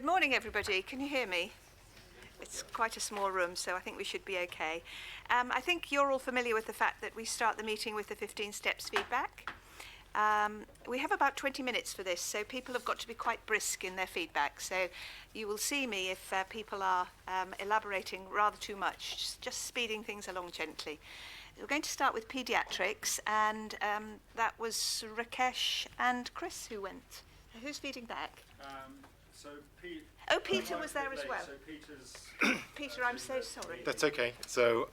Good morning, everybody. Can you hear me? It's quite a small room, so I think we should be okay. I think you're all familiar with the fact that we start the meeting with the 15 steps feedback. We have about 20 minutes for this, so people have got to be quite brisk in their feedback. So you will see me if people are elaborating rather too much, just speeding things along gently. We're going to start with Pediatrics, and that was Rakesh and Chris who went. Who's feeding back? Peter was there as well. So Peter's. Peter, I'm so sorry. That's okay. So,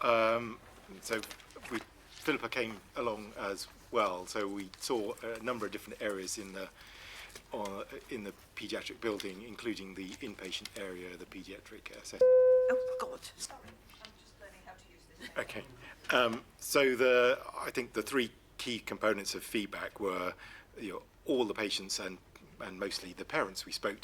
Philippa came along as well. So we saw a number of different areas in the paediatric building, including the inpatient area, the paediatric setting. Oh God! Sorry, I'm just learning how to use this. I think the three key components of feedback were, all the patients and mostly the parents we spoke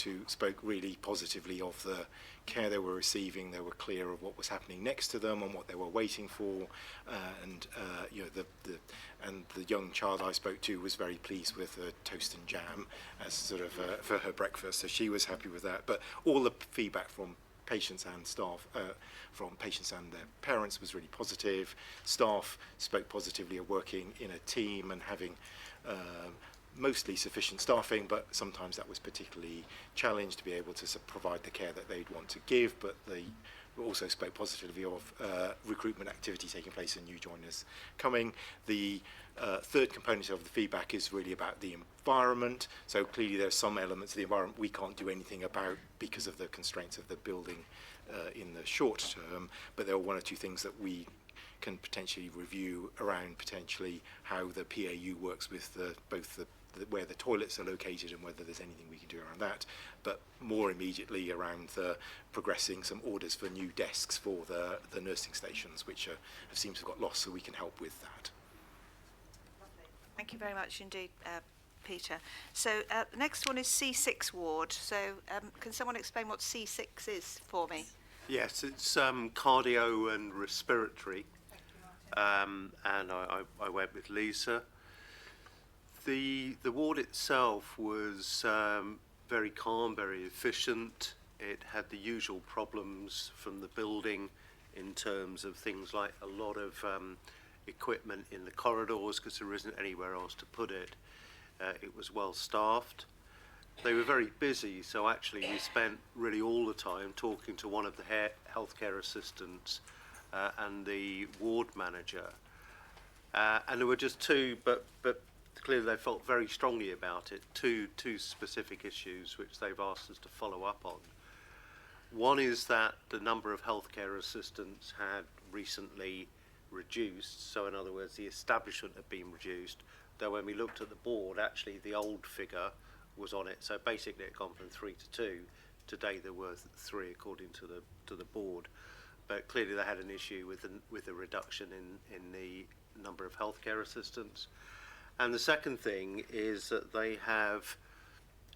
really positively of the care they were receiving. They were clear of what was happening next to them and what they were waiting for, the young child I spoke to was very pleased with toast and jam as sort of for her breakfast, so she was happy with that. But all the feedback from patients and staff, from patients and their parents, was really positive. Staff spoke positively of working in a team and having mostly sufficient staffing, but sometimes that was particularly challenged to be able to provide the care that they'd want to give. But they also spoke positively of recruitment activity taking place and new joiners coming. The third component of the feedback is really about the environment. So clearly there are some elements of the environment we can't do anything about because of the constraints of the building in the short term, but there are one or two things that we can potentially review around potentially how the PAU works with both where the toilets are located and whether there's anything we can do around that, but more immediately around progressing some orders for new desks for the nursing stations, which have seemed to have got lost, so we can help with that. Lovely. Thank you very much indeed, Peter. So the next one is C6 ward. So can someone explain what C6 is for me? Yes, it's cardio and respiratory. And I went with Lisa. The ward itself was very calm, very efficient. It had the usual problems from the building in terms of things like a lot of equipment in the corridors because there isn't anywhere else to put it. It was well staffed. They were very busy, so actually we spent really all the time talking to one of the healthcare assistants and the ward manager. And there were just two, but clearly they felt very strongly about it, two specific issues which they've asked us to follow up on. One is that the number of healthcare assistants had recently reduced, so in other words the establishment had been reduced, though when we looked at the board actually the old figure was on it, so basically it had gone from 3 to 2. Today there were 3 according to the board, but clearly they had an issue with the reduction in the number of healthcare assistants. And the second thing is that they have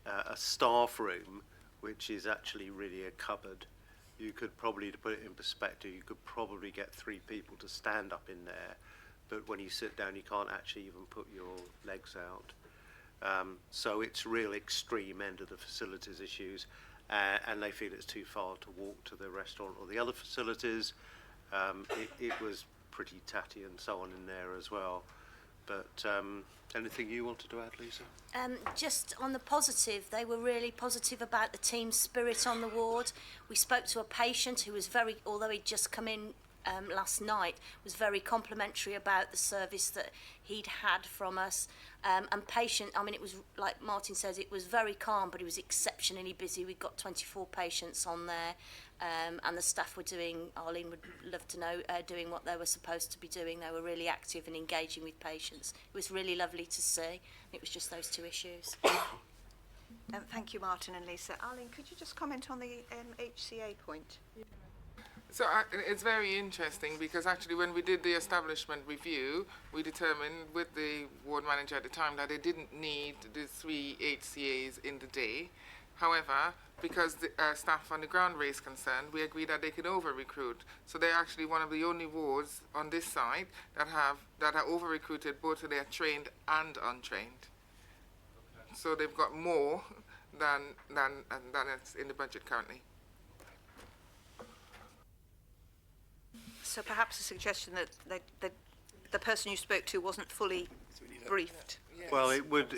a staff room which is actually really a cupboard. You could probably, to put it in perspective, you could probably get 3 people to stand up in there, but when you sit down you can't actually even put your legs out. So it's real extreme end of the facilities issues, and they feel it's too far to walk to the restaurant or the other facilities. It was pretty tatty and so on in there as well. But anything you wanted to add, Lisa? Just on the positive, they were really positive about the team spirit on the ward. We spoke to a patient who was although he'd just come in last night, was very complimentary about the service that he'd had from us. And patient, I mean, it was, like Martin says, it was very calm, but it was exceptionally busy. We've got 24 patients on there, and the staff were doing, Arlene would love to know, doing what they were supposed to be doing. They were really active and engaging with patients. It was really lovely to see. It was just those 2 issues. Thank you, Martin and Lisa. Arlene, could you just comment on the HCA point? Yeah. So it's very interesting because actually when we did the establishment review, we determined with the ward manager at the time that they didn't need the 3 HCAs in the day. However, because the staff on the ground were concerned, we agreed that they could over-recruit. So they're actually one of the only wards on this side that are over-recruited, both so they are trained and untrained. So they've got more than it's in the budget currently. So perhaps a suggestion that the person you spoke to wasn't fully briefed. Well, it would.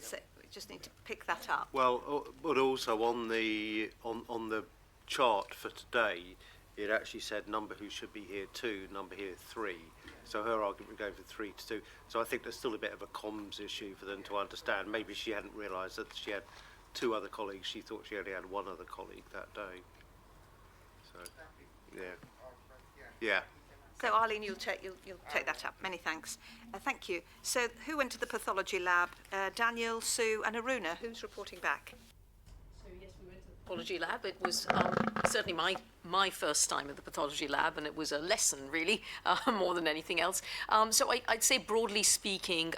So we just need to pick that up. Well, but also on the chart for today, it actually said number who should be here 2, number here 3. So her argument would go for 3 to 2. So I think there's still a bit of a comms issue for them to understand. Maybe she hadn't realised that she had 2 other colleagues. She thought she only had 1 other colleague that day. So, yeah. Yeah. So Arlene, you'll take that up. Many thanks. Thank you. So who went to the pathology lab? Daniel, Sue, and Aruna. Who's reporting back? So yes, we went to the pathology lab. It was certainly my first time at the pathology lab, and it was a lesson really, more than anything else. So I'd say broadly speaking,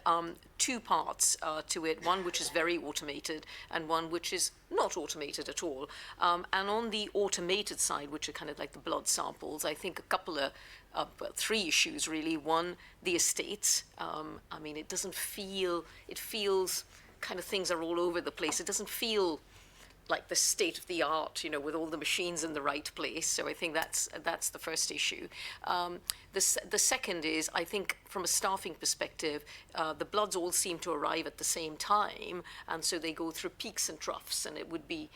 2 parts to it. One which is very automated, and one which is not automated at all. And on the automated side, which are kind of like the blood samples, I think a couple of well, 3 issues really. One, the estates. I mean, it feels kind of things are all over the place. It doesn't feel like the state of the art, you know, with all the machines in the right place. So I think that's the first issue. The second is, I think from a staffing perspective, the bloods all seem to arrive at the same time, and so they go through peaks and troughs, and it would be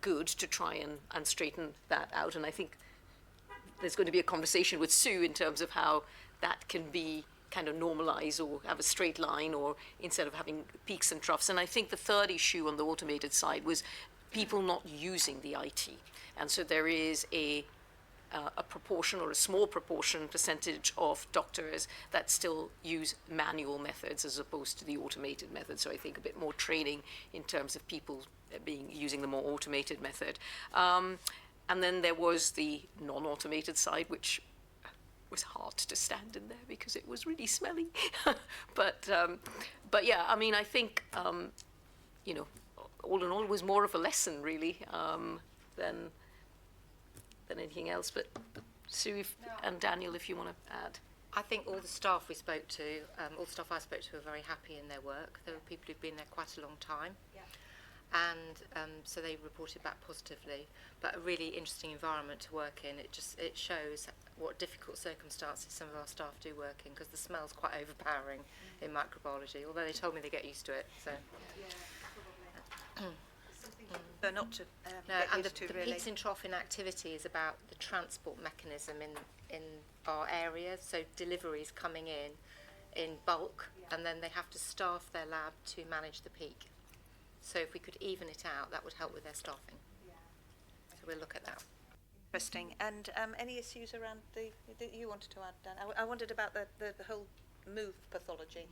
good to try and straighten that out. And I think there's going to be a conversation with Sue in terms of how that can be kind of normalize or have a straight line, or instead of having peaks and troughs. And I think the third issue on the automated side was people not using the IT. And so there is a proportion, or a small proportion percentage of doctors that still use manual methods as opposed to the automated method. So I think a bit more training in terms of people using the more automated method. And then there was the non-automated side, which was hard to stand in there because it was really smelly. but yeah, I mean, I think, you know, all in all, it was more of a lesson really than anything else. But Sue and Daniel, if you want to add. I think all the staff we spoke to, all the staff I spoke to, were very happy in their work. There were people who've been there quite a long time. Yeah. And so they reported back positively, but a really interesting environment to work in. It shows what difficult circumstances some of our staff do work in, because the smell's quite overpowering in microbiology, although they told me they get used to it. So. But not to No, get and used to the really. peaks and trough in activity is about the transport mechanism in our area. So deliveries coming in bulk, and then they have to staff their lab to manage the peak. So if we could even it out, that would help with their staffing. So we'll look at that. Interesting. And any issues around that you wanted to add, Dan? I wondered about the whole move of pathology.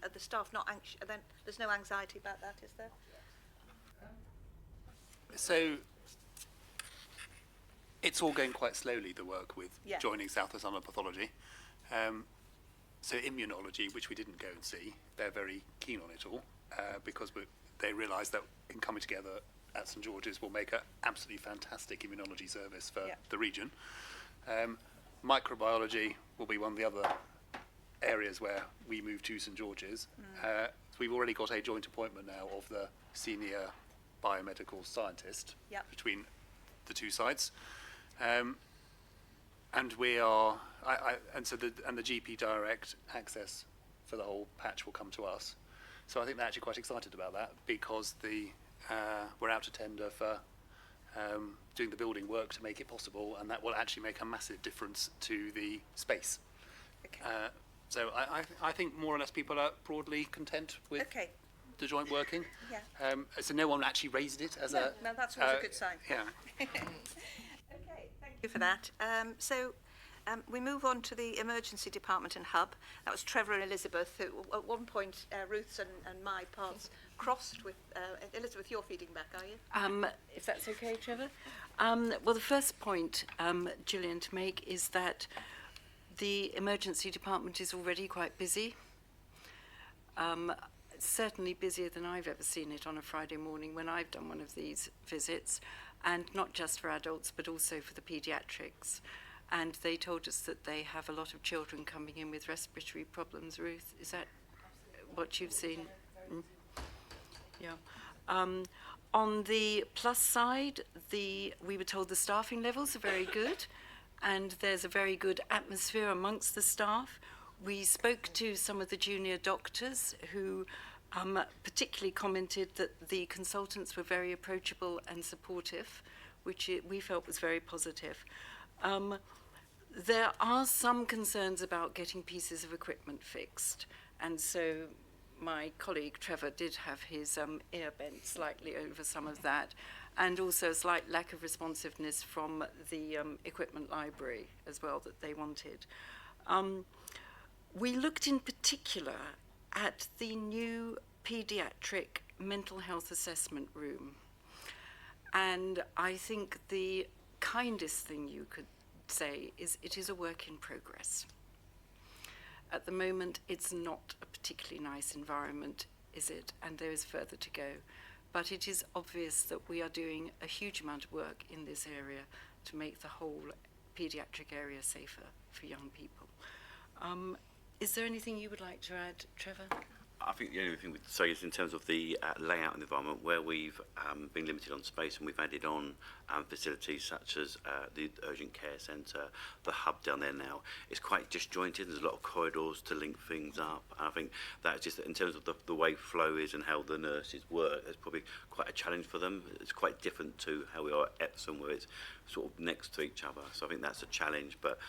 Are the staff not anxious? Then there's no anxiety about that, is there? So it's all going quite slowly, the work with joining South West London Pathology. So Immunology, which we didn't go and see, they're very keen on it all because they realise that in coming together at St George's will make an absolutely fantastic immunology service for the region. Microbiology will be one of the other areas where we move to St George's. We've already got a joint appointment now of the senior biomedical scientist between the 2 sites, and we are, and the GP direct access for the whole patch will come to us. So I think they're actually quite excited about that, because we're out to tender for doing the building work to make it possible, and that will actually make a massive difference to the space. Okay. So I think more or less people are broadly content with the joint working. Yeah. So no one actually raised it as a... No, that's always a good sign. Yeah. Okay, thank you for that. So we move on to the emergency department and hub. That was Trevor and Elizabeth, who at one point Ruth's and my parts crossed with... Elizabeth, you're feeding back, are you? If that's okay, Trevor. Well, the first point, Gillian, to make is that the emergency department is already quite busy. Certainly busier than I've ever seen it on a Friday morning when I've done one of these visits, and not just for adults but also for the pediatrics. And they told us that they have a lot of children coming in with respiratory problems. Ruth, is that what you've seen? Yeah. On the plus side, we were told the staffing levels are very good and there's a very good atmosphere amongst the staff. We spoke to some of the junior doctors who particularly commented that the consultants were very approachable and supportive, which we felt was very positive. There are some concerns about getting pieces of equipment fixed, and so my colleague Trevor did have his ear bent slightly over some of that, and also a slight lack of responsiveness from the equipment library as well that they wanted. We looked in particular at the new pediatric mental health assessment room, and I think the kindest thing you could say is it is a work in progress. At the moment, it's not a particularly nice environment, is it? And there is further to go. But it is obvious that we are doing a huge amount of work in this area to make the whole paediatric area safer for young people. Is there anything you would like to add, Trevor? I think the only thing we'd say is in terms of the layout of the environment, where we've been limited on space and we've added on facilities such as the urgent care centre, the hub down there now, it's quite disjointed. There's a lot of corridors to link things up. And I think that's just in terms of the way flow is and how the nurses work, it's probably quite a challenge for them. It's quite different to how we are at Epsom, where it's sort of next to each other. So I think that's a challenge, but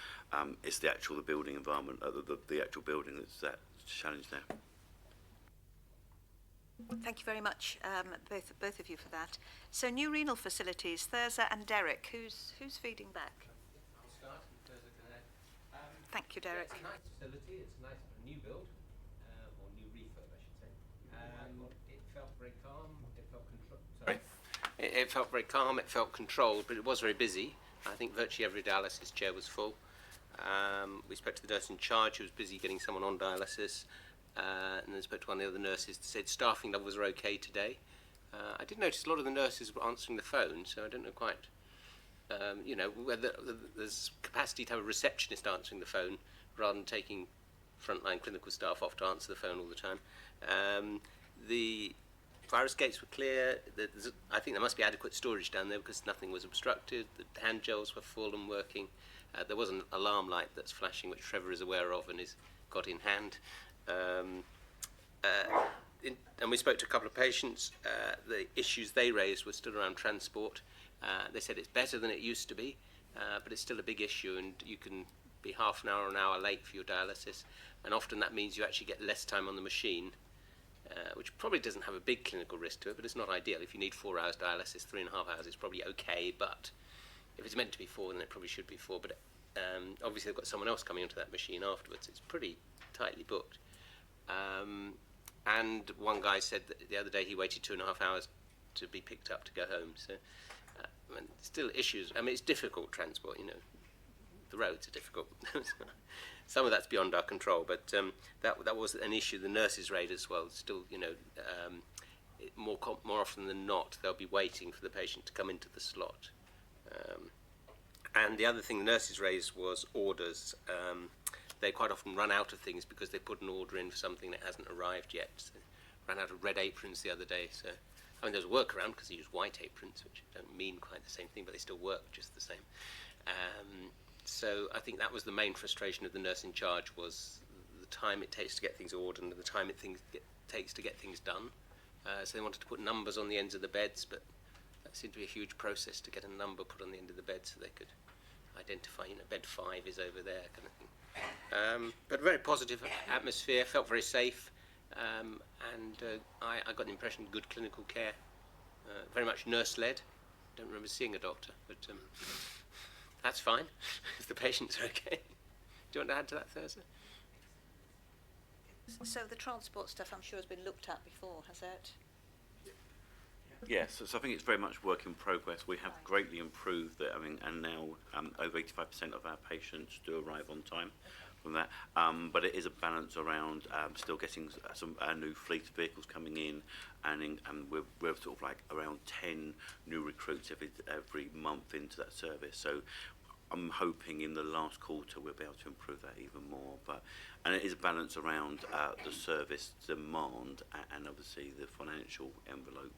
it's the building environment, the actual building that's that challenge there. Thank you very much, both of you, for that. So, new renal facilities, Thurza and Derek. Who's feeding back? I'll start, and Thurza can add. Thank you, Derek. It's a nice facility. It's a nice new build, or new refurb, I should say. It felt very calm. It felt controlled. Sorry. It felt very calm. It felt controlled, but it was very busy. I think virtually every dialysis chair was full. We spoke to the nurse in charge, who was busy getting someone on dialysis. And then spoke to one of the other nurses that said staffing levels are okay today. I did notice a lot of the nurses were answering the phone, so I don't know quite, whether there's capacity to have a receptionist answering the phone rather than taking frontline clinical staff off to answer the phone all the time. The virus gates were clear. I think there must be adequate storage down there because nothing was obstructed. The hand gels were full and working. There was an alarm light that's flashing, which Trevor is aware of and is got in hand. And we spoke to a couple of patients. The issues they raised were still around transport. They said it's better than it used to be, but it's still a big issue, and you can be half an hour or an hour late for your dialysis, and often that means you actually get less time on the machine, which probably doesn't have a big clinical risk to it, but it's not ideal. If you need 4 hours dialysis, 3.5 hours is probably okay, but if it's meant to be 4, then it probably should be 4. But obviously they've got someone else coming onto that machine afterwards. It's pretty tightly booked. And one guy said that the other day he waited 2.5 hours to be picked up to go home. So, still issues. I mean, it's difficult transport. The roads are difficult. Some of that's beyond our control, but that was an issue the nurses raised as well. Still, more often than not, they'll be waiting for the patient to come into the slot. And the other thing the nurses raised was orders. They quite often run out of things because they put an order in for something that hasn't arrived yet. So ran out of red aprons the other day. So, there's a workaround because they use white aprons, which don't mean quite the same thing, but they still work just the same. So I think that was the main frustration of the nurse in charge, was the time it takes to get things ordered and the time it takes to get things done. So they wanted to put numbers on the ends of the beds, but that seemed to be a huge process to get a number put on the end of the bed so they could identify, bed 5 is over there, kind of thing. But very positive atmosphere, felt very safe, and I got the impression of good clinical care, very much nurse-led. Don't remember seeing a doctor, but that's fine if the patients are okay. Do you want to add to that, Thurza? So the transport stuff, I'm sure, has been looked at before, has it? Yes, so I think it's very much work in progress. We have greatly improved it. And now over 85% of our patients do arrive on time from that. But it is a balance around still getting some new fleet of vehicles coming in, and we're sort of like around 10 new recruits every month into that service. So I'm hoping in the last quarter we'll be able to improve that even more. And it is a balance around the service demand and obviously the financial envelope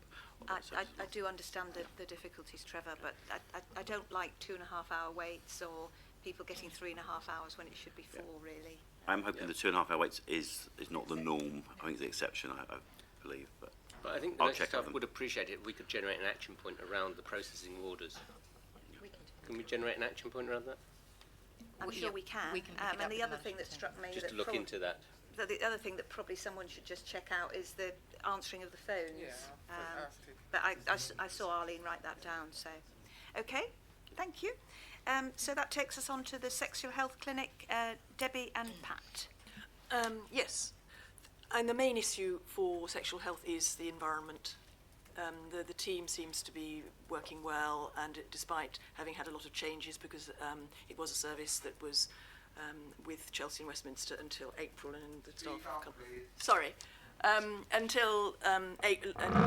I do understand the difficulties, Trevor, but I don't like 2.5-hour waits or people getting 3.5 hours when it should be 4, really. I'm hoping the 2.5-hour waits is not the norm. I think it's the exception, I believe. But But I think the I'll nursing check staff them. would appreciate it if we could generate an action point around the processing orders. Can we generate an action point around that? I'm sure we can. we can pick it up And the with other the thing that management struck me Just that to look prob- into that. the other thing that probably someone should just check out is the answering of the phones. Yeah, I asked it. But I saw Arlene write that down, so. Okay, thank you. So that takes us on to the sexual health clinic, Debbie and Pat. Yes, and the main issue for sexual health is the environment. The team seems to be working well, and despite having had a lot of changes, because it was a service that was with Chelsea and Westminster until April, and the staff. Sorry, until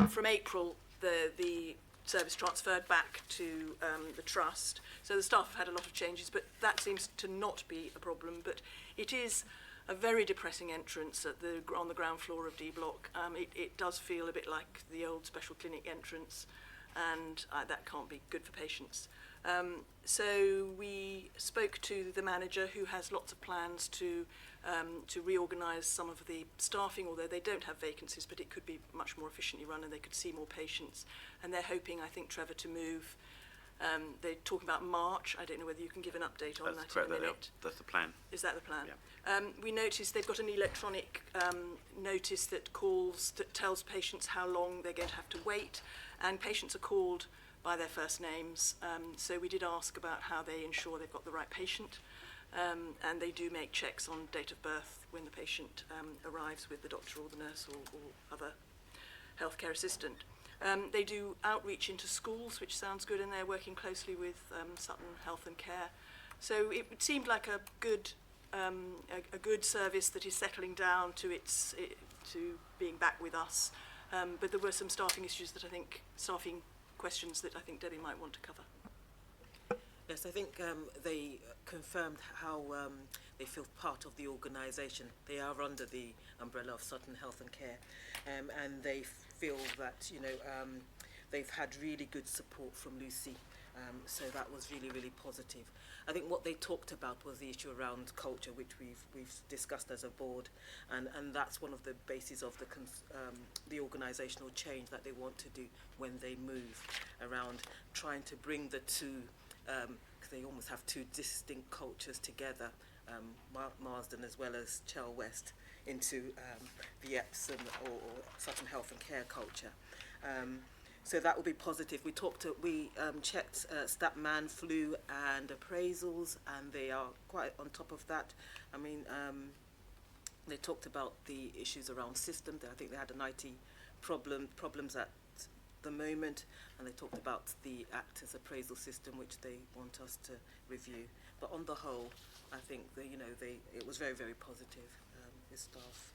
from April, the service transferred back to the trust. So the staff have had a lot of changes, but that seems to not be a problem. But it is a very depressing entrance on the ground floor of D Block. It does feel a bit like the old special clinic entrance, and that can't be good for patients. So we spoke to the manager, who has lots of plans to reorganise some of the staffing, although they don't have vacancies, but it could be much more efficiently run and they could see more patients. And they're hoping, I think, Trevor, to move. They're talking about March. I don't know whether you can give an update on That's that in a correct. minute. That's the plan. Is that the plan? Yeah. We noticed they've got an electronic notice that tells patients how long they're going to have to wait, and patients are called by their first names. So we did ask about how they ensure they've got the right patient, and they do make checks on date of birth when the patient arrives with the doctor or the nurse or other healthcare assistant. They do outreach into schools, which sounds good, and they're working closely with Sutton Health and Care. So it seemed like a good service that is settling down to being back with us. But there were some staffing questions that I think Debbie might want to cover. Yes, I think they confirmed how they feel part of the organisation. They are under the umbrella of Sutton Health and Care, and they feel that they've had really good support from Lucy. So that was really, really positive. I think what they talked about was the issue around culture, which we've discussed as a board, and that's one of the bases of the organisational change that they want to do when they move, around trying to bring the two, because they almost have two distinct cultures together, Marsden as well as Chel West, into the Epsom or Sutton Health and Care culture. So that will be positive. We checked Statman, flu and appraisals, and they are quite on top of that. I mean, they talked about the issues around system. I think they had an IT problems at the moment, and they talked about the actors appraisal system, which they want us to review. But on the whole, I think it was very, very positive, with staff.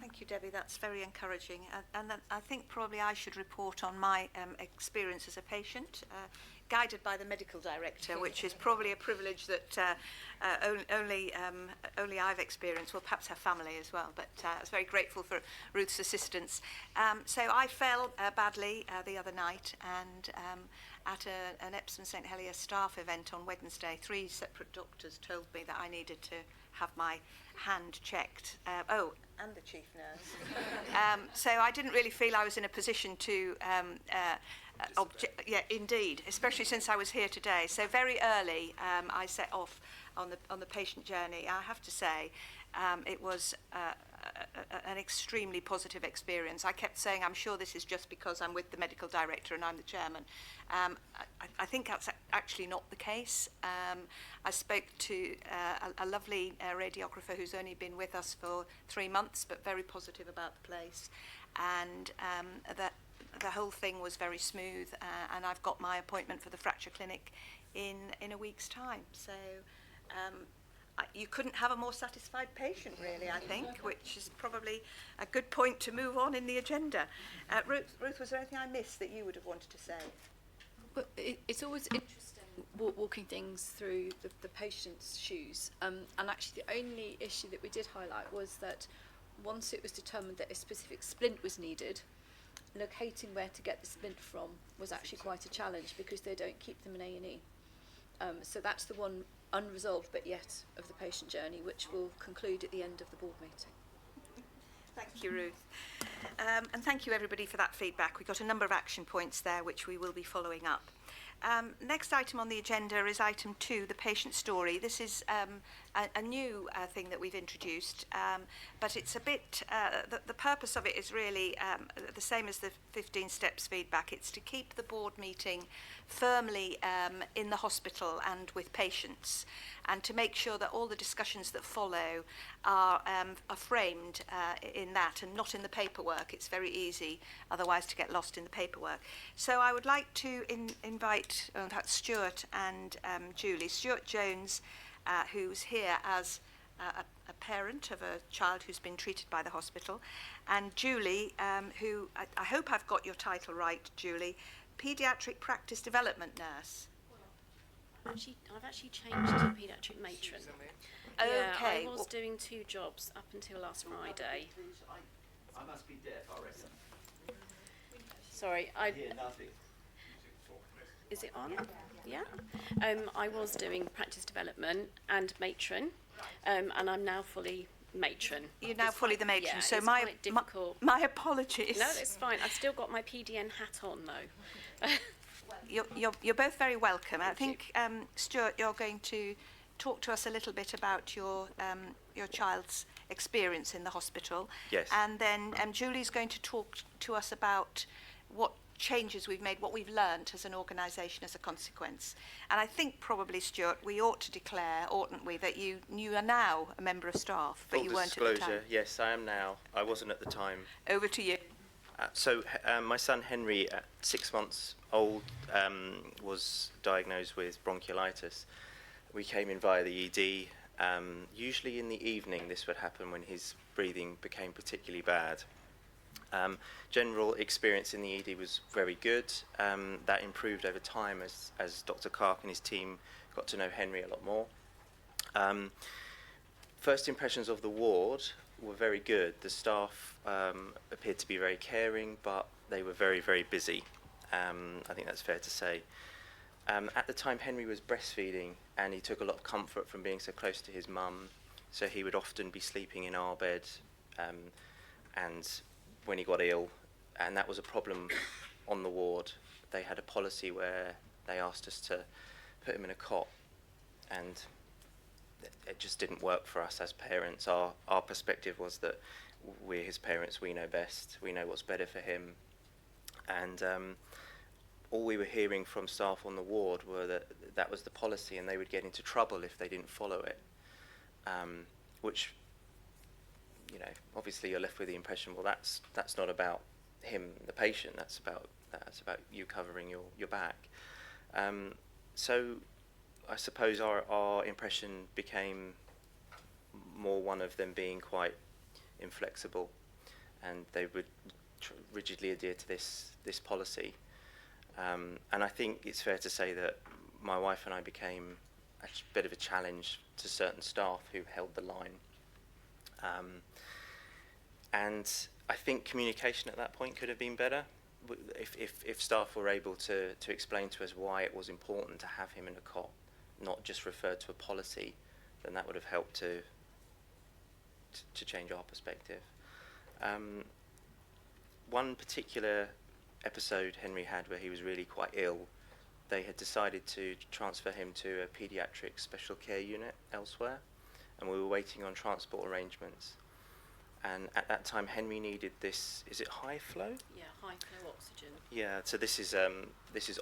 Thank you, Debbie. That's very encouraging. And then I think probably I should report on my experience as a patient, guided by the medical director, which is probably a privilege that only I've experienced. Well, perhaps her family as well. But I was very grateful for Ruth's assistance. So I fell badly the other night, and at an Epsom St Helier staff event on Wednesday, 3 separate doctors told me that I needed to have my hand checked. And the chief nurse. So I didn't really feel I was in a position to indeed, especially since I was here today. So very early, I set off on the patient journey. I have to say, it was an extremely positive experience. I kept saying, I'm sure this is just because I'm with the medical director and I'm the chairman. I think that's actually not the case. I spoke to a lovely radiographer who's only been with us for 3 months, but very positive about the place. And the whole thing was very smooth, and I've got my appointment for the fracture clinic in a week's time. So you couldn't have a more satisfied patient, really, I think, which is probably a good point to move on in the agenda. Ruth, was there anything I missed that you would have wanted to say? Well, it's always interesting walking things through the patient's shoes. And actually the only issue that we did highlight was that once it was determined that a specific splint was needed, locating where to get the splint from was actually quite a challenge because they don't keep them in A&E. So that's the one unresolved but yet of the patient journey, which will conclude at the end of the board meeting. Thank you, Ruth. And thank you, everybody, for that feedback. We've got a number of action points there, which we will be following up. Next item on the agenda is item 2, the patient story. This is a new thing that we've introduced, but it's a bit, the purpose of it is really the same as the 15 steps feedback. It's to keep the board meeting firmly in the hospital and with patients, and to make sure that all the discussions that follow are framed in that and not in the paperwork. It's very easy otherwise to get lost in the paperwork. So I would like to invite Stuart and Julie. Stuart Jones, who's here as a parent of a child who's been treated by the hospital, and Julie, who, I hope I've got your title right, Julie, Pediatric Practice Development Nurse. I've actually changed to paediatric matron. Okay. Yeah, I was doing 2 jobs up until last Friday. I must be deaf, I reckon. Sorry, nothing. Is it on? Yeah. I was doing practice development and matron, and I'm now fully matron. You're now fully the matron, Yeah, so it's my quite difficult. my apologies. No, it's fine. I've still got my PDN hat on though. You're both very welcome. I think, Stuart, you're going to talk to us a little bit about your child's experience in the hospital. Yes. And then Julie's going to talk to us about what changes we've made, what we've learnt as an organisation as a consequence. And I think probably, Stuart, we ought to declare, oughtn't we, that you are now a member of staff, but Full you weren't at the time. disclosure, yes, I am now. I wasn't at the time. Over to you. My son Henry, at 6 months old, was diagnosed with bronchiolitis. We came in via the ED. Usually in the evening this would happen when his breathing became particularly bad. General experience in the ED was very good. That improved over time as Dr. Kark and his team got to know Henry a lot more. First impressions of the ward were very good. The staff appeared to be very caring, but they were very, very busy. I think that's fair to say. At the time, Henry was breastfeeding, and he took a lot of comfort from being so close to his mum. So he would often be sleeping in our bed, and when he got ill, and that was a problem on the ward. They had a policy where they asked us to put him in a cot, and it just didn't work for us as parents. Our perspective was that we're his parents, we know best, we know what's better for him. And all we were hearing from staff on the ward were that was the policy, and they would get into trouble if they didn't follow it. Which, you know, obviously you're left with the impression, well, that's not about him, the patient, that's about you covering your back. So I suppose our impression became more one of them being quite inflexible, and they would rigidly adhere to this policy. And I think it's fair to say that my wife and I became a bit of a challenge to certain staff who held the line. And I think communication at that point could have been better. If staff were able to explain to us why it was important to have him in a cot, not just refer to a policy, then that would have helped to change our perspective. One particular episode Henry had where he was really quite ill, they had decided to transfer him to a paediatric special care unit elsewhere, and we were waiting on transport arrangements. And at that time, Henry needed this. Is it high flow? Yeah, high flow oxygen. Yeah. So this is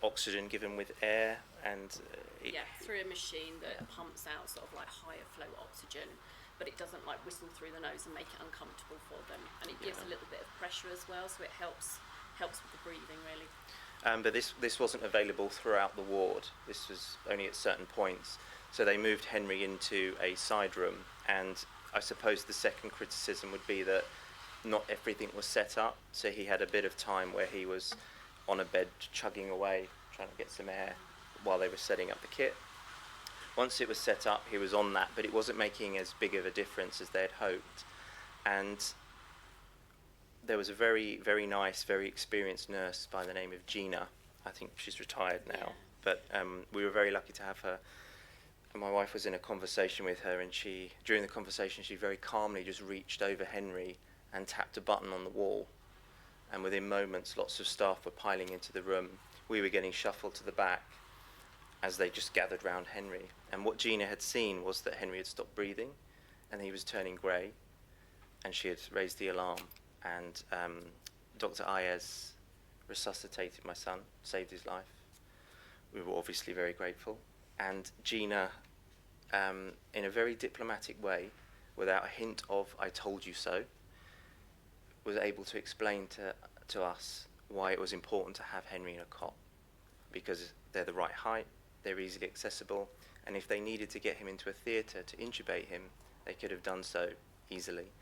oxygen given with air, and through a machine that pumps out sort of like higher flow oxygen, but it doesn't like whistle through the nose and make it uncomfortable for them, and it gives a little bit of pressure as well, so it helps with the breathing really. But this wasn't available throughout the ward. This was only at certain points. So they moved Henry into a side room, and I suppose the second criticism would be that not everything was set up, so he had a bit of time where he was on a bed chugging away, trying to get some air while they were setting up the kit. Once it was set up, he was on that, but it wasn't making as big of a difference as they had hoped. And there was a very, very nice, very experienced nurse by the name of Gina. I think she's retired now, but we were very lucky to have her. And my wife was in a conversation with her, and during the conversation, she very calmly just reached over Henry and tapped a button on the wall. And within moments, lots of staff were piling into the room. We were getting shuffled to the back as they just gathered round Henry. And what Gina had seen was that Henry had stopped breathing, and he was turning grey, and she had raised the alarm. And Dr. Ayez resuscitated my son, saved his life. We were obviously very grateful. And Gina, in a very diplomatic way, without a hint of "I told you so," was able to explain to us why it was important to have Henry in a cot, because they're the right height, they're easily accessible, and if they needed to get him into a theatre to intubate him, they could have done so easily,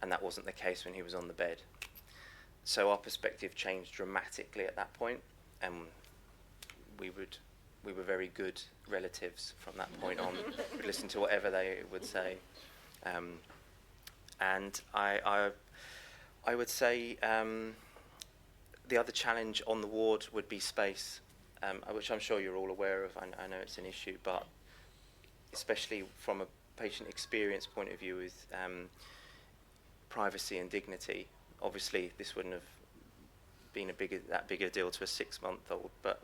and that wasn't the case when he was on the bed. So our perspective changed dramatically at that point, and we were very good relatives from that point on. We'd listen to whatever they would say, and I would say the other challenge on the ward would be space, which I'm sure you're all aware of. I know it's an issue, but especially from a patient experience point of view with privacy and dignity, obviously this wouldn't have been that big a deal to a 6-month-old, but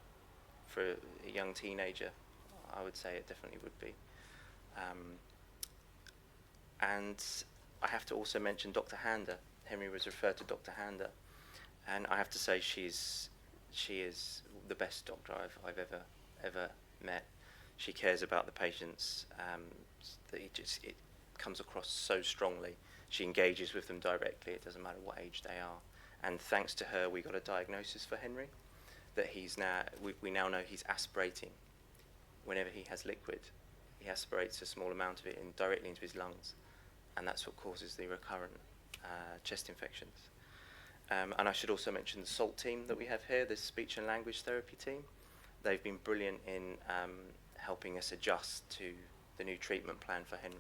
for a young teenager, I would say it definitely would be. And I have to also mention Dr. Hander. Henry was referred to Dr. Hander, and I have to say she is the best doctor I've ever met. She cares about the patients. It comes across so strongly. She engages with them directly. It doesn't matter what age they are. And thanks to her, we got a diagnosis for Henry that we now know he's aspirating. Whenever he has liquid, he aspirates a small amount of it directly into his lungs, and that's what causes the recurrent chest infections. And I should also mention the SALT team that we have here, the speech and language therapy team. They've been brilliant in helping us adjust to the new treatment plan for Henry.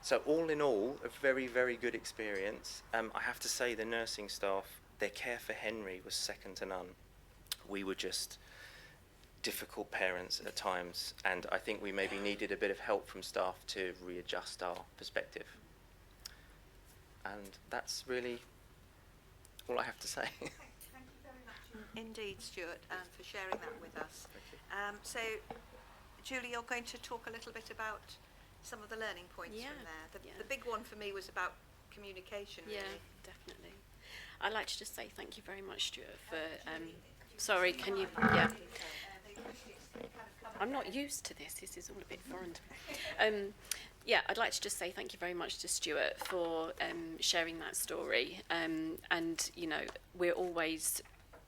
So all in all, a very, very good experience. I have to say the nursing staff, their care for Henry was second to none. We were just difficult parents at times, and I think we maybe needed a bit of help from staff to readjust our perspective. And that's really all I have to say. Thank you very much indeed, Stuart, for sharing that with us. So, Julie, you're going to talk a little bit about some of the learning points from there. The big one for me was about communication, really. Yeah, definitely. I'd like to just say thank you very much, Stuart, for... sorry, can you... Yeah. I'm not used to this. This is all a bit foreign to me. Yeah, I'd like to just say thank you very much to Stuart for sharing that story. And, you know, we're always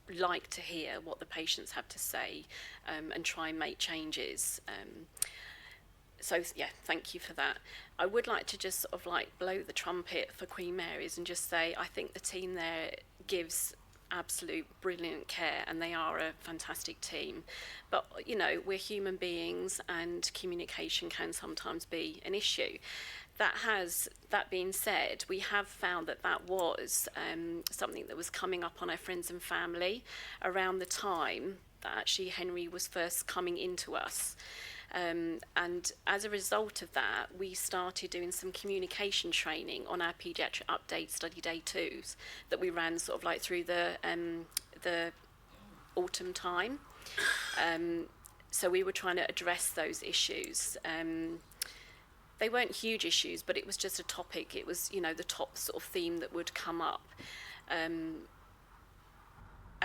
like to hear what the patients have to say and try and make changes. So, yeah, thank you for that. I would like to just sort of like blow the trumpet for Queen Mary's and just say I think the team there gives absolute brilliant care, and they are a fantastic team. But, you know, we're human beings and communication can sometimes be an issue. That being said, we have found that was something that was coming up on our friends and family around the time that actually Henry was first coming into us. And as a result of that, we started doing some communication training on our paediatric update study day 2s that we ran sort of like through the autumn time. So we were trying to address those issues. They weren't huge issues, but it was just a topic. It was, you know, the top sort of theme that would come up.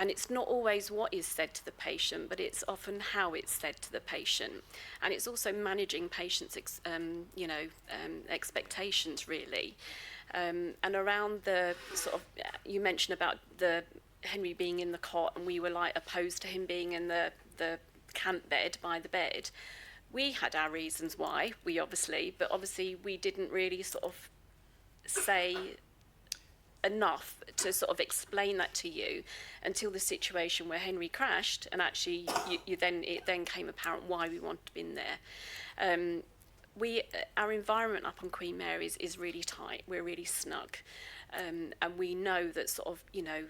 And it's not always what is said to the patient, but it's often how it's said to the patient. And it's also managing patients' expectations, really. And around the sort of, you mentioned about the Henry being in the cot, and we were like opposed to him being in the camp bed by the bed. We had our reasons why, but obviously we didn't really sort of say enough to sort of explain that to you until the situation where Henry crashed, and actually it then came apparent why we wanted him in there. our environment up on Queen Mary's is really tight. We're really snug, and we know that sort of, you know,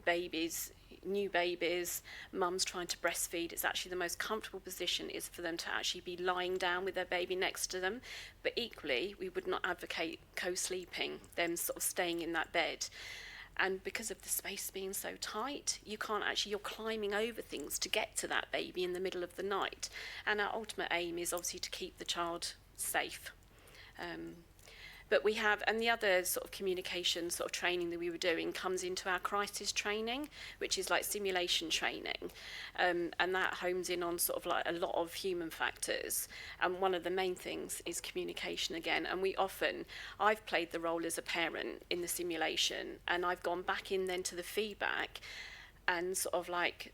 babies, new babies, mums trying to breastfeed, it's actually the most comfortable position is for them to actually be lying down with their baby next to them. But equally, we would not advocate co-sleeping, them sort of staying in that bed. And because of the space being so tight, you can't actually, you're climbing over things to get to that baby in the middle of the night. And our ultimate aim is obviously to keep the child safe. But we have, and the other sort of communication sort of training that we were doing comes into our crisis training, which is like simulation training. And that homes in on sort of like a lot of human factors. And one of the main things is communication again. And I've played the role as a parent in the simulation, and I've gone back in then to the feedback and sort of like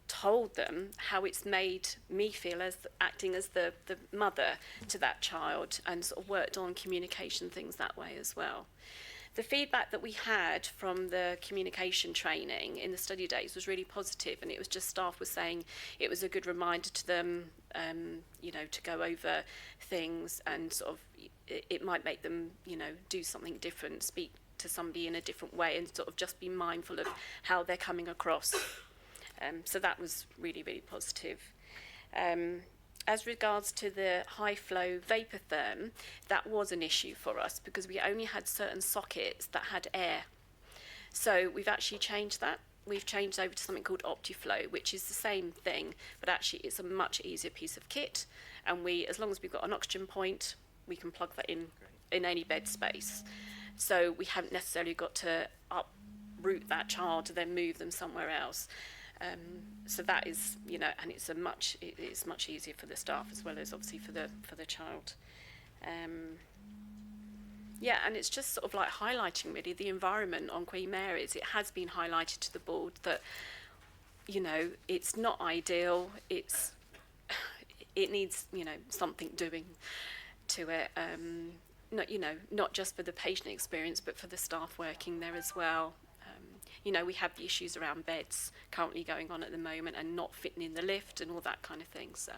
told them how it's made me feel as acting as the mother to that child, and sort of worked on communication things that way as well. The feedback that we had from the communication training in the study days was really positive, and it was just staff were saying it was a good reminder to them, you know, to go over things, and sort of it might make them, you know, do something different, speak to somebody in a different way, and sort of just be mindful of how they're coming across. So that was really, really positive. As regards to the high flow vapor therm, that was an issue for us because we only had certain sockets that had air. So we've actually changed that. We've changed over to something called OptiFlow, which is the same thing, but actually it's a much easier piece of kit. And as long as we've got an oxygen point, we can plug that in any bed space. So we haven't necessarily got to uproot that child to then move them somewhere else. So that is, you know, and it's much easier for the staff as well as obviously for the child. Yeah, and it's just sort of like highlighting really the environment on Queen Mary's. It has been highlighted to the board that, you know, it's not ideal. It needs, you know, something doing to it. Not just for the patient experience, but for the staff working there as well. You know, we have the issues around beds currently going on at the moment and not fitting in the lift and all that kind of thing. So,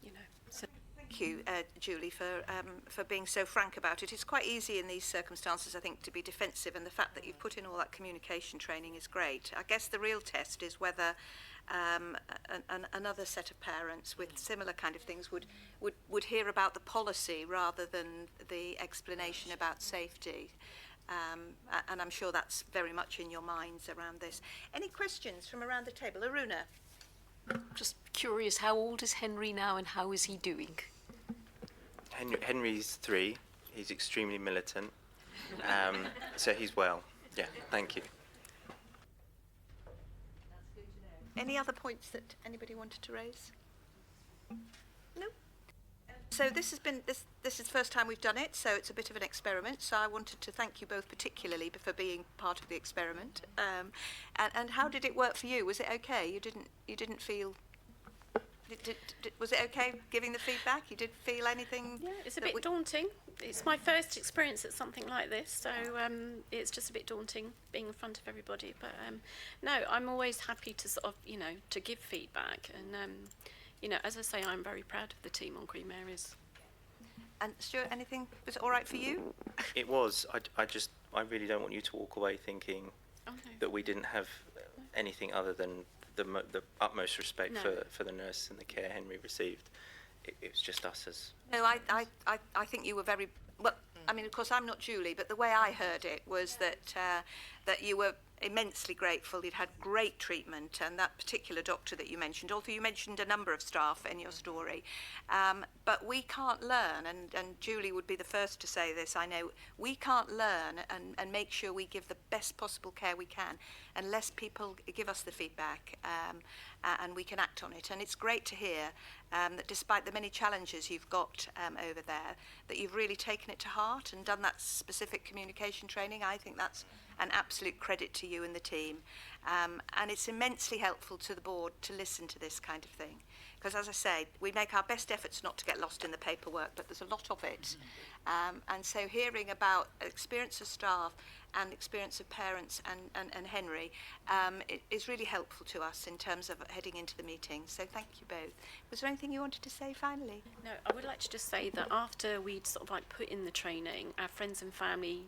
you know. So. Thank you, Julie, for being so frank about it. It's quite easy in these circumstances, I think, to be defensive, and the fact that you've put in all that communication training is great. I guess the real test is whether another set of parents with similar kind of things would hear about the policy rather than the explanation about safety. And I'm sure that's very much in your minds around this. Any questions from around the table? Aruna? Just curious, how old is Henry now and how is he doing? Henry's 3. He's extremely militant. So he's well. Yeah, thank you. Any other points that anybody wanted to raise? No? So this is the first time we've done it, so it's a bit of an experiment. So I wanted to thank you both particularly for being part of the experiment. And how did it work for you? Was it okay? You didn't feel? Was it okay giving the feedback? You didn't feel anything? Yeah, it's a bit daunting. It's my first experience at something like this, so it's just a bit daunting being in front of everybody. But no, I'm always happy to sort of, you know, to give feedback. And, you know, as I say, I'm very proud of the team on Queen Mary's. And Stuart, anything, was it all right for you? It was. I really don't want you to walk away thinking that we didn't have anything other than the utmost respect for the nurse and the care Henry received. It was just us as... No, I think you were very... Well, I mean, of course, I'm not Julie, but the way I heard it was that you were immensely grateful. You'd had great treatment, and that particular doctor that you mentioned, although you mentioned a number of staff in your story, but we can't learn, and Julie would be the first to say this, I know, we can't learn and make sure we give the best possible care we can unless people give us the feedback and we can act on it. And it's great to hear that despite the many challenges you've got over there, that you've really taken it to heart and done that specific communication training. I think that's an absolute credit to you and the team. And it's immensely helpful to the board to listen to this kind of thing. Because as I say, we make our best efforts not to get lost in the paperwork, but there's a lot of it. And so hearing about experience of staff and experience of parents and Henry is really helpful to us in terms of heading into the meeting. So thank you both. Was there anything you wanted to say finally? No, I would like to just say that after we'd sort of like put in the training, our friends and family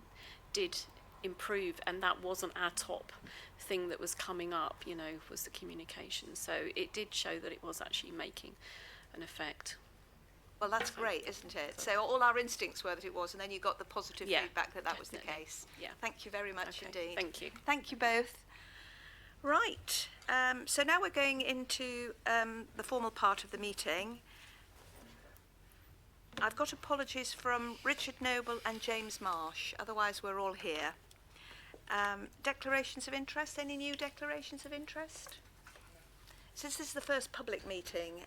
did improve, and that wasn't our top thing that was coming up, you know, was the communication. So it did show that it was actually making an effect. Well, that's great, isn't it? So all our instincts were that it was, and then you got the positive feedback that that was the case. Yeah. Thank you very much indeed. Thank you. Thank you both. Right. So now we're going into the formal part of the meeting. I've got apologies from Richard Noble and James Marsh. Otherwise, we're all here. Declarations of interest. Any new declarations of interest? Since this is the first public meeting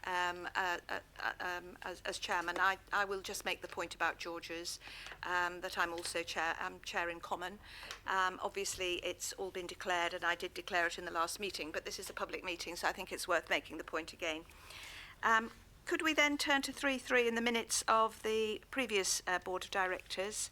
as chairman, I will just make the point about George's, that I'm also chair in common. Obviously, it's all been declared, and I did declare it in the last meeting, but this is a public meeting, so I think it's worth making the point again. Could we then turn to 3.3 in the minutes of the previous Board of Directors?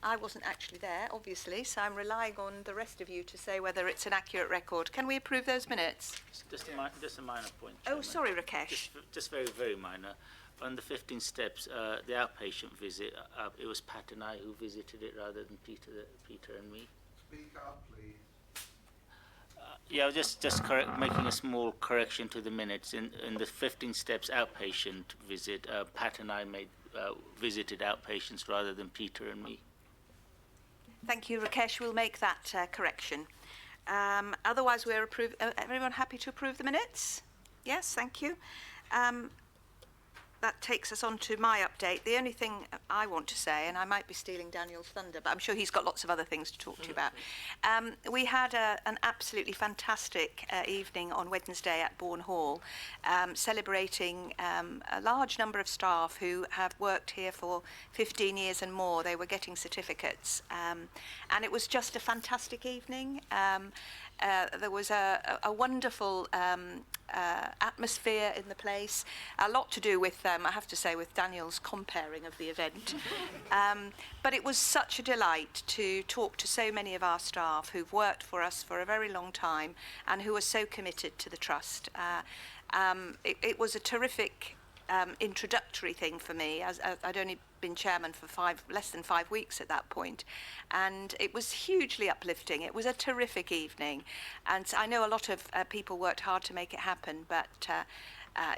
I wasn't actually there, obviously, so I'm relying on the rest of you to say whether it's an accurate record. Can we approve those minutes? Just a minor point. Oh, sorry, Rakesh. Just very, very minor. On the 15 steps, the outpatient visit, it was Pat and I who visited it rather than Peter and me. Speak up, please. Yeah, just making a small correction to the minutes. In the 15 steps outpatient visit, Pat and I visited outpatients rather than Peter and me. Thank you, Rakesh. We'll make that correction. Otherwise, we're approved. Everyone happy to approve the minutes? Yes, thank you. That takes us on to my update. The only thing I want to say, and I might be stealing Daniel's thunder, but I'm sure he's got lots of other things to talk to you about. We had an absolutely fantastic evening on Wednesday at Bourne Hall, celebrating a large number of staff who have worked here for 15 years and more. They were getting certificates, and it was just a fantastic evening. There was a wonderful atmosphere in the place, a lot to do with, I have to say, with Daniel's comparing of the event. But it was such a delight to talk to so many of our staff who've worked for us for a very long time and who are so committed to the Trust. It was a terrific introductory thing for me, as I'd only been chairman for less than 5 weeks at that point, and it was hugely uplifting. It was a terrific evening, and I know a lot of people worked hard to make it happen, but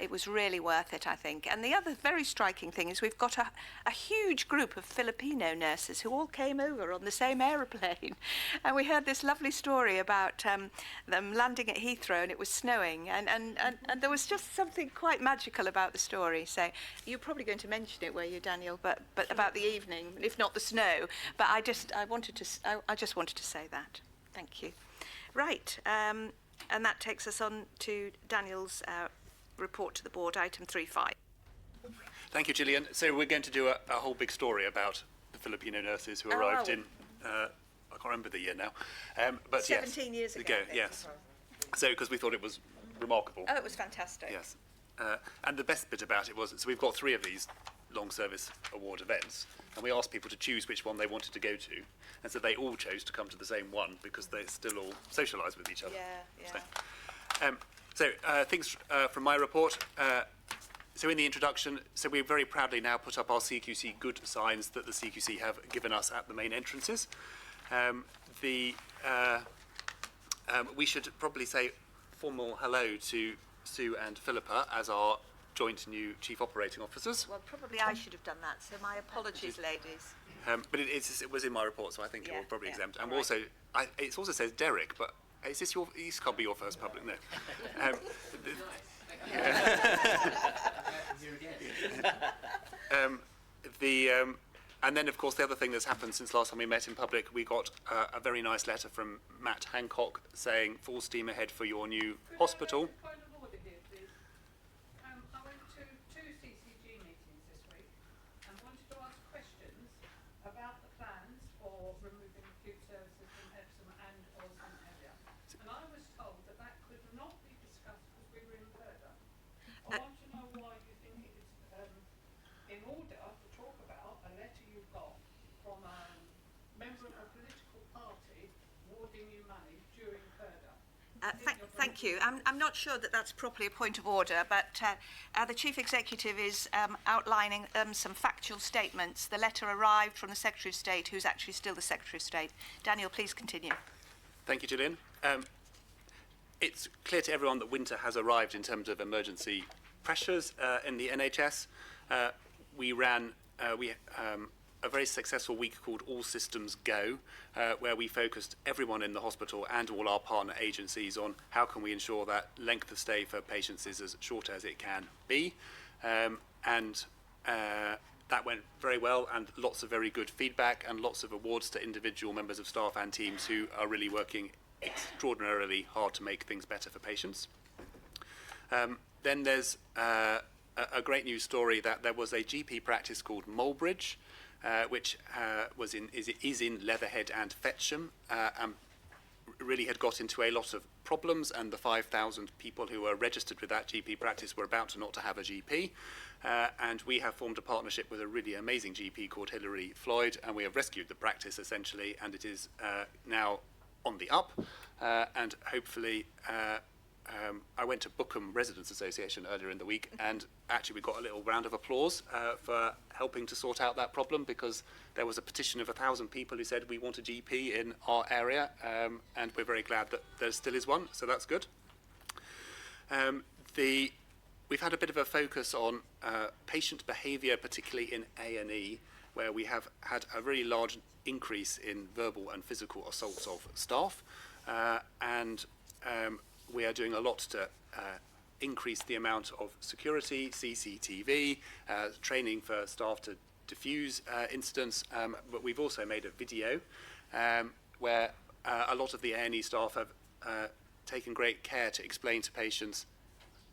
it was really worth it, I think. And the other very striking thing is we've got a huge group of Filipino nurses who all came over on the same aeroplane, and we heard this lovely story about them landing at Heathrow and it was snowing, and there was just something quite magical about the story. So you're probably going to mention it, were you, Daniel? But about the evening, if not the snow. But I just wanted to say that. Thank you. Right, and that takes us on to Daniel's report to the board, item 3.5. Thank you, Gillian. So we're going to do a whole big story about the Filipino nurses who arrived in, I can't remember the year now, but 17 years ago. Yes. So because we thought it was remarkable. Oh, it was fantastic. Yes. And the best bit about it was, so we've got 3 of these long service award events, and we asked people to choose which one they wanted to go to, and so they all chose to come to the same one because they still all socialise with each other. Yeah. So things from my report. So in the introduction, so we very proudly now put up our CQC good signs that the CQC have given us at the main entrances. We should probably say formal hello to Sue and Philippa as our joint new Chief Operating Officers. Well, probably I should have done that, so my apologies, ladies. But it was in my report, so I think you're probably exempt. And also, it also says Derek, but is this this can't be your first public, no. And then, of course, the other thing that's happened since last time we met in public, we got a very nice letter from Matt Hancock saying full steam ahead for your new hospital. Point of order here, please. I went to 2 CCG meetings this week and wanted to ask questions about the plans for removing acute services from Epsom and or St Helier. And I was told that that could not be discussed because we were in further. I want to know why you think it is in order to talk about a letter you got from a member of a political party awarding you money during PERDA. Thank you. I'm not sure that that's properly a point of order, but the Chief Executive is outlining some factual statements. The letter arrived from the Secretary of State, who's actually still the Secretary of State. Daniel, please continue. Thank you, Gillian. It's clear to everyone that winter has arrived in terms of emergency pressures in the NHS. We ran a very successful week called All Systems Go, where we focused everyone in the hospital and all our partner agencies on how can we ensure that length of stay for patients is as short as it can be. That went very well, and lots of very good feedback and lots of awards to individual members of staff and teams who are really working extraordinarily hard to make things better for patients. Then there's a great news story that there was a GP practice called Mulbridge, which is in Leatherhead and Fetcham, and really had got into a lot of problems, and the 5,000 people who were registered with that GP practice were about to not to have a GP. And we have formed a partnership with a really amazing GP called Helier Floyd, and we have rescued the practice essentially, and it is now on the up, and hopefully I went to Bookham Residents Association earlier in the week, and actually we got a little round of applause for helping to sort out that problem, because there was a petition of 1,000 people who said we want a GP in our area, and we're very glad that there still is one, so that's good. We've had a bit of a focus on patient behaviour, particularly in A&E, where we have had a really large increase in verbal and physical assaults of staff, and we are doing a lot to increase the amount of security, CCTV, training for staff to diffuse incidents, but we've also made a video where a lot of the A&E staff have taken great care to explain to patients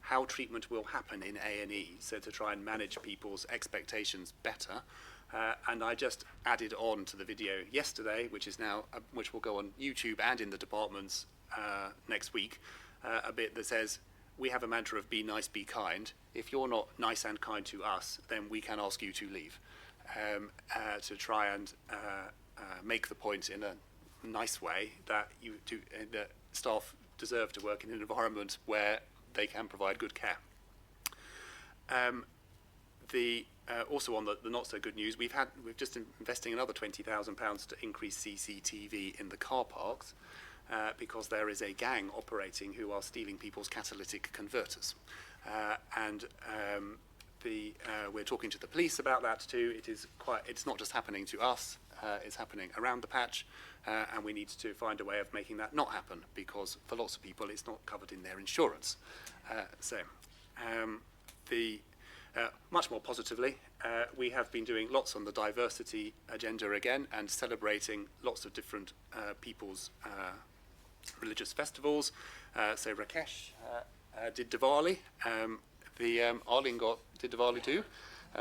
how treatment will happen in A&E, so to try and manage people's expectations better. And I just added on to the video yesterday, which will go on YouTube and in the departments next week, a bit that says, we have a mantra of be nice, be kind. If you're not nice and kind to us, then we can ask you to leave, to try and make the point in a nice way that that staff deserve to work in an environment where they can provide good care. Also on the not so good news, we've just investing another £20,000 to increase CCTV in the car parks, because there is a gang operating who are stealing people's catalytic converters, we're talking to the police about that too. It's not just happening to us, it's happening around the patch, and we need to find a way of making that not happen, because for lots of people it's not covered in their insurance. Much more positively, we have been doing lots on the diversity agenda again, and celebrating lots of different people's religious festivals. So Rakesh did Diwali, Arlene did Diwali too.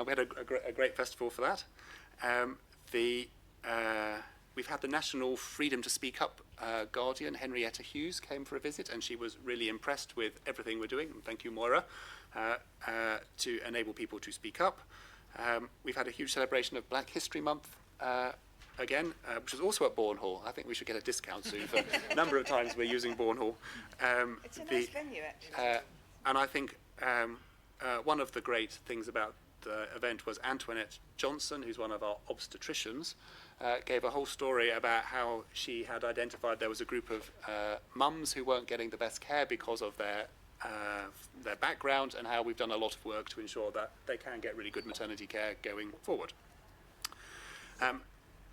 We had a great festival for that. We've had the National Freedom to Speak Up Guardian, Henrietta Hughes, came for a visit, and she was really impressed with everything we're doing, and thank you, Moira, to enable people to speak up. We've had a huge celebration of Black History Month again, which was also at Bourne Hall. I think we should get a discount soon for a number of times we're using Bourne Hall. It's a nice venue, actually. And I think one of the great things about the event was Antoinette Johnson, who's one of our obstetricians, gave a whole story about how she had identified there was a group of mums who weren't getting the best care because of their background, and how we've done a lot of work to ensure that they can get really good maternity care going forward.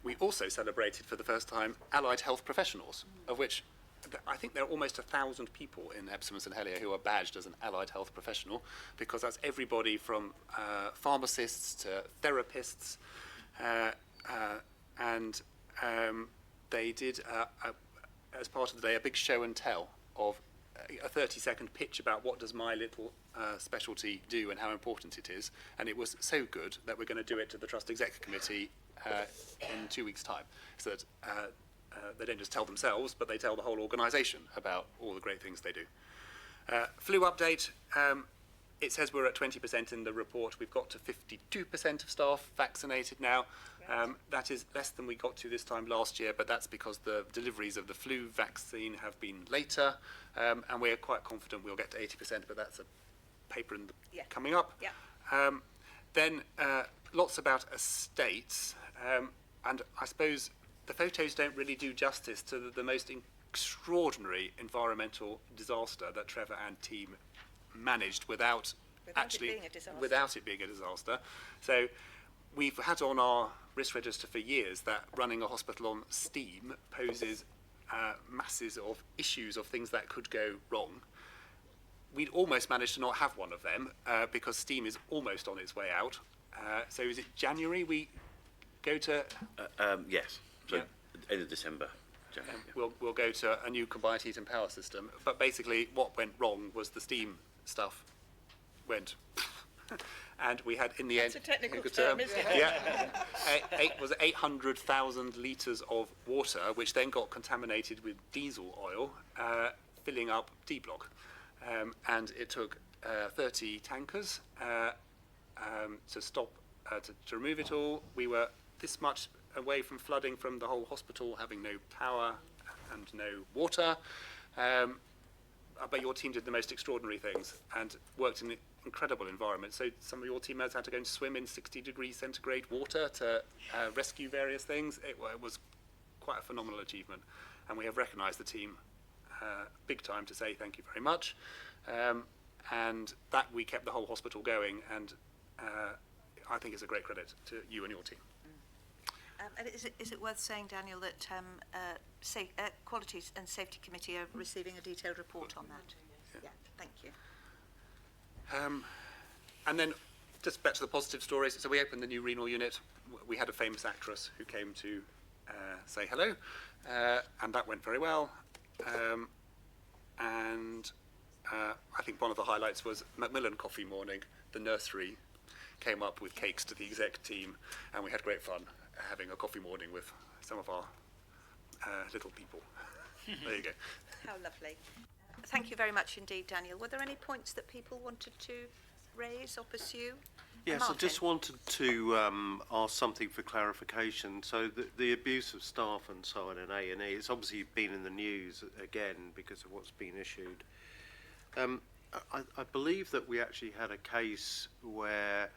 We also celebrated for the first time allied health professionals, of which I think there are almost 1,000 people in Epsom and St Helier who are badged as an allied health professional, because that's everybody from pharmacists to therapists, and they did, as part of the day, a big show and tell of a 30-second pitch about what does my little specialty do and how important it is, and it was so good that we're going to do it to the Trust Exec Committee in 2 weeks' time, so that they don't just tell themselves, but they tell the whole organisation about all the great things they do. Flu update. it says we're at 20% in the report. We've got to 52% of staff vaccinated now. That is less than we got to this time last year, but that's because the deliveries of the flu vaccine have been later, and we're quite confident we'll get to 80%, but that's a paper coming up. Yeah. Then lots about estates, and I suppose the photos don't really do justice to the most extraordinary environmental disaster that Trevor and team managed without it being a disaster. without it being a disaster. So we've had on our risk register for years that running a hospital on steam poses masses of issues of things that could go wrong. We'd almost managed to not have one of them because steam is almost on its way out. So is it January we go to? Yes. So end of December. January. We'll go to a new combined heat and power system. But basically what went wrong was the steam stuff went. And we had, in the end... That's a technical term, isn't it? Yeah. Was 800,000 litres of water, which then got contaminated with diesel oil, filling up D-block. And it took 30 tankers to stop, to remove it all. We were this much away from flooding from the whole hospital, having no power and no water. But your team did the most extraordinary things and worked in an incredible environment. So some of your team members had to go and swim in 60-degree centigrade water to rescue various things. It was quite a phenomenal achievement. And we have recognised the team big time to say thank you very much. And that we kept the whole hospital going, and I think it's a great credit to you and your team. And is it worth saying, Daniel, that Quality and Safety Committee are receiving a detailed report on that? Yeah, thank you. And then just back to the positive stories. So we opened the new renal unit. We had a famous actress who came to say hello, and that went very well. And I think one of the highlights was Macmillan Coffee Morning. The nursery came up with cakes to the exec team, and we had great fun having a coffee morning with some of our little people. There you go. How lovely. Thank you very much indeed, Daniel. Were there any points that people wanted to raise or pursue? Yes, I just wanted to ask something for clarification. So the abuse of staff and so on in A&E, it's obviously been in the news again because of what's been issued. I believe that we actually had a case where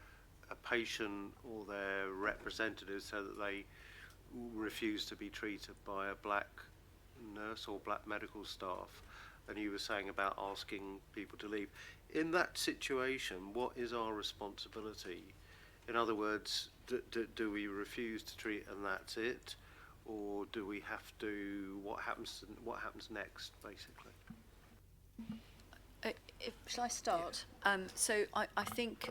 a patient or their representative said that they refused to be treated by a black nurse or black medical staff, and you were saying about asking people to leave. In that situation, what is our responsibility? In other words, do we refuse to treat and that's it, or do we have to? What happens next, basically? Shall I start? So I think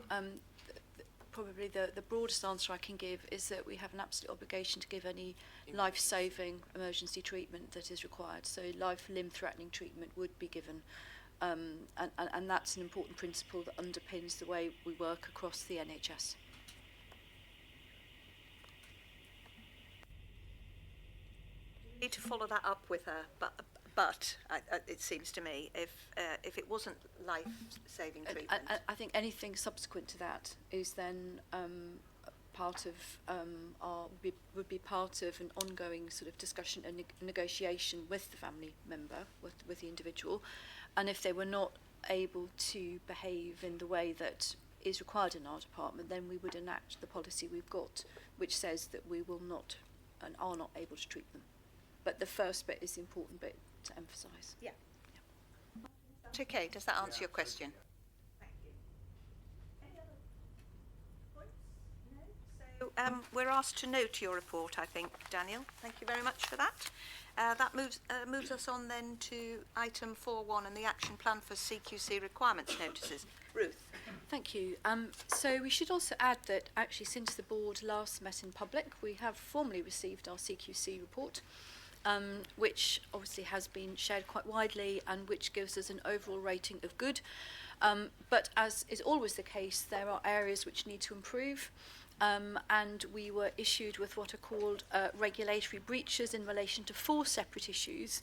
probably the broadest answer I can give is that we have an absolute obligation to give any life-saving emergency treatment that is required. So limb-threatening treatment would be given, and that's an important principle that underpins the way we work across the NHS. We need to follow that up with her, but it seems to me, if it wasn't life-saving treatment, I think anything subsequent to that is then part of would be part of an ongoing sort of discussion and negotiation with the family member, with the individual, and if they were not able to behave in the way that is required in our department, then we would enact the policy we've got, which says that we will not and are not able to treat them. But the first bit is the important bit to emphasise. Yeah. That's okay. Does that answer your question? Thank you. Any other points? No. So we're asked to note your report, I think, Daniel. Thank you very much for that. That moves us on then to item 4.1 and the action plan for CQC requirements notices. Ruth. Thank you. So we should also add that actually since the board last met in public, we have formally received our CQC report, which obviously has been shared quite widely and which gives us an overall rating of good. But as is always the case, there are areas which need to improve. And we were issued with what are called regulatory breaches in relation to 4 separate issues,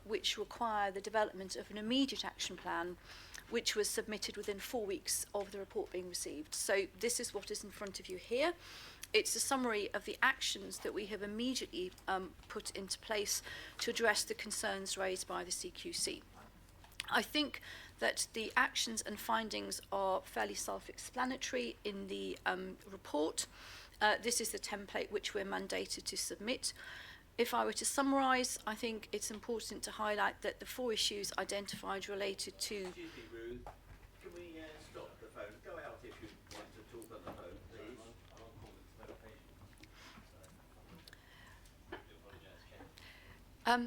which require the development of an immediate action plan which was submitted within 4 weeks of the report being received. So this is what is in front of you here. It's a summary of the actions that we have immediately put into place to address the concerns raised by the CQC. I think that the actions and findings are fairly self-explanatory in the report. This is the template which we're mandated to submit. If I were to summarise, I think it's important to highlight that the 4 issues identified related to... Excuse me, Ruth. Can we stop the phone? Go out if you want to talk on the phone, please.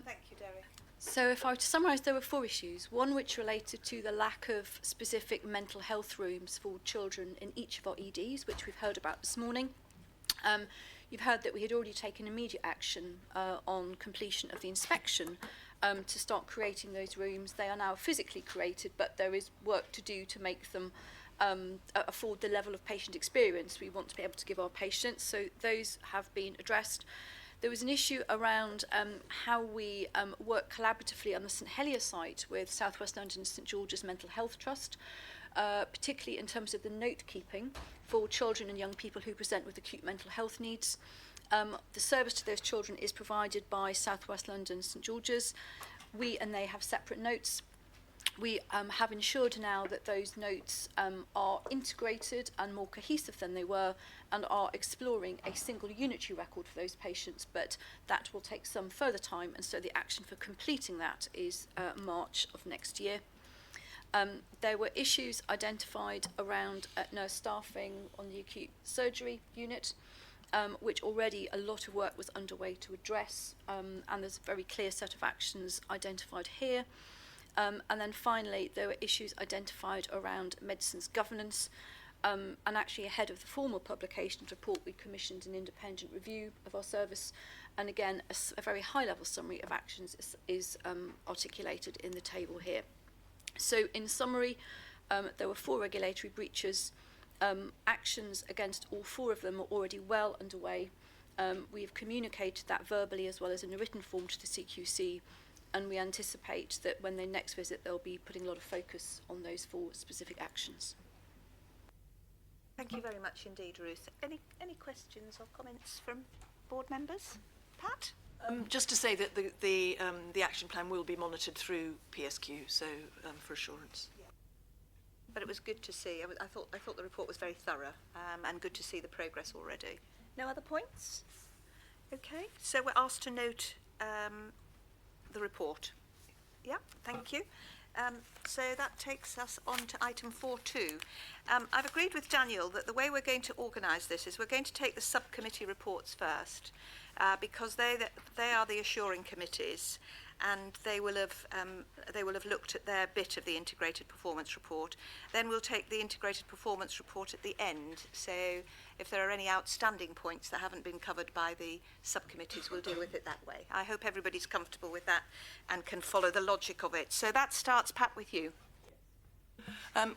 Thank you, Derek. So if I were to summarise, there were 4 issues. One which related to the lack of specific mental health rooms for children in each of our EDs, which we've heard about this morning. You've heard that we had already taken immediate action on completion of the inspection to start creating those rooms. They are now physically created, but there is work to do to make them afford the level of patient experience we want to be able to give our patients. So those have been addressed. There was an issue around how we work collaboratively on the St Helier site with South West London St George's Mental Health Trust, particularly in terms of the note keeping for children and young people who present with acute mental health needs. The service to those children is provided by South West London St George's. We and they have separate notes. We have ensured now that those notes are integrated and more cohesive than they were, and are exploring a single unitary record for those patients, but that will take some further time, and so the action for completing that is March of next year. There were issues identified around nurse staffing on the acute surgery unit, which already a lot of work was underway to address, and there's a very clear set of actions identified here. And then finally, there were issues identified around medicine's governance, and actually ahead of the formal publication report, we commissioned an independent review of our service, and again, a very high-level summary of actions is articulated in the table here. So in summary, there were 4 regulatory breaches. Actions against all 4 of them are already well underway. We have communicated that verbally as well as in a written form to the CQC, and we anticipate that when they next visit, they'll be putting a lot of focus on those 4 specific actions. Thank you very much indeed, Ruth. Any questions or comments from board members? Pat? Just to say that the action plan will be monitored through PSQ, so for assurance. Yeah. But it was good to see. I thought the report was very thorough, and good to see the progress already. No other points? Okay, so we're asked to note the report. Yeah, thank you. So that takes us on to item 4.2. I've agreed with Daniel that the way we're going to organise this is we're going to take the subcommittee reports first, because they are the assuring committees, and they will have looked at their bit of the integrated performance report. Then we'll take the integrated performance report at the end. So if there are any outstanding points that haven't been covered by the subcommittees, we'll deal with it that way. I hope everybody's comfortable with that and can follow the logic of it. So that starts, Pat, with you.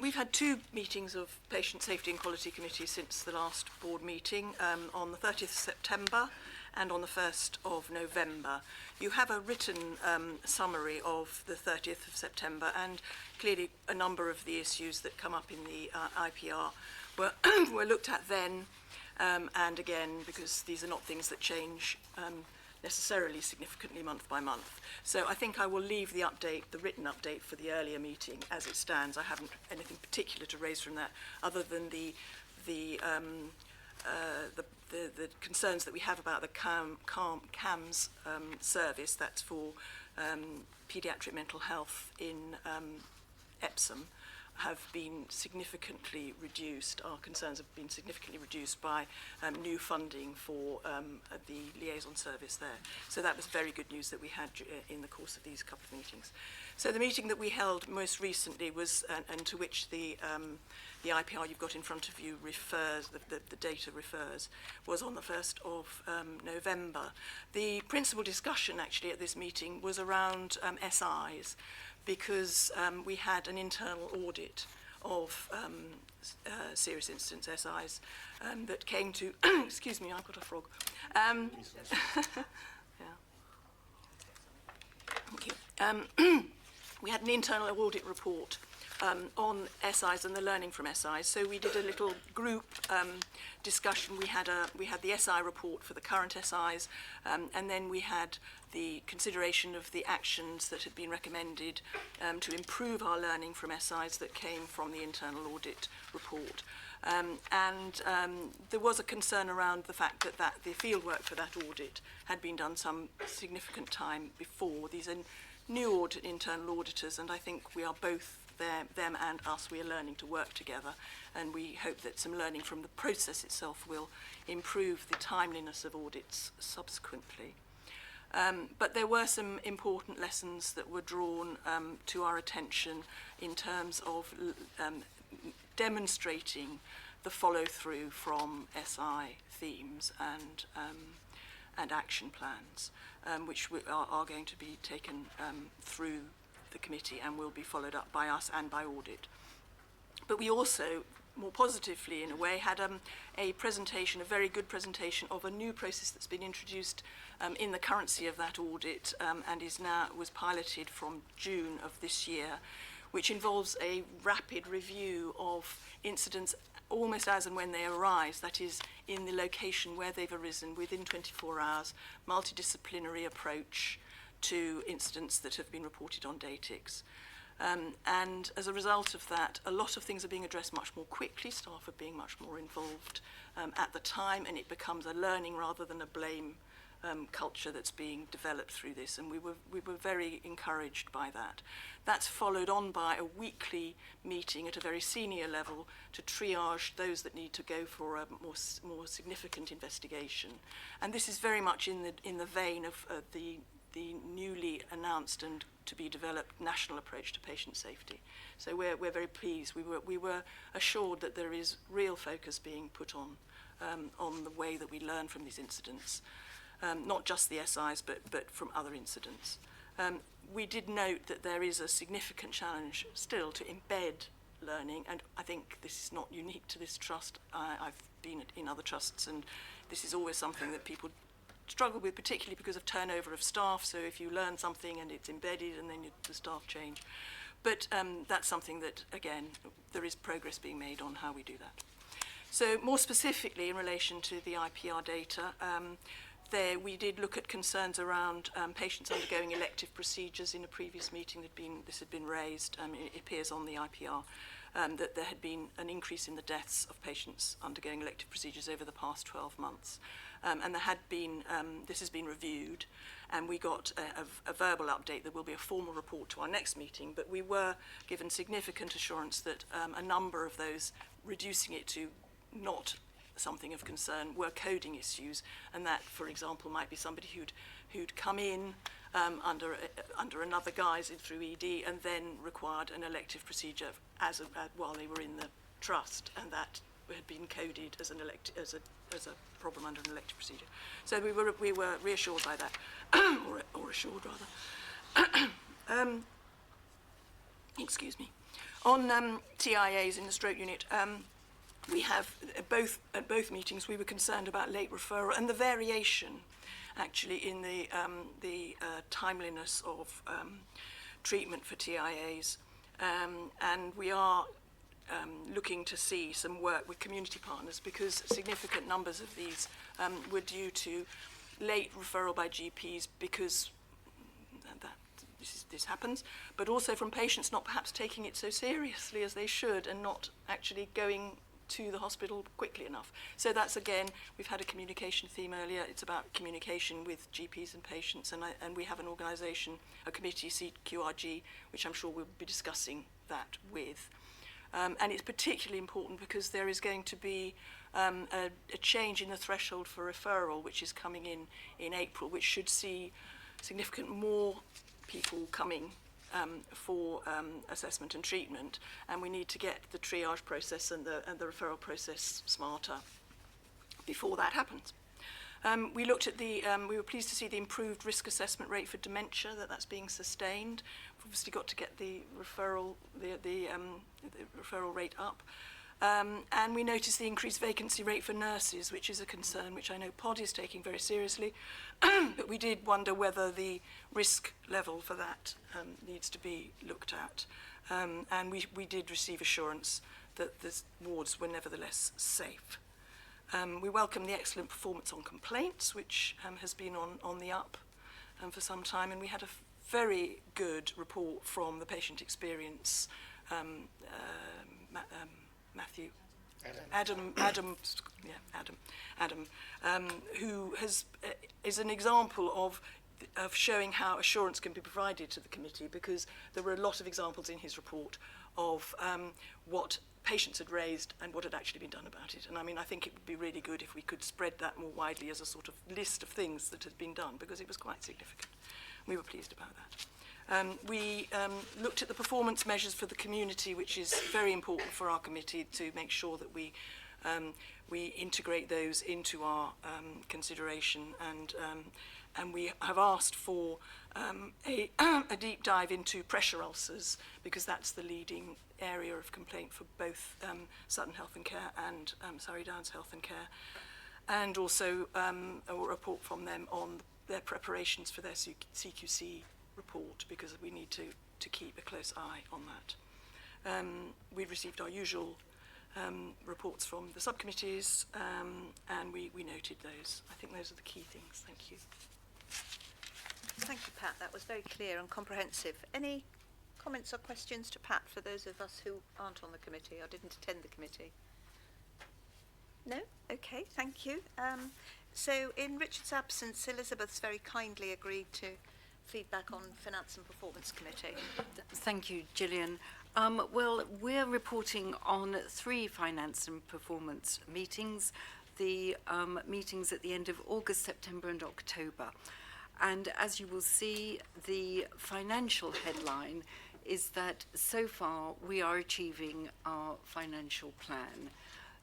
We've had 2 meetings of Patient Safety and Quality Committee since the last board meeting, on the 30th of September and on the 1st of November. You have a written summary of the 30th of September, and clearly a number of the issues that come up in the IPR were looked at then, and again, because these are not things that change necessarily significantly month by month. So I think I will leave the update, the written update, for the earlier meeting as it stands. I haven't anything particular to raise from that, other than the concerns that we have about the CAMS service, that's for paediatric mental health in Epsom, have been significantly reduced. Our concerns have been significantly reduced by new funding for the liaison service there. So that was very good news that we had in the course of these couple of meetings. So the meeting that we held most recently was, and to which the IPR you've got in front of you refers, the data refers, was on the 1st of November. The principal discussion actually at this meeting was around SIs, because we had an internal audit of serious incident SIs that came to, excuse me, I've got a frog. Yeah. Thank you. We had an internal audit report on SIs and the learning from SIs. So we did a little group discussion. We had the SI report for the current SIs, and then we had the consideration of the actions that had been recommended to improve our learning from SIs that came from the internal audit report. There was a concern around the fact that the fieldwork for that audit had been done some significant time before. These are new internal auditors, and I think we are both, them and us, we are learning to work together, and we hope that some learning from the process itself will improve the timeliness of audits subsequently. But there were some important lessons that were drawn to our attention in terms of demonstrating the follow-through from SI themes and action plans, which are going to be taken through the committee and will be followed up by us and by audit. But we also, more positively in a way, had a presentation, a very good presentation of a new process that's been introduced in the currency of that audit and was piloted from June of this year, which involves a rapid review of incidents almost as and when they arise, that is, in the location where they've arisen within 24 hours, multidisciplinary approach to incidents that have been reported on Datix. And as a result of that, a lot of things are being addressed much more quickly. Staff are being much more involved at the time, and it becomes a learning rather than a blame culture that's being developed through this, and we were very encouraged by that. That's followed on by a weekly meeting at a very senior level to triage those that need to go for a more significant investigation. And this is very much in the vein of the newly announced and to be developed national approach to patient safety. So we're very pleased. We were assured that there is real focus being put on the way that we learn from these incidents. Not just the SIs, but from other incidents. We did note that there is a significant challenge still to embed learning, and I think this is not unique to this trust. I've been in other trusts, and this is always something that people struggle with, particularly because of turnover of staff. So if you learn something and it's embedded and then the staff change. But that's something that, again, there is progress being made on how we do that. So more specifically in relation to the IPR data, there we did look at concerns around patients undergoing elective procedures. In a previous meeting this had been raised. It appears on the IPR that there had been an increase in the deaths of patients undergoing elective procedures over the past 12 months. And there had been, this has been reviewed, and we got a verbal update. There will be a formal report to our next meeting, but we were given significant assurance that a number of those, reducing it to not something of concern, were coding issues, and that, for example, might be somebody who'd come in under another guise through ED and then required an elective procedure while they were in the trust, and that had been coded as a problem under an elective procedure. So we were reassured by that, or assured rather. Excuse me. On TIAs in the stroke unit. We have at both meetings we were concerned about late referral and the variation actually in the timeliness of treatment for TIAs, and we are looking to see some work with community partners because significant numbers of these were due to late referral by GPs because this happens, but also from patients not perhaps taking it so seriously as they should and not actually going to the hospital quickly enough. So that's, again, we've had a communication theme earlier. It's about communication with GPs and patients, and we have an organisation, a committee, Cqc, which I'm sure we'll be discussing that with. And it's particularly important because there is going to be a change in the threshold for referral, which is coming in April, which should see significant more people coming for assessment and treatment, and we need to get the triage process and the referral process smarter before that happens. We looked at we were pleased to see the improved risk assessment rate for dementia, that's being sustained. We've obviously got to get the referral rate up. And we noticed the increased vacancy rate for nurses, which is a concern which I know POD is taking very seriously, but we did wonder whether the risk level for that needs to be looked at. And we did receive assurance that the wards were nevertheless safe. We welcome the excellent performance on complaints, which has been on the up for some time, and we had a very good report from the patient experience Matthew. Adam, who is an example of showing how assurance can be provided to the committee, because there were a lot of examples in his report of what patients had raised and what had actually been done about it. And I mean, I think it would be really good if we could spread that more widely as a sort of list of things that had been done, because it was quite significant. We were pleased about that. We looked at the performance measures for the community, which is very important for our committee to make sure that we integrate those into our consideration, and we have asked for a deep dive into pressure ulcers, because that's the leading area of complaint for both Sutton Health and Care and Surrey Downs Health and Care, and also a report from them on their preparations for their CQC report, because we need to keep a close eye on that. We've received our usual reports from the subcommittees, and we noted those. I think those are the key things. Thank you. Thank you, Pat. That was very clear and comprehensive. Any comments or questions to Pat for those of us who aren't on the committee or didn't attend the committee? No? Okay, thank you. So in Richard's absence, Elizabeth's very kindly agreed to feedback on Finance and Performance Committee. Thank you, Gillian. Well, we're reporting on 3 finance and performance meetings, the meetings at the end of August, September and October. And as you will see, the financial headline is that so far we are achieving our financial plan.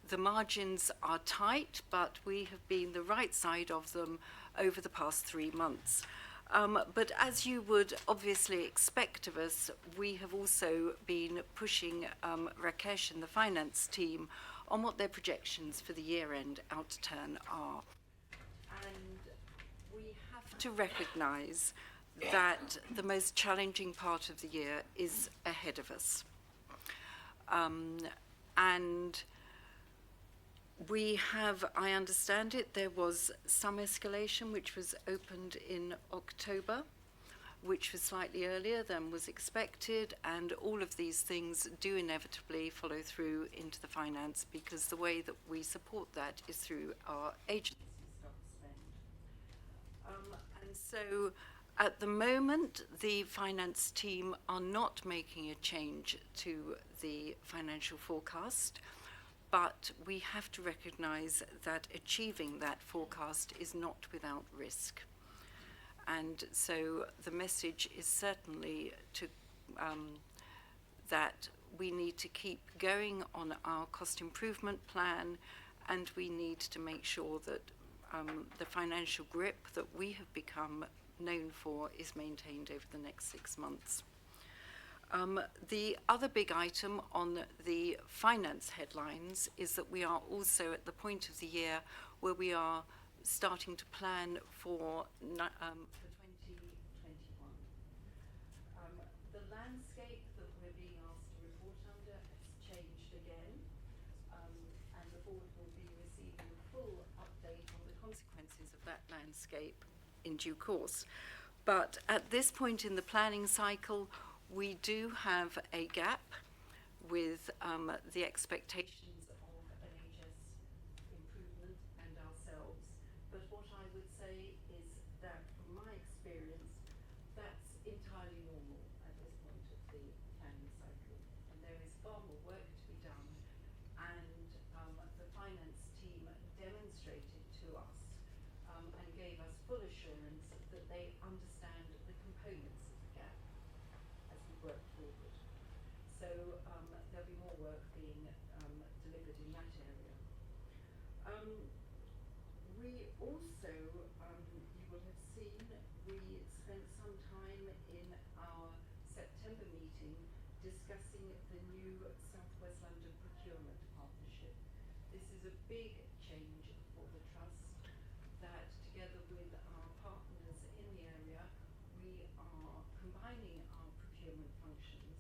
The margins are tight, but we have been the right side of them over the past 3 months. But as you would obviously expect of us, we have also been pushing Rakesh and the finance team on what their projections for the year-end outturn are. And we have to recognise that the most challenging part of the year is ahead of us. And we have, I understand it, there was some escalation which was opened in October, which was slightly earlier than was expected, and all of these things do inevitably follow through into the finance, because the way that we support that is through our agency staff spend. And so at the moment, the finance team are not making a change to the financial forecast, but we have to recognise that achieving that forecast is not without risk. And so the message is certainly to that we need to keep going on our cost improvement plan, and we need to make sure that the financial grip that we have become known for is maintained over the next 6 months. The other big item on the finance headlines is that we are also at the point of the year where we are starting to plan for 2021. The landscape that we're being asked to report under has changed again, and the board will be receiving a full update on the consequences of that landscape in due course. But at this point in the planning cycle, we do have a gap with the expectations of NHS improvement and ourselves. But what I would say is that from my experience, that's entirely normal at this point of the planning cycle. And there is far more work to be done. And the finance team demonstrated to us and gave us full assurance that they understand the components of the gap as we work forward. So there'll be more work being delivered in that area. We also, you will have seen, we spent some time in our September meeting discussing the new South West London procurement partnership. This is a big change for the Trust, that together with our partners in the area, we are combining our procurement functions.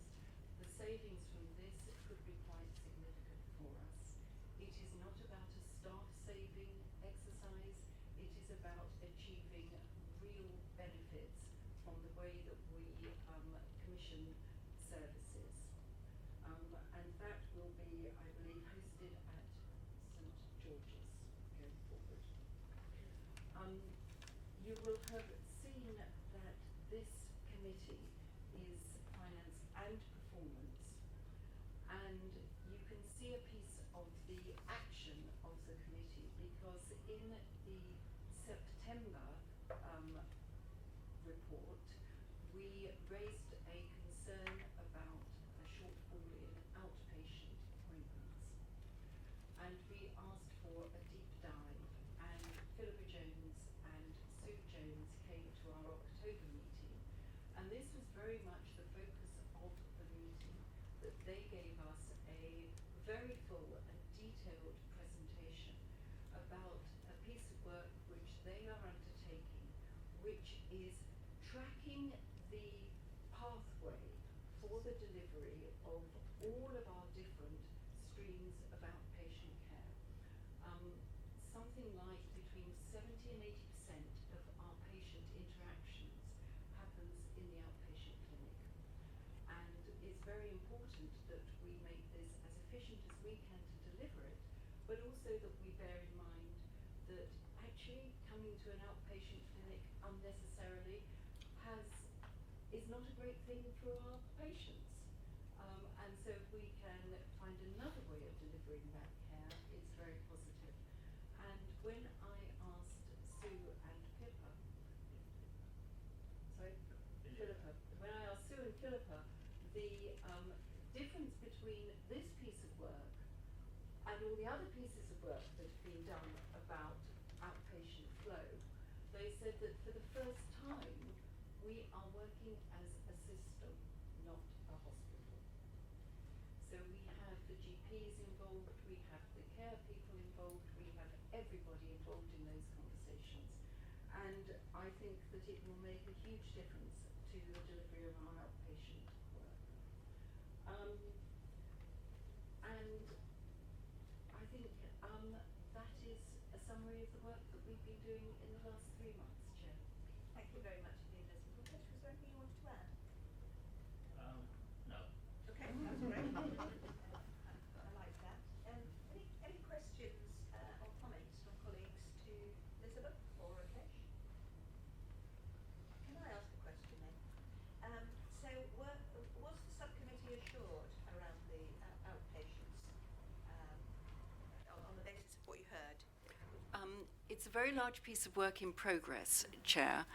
The savings from this could be quite significant for us. It is not about a staff saving exercise, it is about achieving real benefits from the way that we commission services. And that will be, I believe, hosted at St George's going forward. You will have seen that this committee is finance and performance, and you can see a piece of the action of the committee because in the September report we raised a concern about a shortfall in outpatient appointments, and we asked for a deep dive, and Philippa Jones and Sue Jones came to our October meeting, and this was very much the focus of the meeting, that they gave us a very full and detailed presentation about a piece of work which they are undertaking, which is tracking the pathway for the delivery of all of our different streams of outpatient care. Something like between 70 and 80% of our patient interactions happens in the outpatient clinic. And it's very important that we make this as efficient as we can to deliver it, but also that we bear in mind that actually coming to an outpatient clinic unnecessarily is not a great thing for our patients. And so if we can find another way of delivering that care, it's very positive. And when I asked Sue and Philippa, when I asked Sue and Philippa the difference between this piece of work and all the other pieces of work that have been done about outpatient flow, they said that for the first time we are working as a system, not a hospital. So we have the GPs involved, we have the care people involved, we have everybody involved in those conversations. And I think that it will make a huge difference to the delivery of our outpatient work. And I think that is a summary of the work that we've been doing in the last 3 months, Chair. Thank you very much indeed, Elizabeth. Was there anything you wanted to add? No. Okay, that's great. I like that. Any questions or comments from colleagues to Elizabeth or Rakesh? Can I ask a question then? So was the subcommittee assured around the outpatients on the basis of what you heard? It's a very large piece of work in progress, Chair,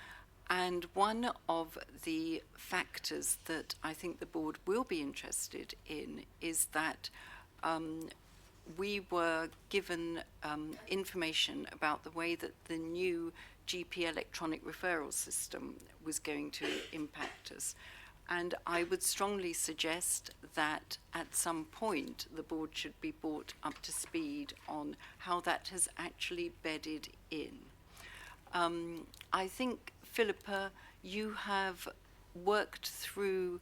and one of the factors that I think the board will be interested in is that we were given information about the way that the new GP electronic referral system was going to impact us. And I would strongly suggest that at some point the board should be brought up to speed on how that has actually bedded in. I think, Philippa, you have worked through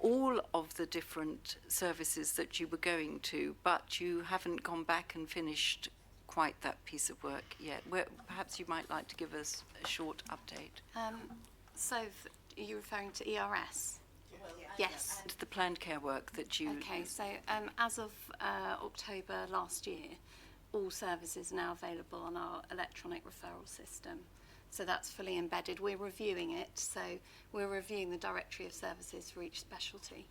all of the different services that you were going to, but you haven't gone back and finished quite that piece of work yet. Perhaps you might like to give us a short update. Are you referring to ERS? Yes. And the planned care work that you... Okay, so as of October last year, all services are now available on our electronic referral system. So that's fully embedded. We're reviewing it, so we're reviewing the directory of services for each specialty.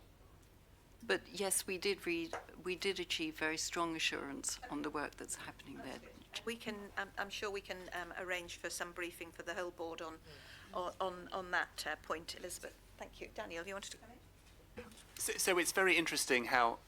But yes, we did achieve very strong assurance on the work that's happening there. We can, I'm sure we can arrange for some briefing for the whole board on that point, Elizabeth. Thank you. Daniel, you wanted to come in? So it's very interesting how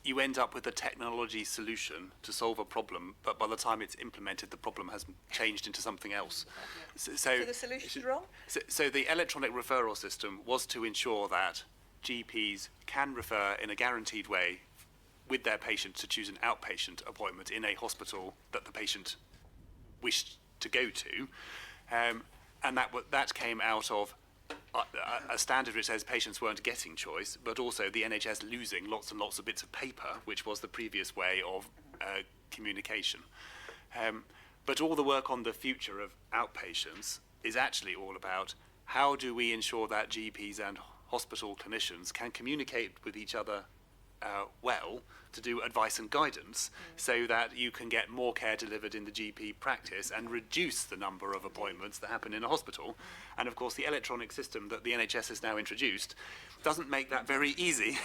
you end up with a technology solution to solve a problem, but by the time it's implemented, the problem has changed into something else. So the solution's wrong? So the electronic referral system was to ensure that GPs can refer in a guaranteed way with their patient to choose an outpatient appointment in a hospital that the patient wished to go to. And that came out of a standard which says patients weren't getting choice, but also the NHS losing lots and lots of bits of paper, which was the previous way of communication. But all the work on the future of outpatients is actually all about how do we ensure that GPs and hospital clinicians can communicate with each other well to do advice and guidance so that you can get more care delivered in the GP practice and reduce the number of appointments that happen in a hospital. And of course the electronic system that the NHS has now introduced doesn't make that very easy.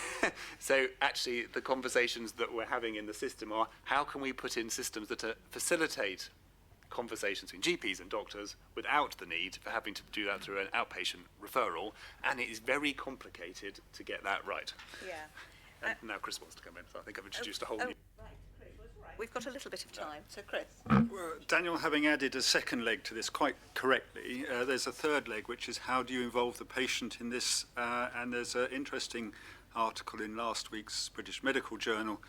So actually the conversations that we're having in the system are how can we put in systems that facilitate conversations between GPs and doctors without the need for having to do that through an outpatient referral, and it is very complicated to get that right. Yeah. And now Chris wants to come in, so I think I've introduced a whole new... We've got a little bit of time, so Chris. Well, Daniel, having added a second leg to this quite correctly, there's a third leg, which is how do you involve the patient in this? And there's an interesting article in last week's British Medical Journal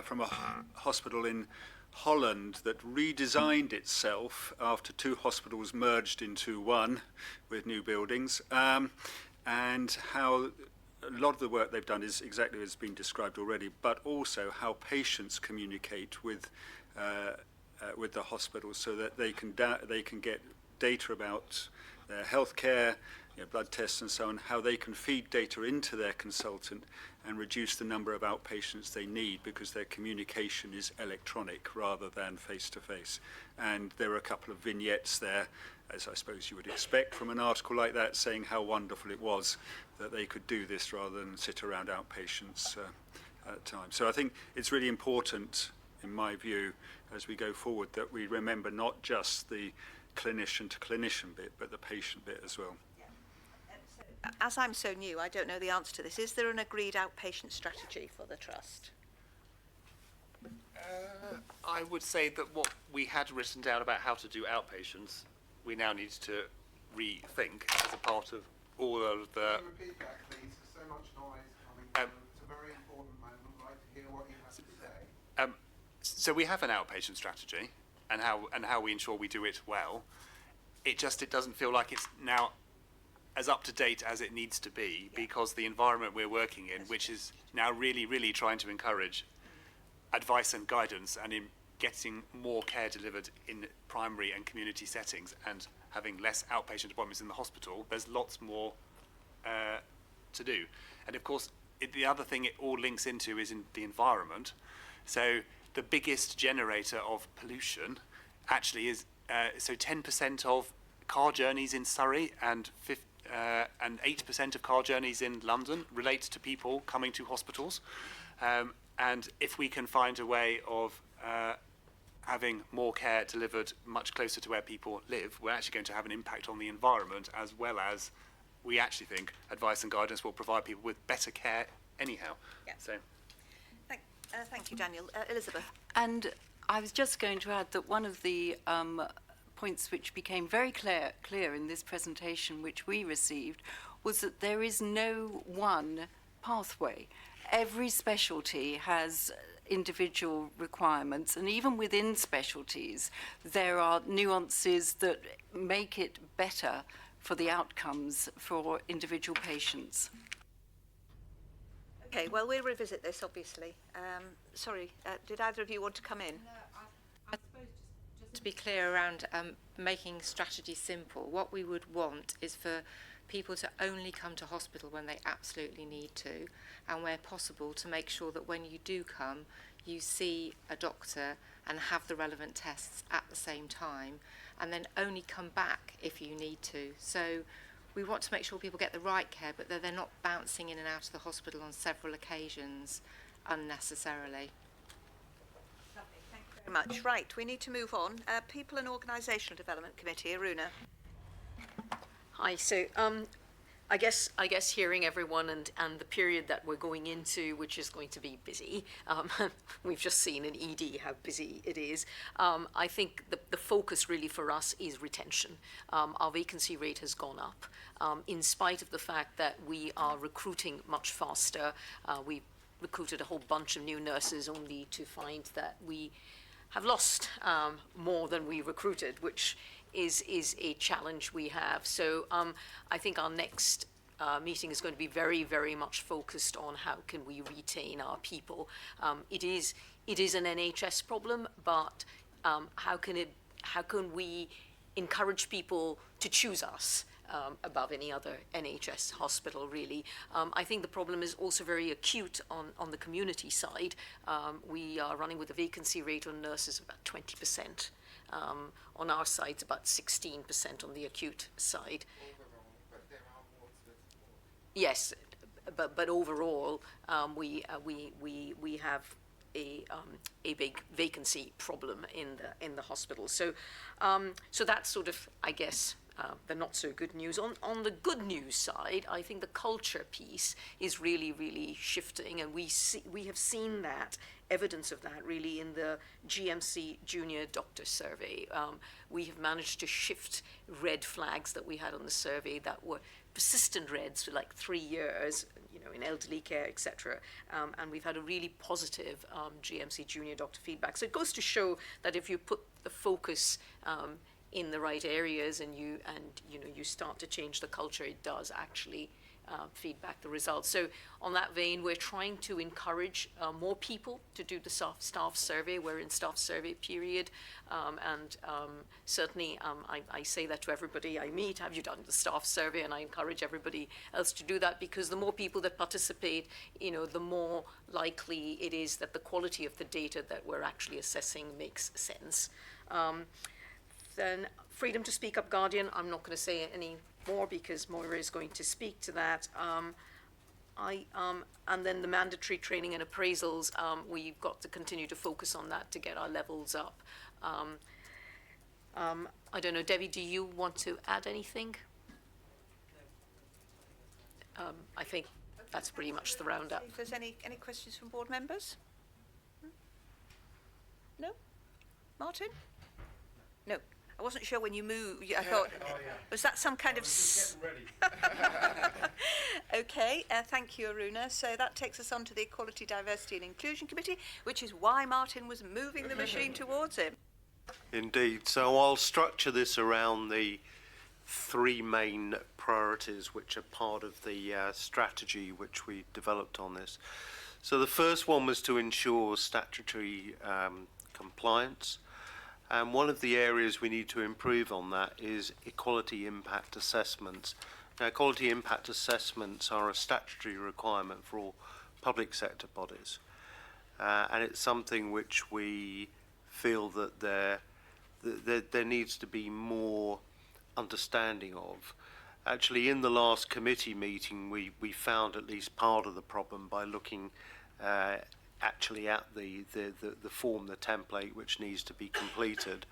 from a hospital in Holland that redesigned itself after two hospitals merged into one with new buildings, and how a lot of the work they've done is exactly as has been described already, but also how patients communicate with the hospital so that they can get data about their healthcare, blood tests and so on, how they can feed data into their consultant and reduce the number of outpatients they need because their communication is electronic rather than face-to-face. And there are a couple of vignettes there, as I suppose you would expect from an article like that, saying how wonderful it was that they could do this rather than sit around outpatients at times. So I think it's really important, in my view, as we go forward, that we remember not just the clinician-to-clinician bit, but the patient bit as well. As I'm so new, I don't know the answer to this. Is there an agreed outpatient strategy for the Trust? I would say that what we had written down about how to do outpatients, we now need to rethink as a part of all of the... Can you repeat that, please? There's so much noise coming through. It's a very important moment. I'd like to hear what you have to say. So we have an outpatient strategy and how we ensure we do it well. It doesn't feel like it's now as up to date as it needs to be because the environment we're working in, which is now really, really trying to encourage advice and guidance and in getting more care delivered in primary and community settings and having less outpatient appointments in the hospital, there's lots more to do. And of course, the other thing it all links into is in the environment. So the biggest generator of pollution actually is, 10% of car journeys in Surrey and 8% of car journeys in London relate to people coming to hospitals. And if we can find a way of having more care delivered much closer to where people live, we're actually going to have an impact on the environment, as well as we actually think advice and guidance will provide people with better care anyhow. Yeah. So. Thank you, Daniel. Elizabeth. And I was just going to add that one of the points which became very clear in this presentation which we received was that there is no one pathway. Every specialty has individual requirements, and even within specialties there are nuances that make it better for the outcomes for individual patients. Okay, well, we'll revisit this, obviously. Sorry, did either of you want to come in? I suppose just to be clear around making strategy simple, what we would want is for people to only come to hospital when they absolutely need to, and where possible to make sure that when you do come, you see a doctor and have the relevant tests at the same time, and then only come back if you need to. So we want to make sure people get the right care, but that they're not bouncing in and out of the hospital on several occasions unnecessarily. Lovely, thank you very much. Right, we need to move on. People and Organisational Development Committee, Aruna. Hi. So I guess hearing everyone and the period that we're going into, which is going to be busy, we've just seen in ED how busy it is. I think the focus really for us is retention. Our vacancy rate has gone up in spite of the fact that we are recruiting much faster. We recruited a whole bunch of new nurses only to find that we have lost more than we recruited, which is a challenge we have. So I think our next meeting is going to be very, very much focused on how can we retain our people. It is an NHS problem, but how can we encourage people to choose us above any other NHS hospital, really. I think the problem is also very acute on the community side. We are running with a vacancy rate on nurses of about 20%. On our side, it's about 16% on the acute side. Yes, but overall, we have a big vacancy problem in the hospital. So that's sort of, I guess, the not so good news. On the good news side, I think the culture piece is really, really shifting, and we have seen that, evidence of that really in the GMC Junior Doctor Survey. We have managed to shift red flags that we had on the survey that were persistent reds for like 3 years, in elderly care, etc. And we've had a really positive GMC Junior Doctor feedback. So it goes to show that if you put the focus in the right areas and you start to change the culture, it does actually feed back the results. So on that vein, we're trying to encourage more people to do the staff survey. We're in staff survey period, and certainly I say that to everybody I meet, have you done the staff survey? And I encourage everybody else to do that, because the more people that participate, the more likely it is that the quality of the data that we're actually assessing makes sense. Then freedom to speak up, Guardian, I'm not going to say any more because Moira is going to speak to that. And then the mandatory training and appraisals, we've got to continue to focus on that to get our levels up. I don't know, Debbie, do you want to add anything? I think that's pretty much the roundup. If there's any questions from board members? No? Martin? No. I wasn't sure when you moved. I thought, was that some kind of... Okay, thank you, Aruna. So that takes us on to the Equality, Diversity and Inclusion Committee, which is why Martin was moving the machine towards him. Indeed. So I'll structure this around the 3 main priorities which are part of the strategy which we developed on this. So the first one was to ensure statutory compliance. And one of the areas we need to improve on that is equality impact assessments. Now, equality impact assessments are a statutory requirement for all public sector bodies. And it's something which we feel that there needs to be more understanding of. Actually, in the last committee meeting, we found at least part of the problem by looking actually at the form, the template, which needs to be completed,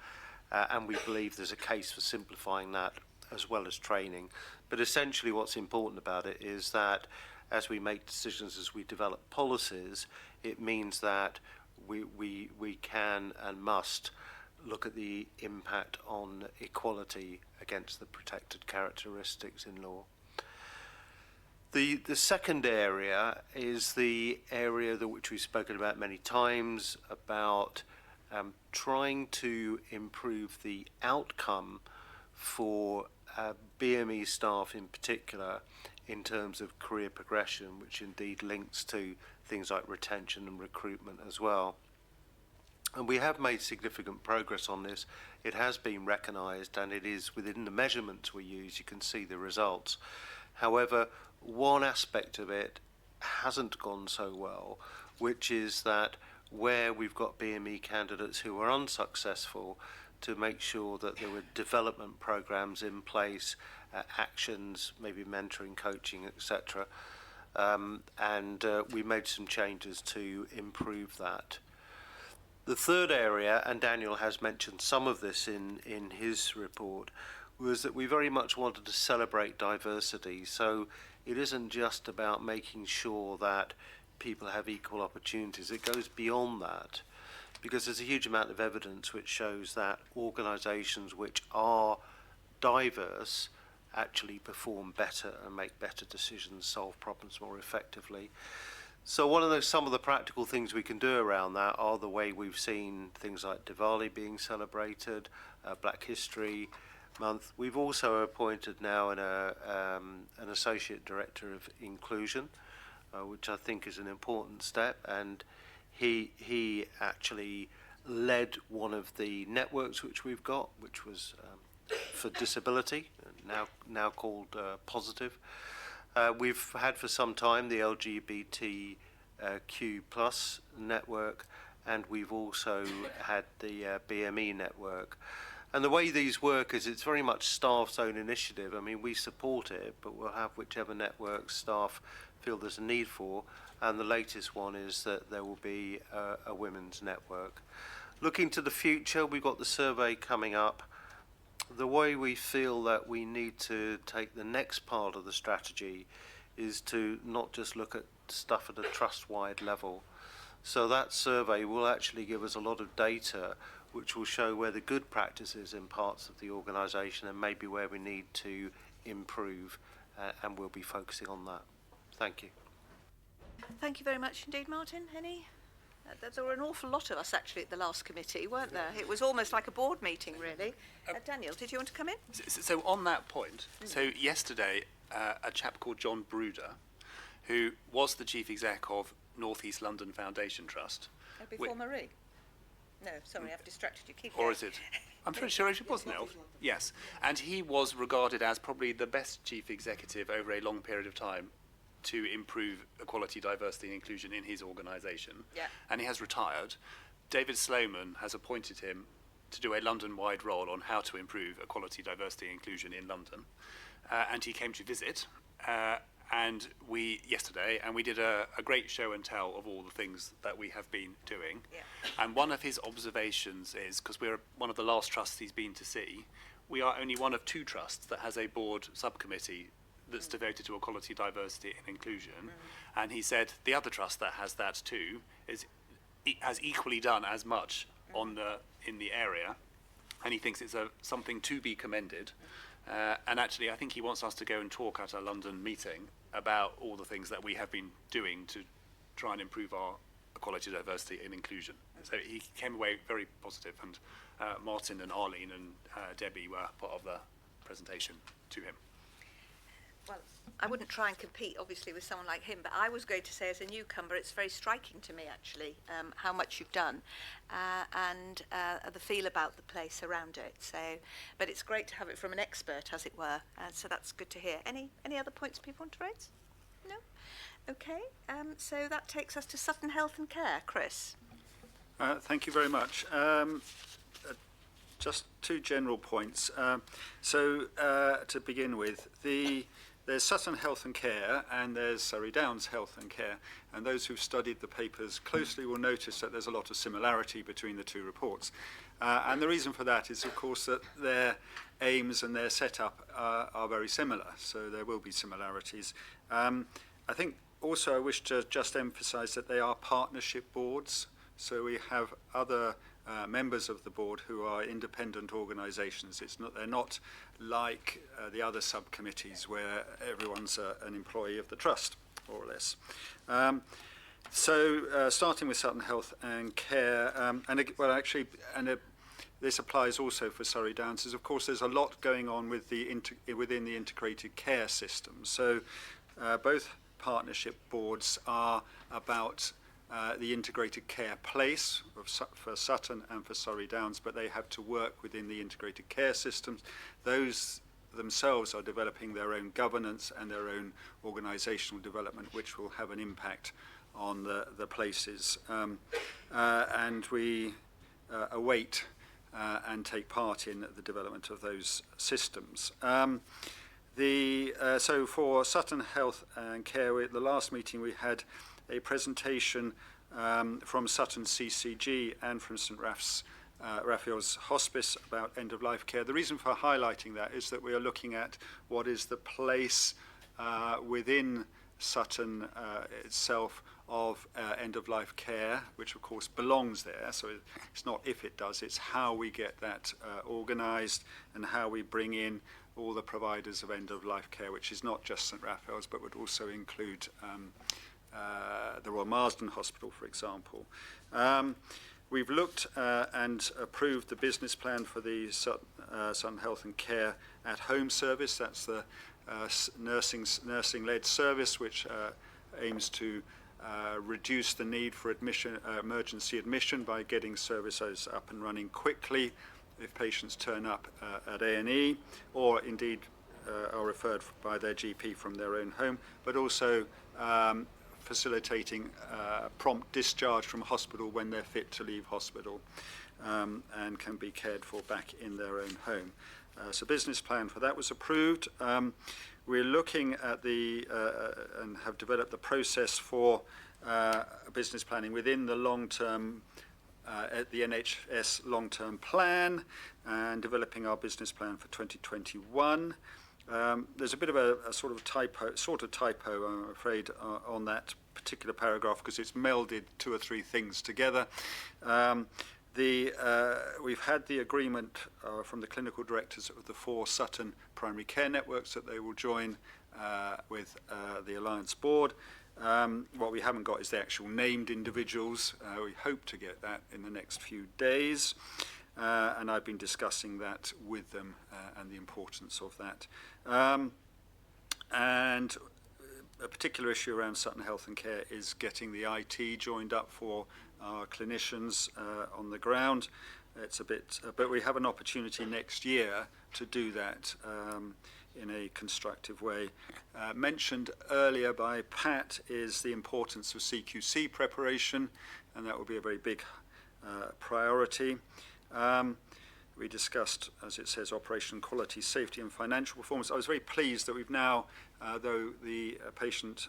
and we believe there's a case for simplifying that as well as training. But essentially what's important about it is that as we make decisions, as we develop policies, it means that we can and must look at the impact on equality against the protected characteristics in law. The second area is the area which we've spoken about many times, about trying to improve the outcome for BME staff in particular in terms of career progression, which indeed links to things like retention and recruitment as well. And we have made significant progress on this. It has been recognised, and it is within the measurements we use, you can see the results. However, one aspect of it hasn't gone so well, which is that where we've got BME candidates who are unsuccessful, to make sure that there were development programs in place, actions, maybe mentoring, coaching, etc. And we made some changes to improve that. The third area, and Daniel has mentioned some of this in his report, was that we very much wanted to celebrate diversity. So it isn't just about making sure that people have equal opportunities. It goes beyond that, because there's a huge amount of evidence which shows that organisations which are diverse actually perform better and make better decisions, solve problems more effectively. So some of the practical things we can do around that are the way we've seen things like Diwali being celebrated, Black History Month. We've also appointed now an Associate Director of Inclusion, which I think is an important step, and he actually led one of the networks which we've got, which was for disability, now called Positive. We've had for some time the LGBTQ plus network, and we've also had the BME network. And the way these work is it's very much staff's own initiative. I mean, we support it, but we'll have whichever network staff feel there's a need for. And the latest one is that there will be a women's network. Looking to the future, we've got the survey coming up. The way we feel that we need to take the next part of the strategy is to not just look at stuff at a trust-wide level. So that survey will actually give us a lot of data which will show where the good practices in parts of the organisation and maybe where we need to improve, and we'll be focusing on that. Thank you. Thank you very much indeed, Martin. Any? There were an awful lot of us actually at the last committee, weren't there? It was almost like a board meeting, really. Daniel, did you want to come in? So on that point, so yesterday, a chap called John Bruder, who was the chief exec of North East London Foundation Trust. Before Marie? No, sorry, I've distracted you. Keep Or going. is it? I'm pretty sure it was now. Yes. And he was regarded as probably the best chief executive over a long period of time to improve equality, diversity and inclusion in his organisation. Yeah. And he has retired. David Sloman has appointed him to do a London-wide role on how to improve equality, diversity and inclusion in London. And he came to visit yesterday, and we did a great show and tell of all the things that we have been doing. Yeah. And one of his observations is, because we're one of the last trusts he's been to see, we are only one of two trusts that has a board subcommittee that's devoted to equality, diversity and inclusion. And he said the other trust that has that too has equally done as much in the area, and he thinks it's something to be commended. And actually, I think he wants us to go and talk at a London meeting about all the things that we have been doing to try and improve our equality, diversity and inclusion. So he came away very positive, and Martin and Arlene and Debbie were part of the presentation to him. Well, I wouldn't try and compete, obviously, with someone like him, but I was going to say, as a newcomer, it's very striking to me, actually, how much you've done and the feel about the place around it. So, but it's great to have it from an expert, as it were, so that's good to hear. Any other points people want to raise? No? Okay, so that takes us to Sutton Health and Care. Chris? Thank you very much. Just two general points. To begin with, there's Sutton Health and Care and there's Surrey Downs Health and Care, and those who've studied the papers closely will notice that there's a lot of similarity between the two reports. And the reason for that is, of course, that their aims and their setup are very similar, so there will be similarities. I think also I wish to just emphasise that they are partnership boards, so we have other members of the board who are independent organisations. They're not like the other subcommittees where everyone's an employee of the trust, more or less. Starting with Sutton Health and Care, this applies also for Surrey Downs, is of course there's a lot going on with within the integrated care system. So both partnership boards are about the integrated care place for Sutton and for Surrey Downs, but they have to work within the integrated care systems. Those themselves are developing their own governance and their own organisational development, which will have an impact on the places. And we await and take part in the development of those systems. So for Sutton Health and Care, at the last meeting we had a presentation from Sutton CCG and from St Raphael's Hospice about end-of-life care. The reason for highlighting that is that we are looking at what is the place within Sutton itself of end-of-life care, which of course belongs there. So it's not if it does, it's how we get that organised and how we bring in all the providers of end-of-life care, which is not just St Raphael's, but would also include the Royal Marsden Hospital, for example. We've looked and approved the business plan for the Sutton Health and Care at Home service. That's the nursing-led service, which aims to reduce the need for emergency admission by getting services up and running quickly if patients turn up at A&E, or indeed are referred by their GP from their own home, but also facilitating prompt discharge from hospital when they're fit to leave hospital and can be cared for back in their own home. So business plan for that was approved. We're looking at and have developed the process for business planning within the long-term, at the NHS long-term plan, and developing our business plan for 2021. There's a bit of a sort of typo, I'm afraid, on that particular paragraph, because it's melded two or three things together. We've had the agreement from the clinical directors of the 4 Sutton primary care networks that they will join with the Alliance Board. What we haven't got is the actual named individuals. We hope to get that in the next few days. And I've been discussing that with them and the importance of that. And a particular issue around Sutton Health and Care is getting the IT joined up for our clinicians on the ground. It's a bit, but we have an opportunity next year to do that in a constructive way. Mentioned earlier by Pat is the importance of Cqc preparation, and that will be a very big priority. We discussed, as it says, operation quality, safety and financial performance. I was very pleased that we've now, though the Patient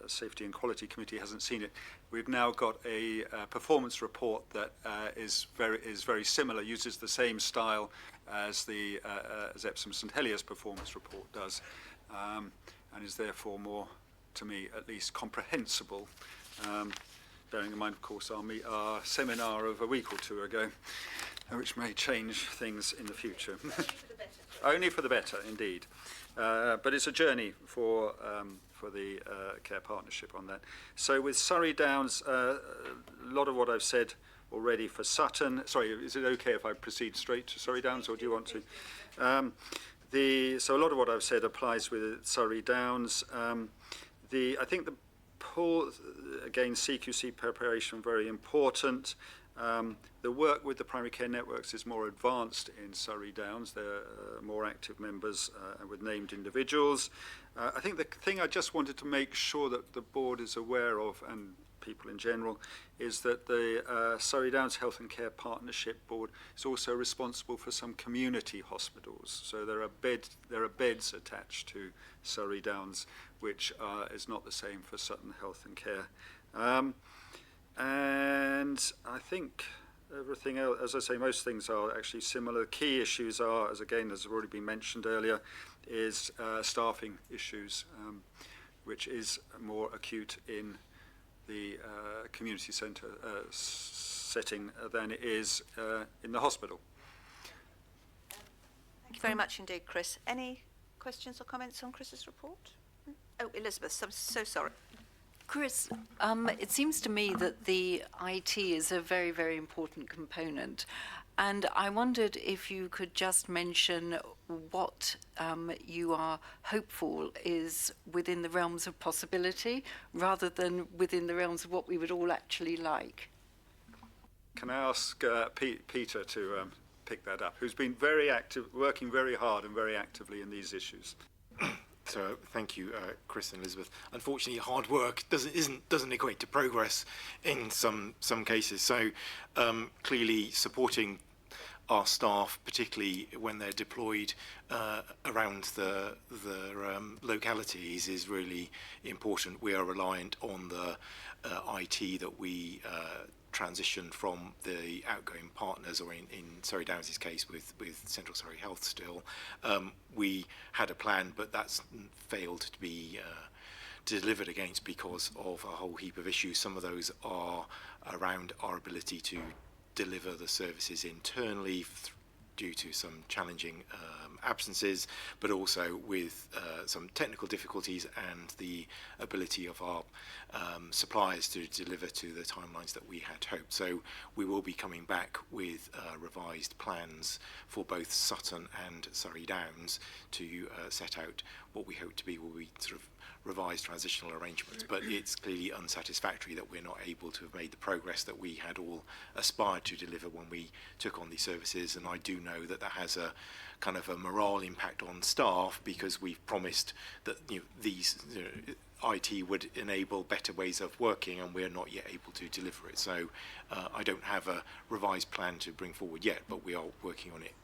Safety and Quality Committee hasn't seen it, we've now got a performance report that is very similar, uses the same style as as Epsom St Helier's performance report does, and is therefore more, to me at least, comprehensible. Bearing in mind, of course, our seminar of a week or two ago, which may change things in the future. Only for the better, indeed. But it's a journey for the Care Partnership on that. So with Surrey Downs, a lot of what I've said already for Sutton. Sorry, is it okay if I proceed straight to Surrey Downs, or do you want to? So a lot of what I've said applies with Surrey Downs. I think the pull, again, CQC preparation, very important. The work with the primary care networks is more advanced in Surrey Downs. There are more active members with named individuals. I think the thing I just wanted to make sure that the board is aware of, and people in general, is that the Surrey Downs Health and Care Partnership Board is also responsible for some community hospitals. So there are beds attached to Surrey Downs, which is not the same for Sutton Health and Care. And I think everything else, as I say, most things are actually similar. Key issues are, as has already been mentioned earlier, is staffing issues, which is more acute in the community centre setting than it is in the hospital. Thank you very much indeed, Chris. Any questions or comments on Chris's report? Oh, Elizabeth, I'm so sorry. Chris, it seems to me that the IT is a very, very important component. And I wondered if you could just mention what you are hopeful is within the realms of possibility, rather than within the realms of what we would all actually like. Can I ask Peter to pick that up, who's been very active, working very hard and very actively in these issues? So thank you, Chris and Elizabeth. Unfortunately, hard work doesn't equate to progress in some cases. So clearly, supporting our staff, particularly when they're deployed around the localities, is really important. We are reliant on the IT that we transitioned from the outgoing partners, or in Surrey Downs' case with Central Surrey Health still. We had a plan, but that's failed to be delivered against because of a whole heap of issues. Some of those are around our ability to deliver the services internally due to some challenging absences, but also with some technical difficulties and the ability of our suppliers to deliver to the timelines that we had hoped. So we will be coming back with revised plans for both Sutton and Surrey Downs to set out what we hope to be will be sort of revised transitional arrangements, but it's clearly unsatisfactory that we're not able to have made the progress that we had all aspired to deliver when we took on these services. And I do know that that has a kind of a morale impact on staff, because we've promised that these IT would enable better ways of working, and we're not yet able to deliver it. So I don't have a revised plan to bring forward yet, but we are working on it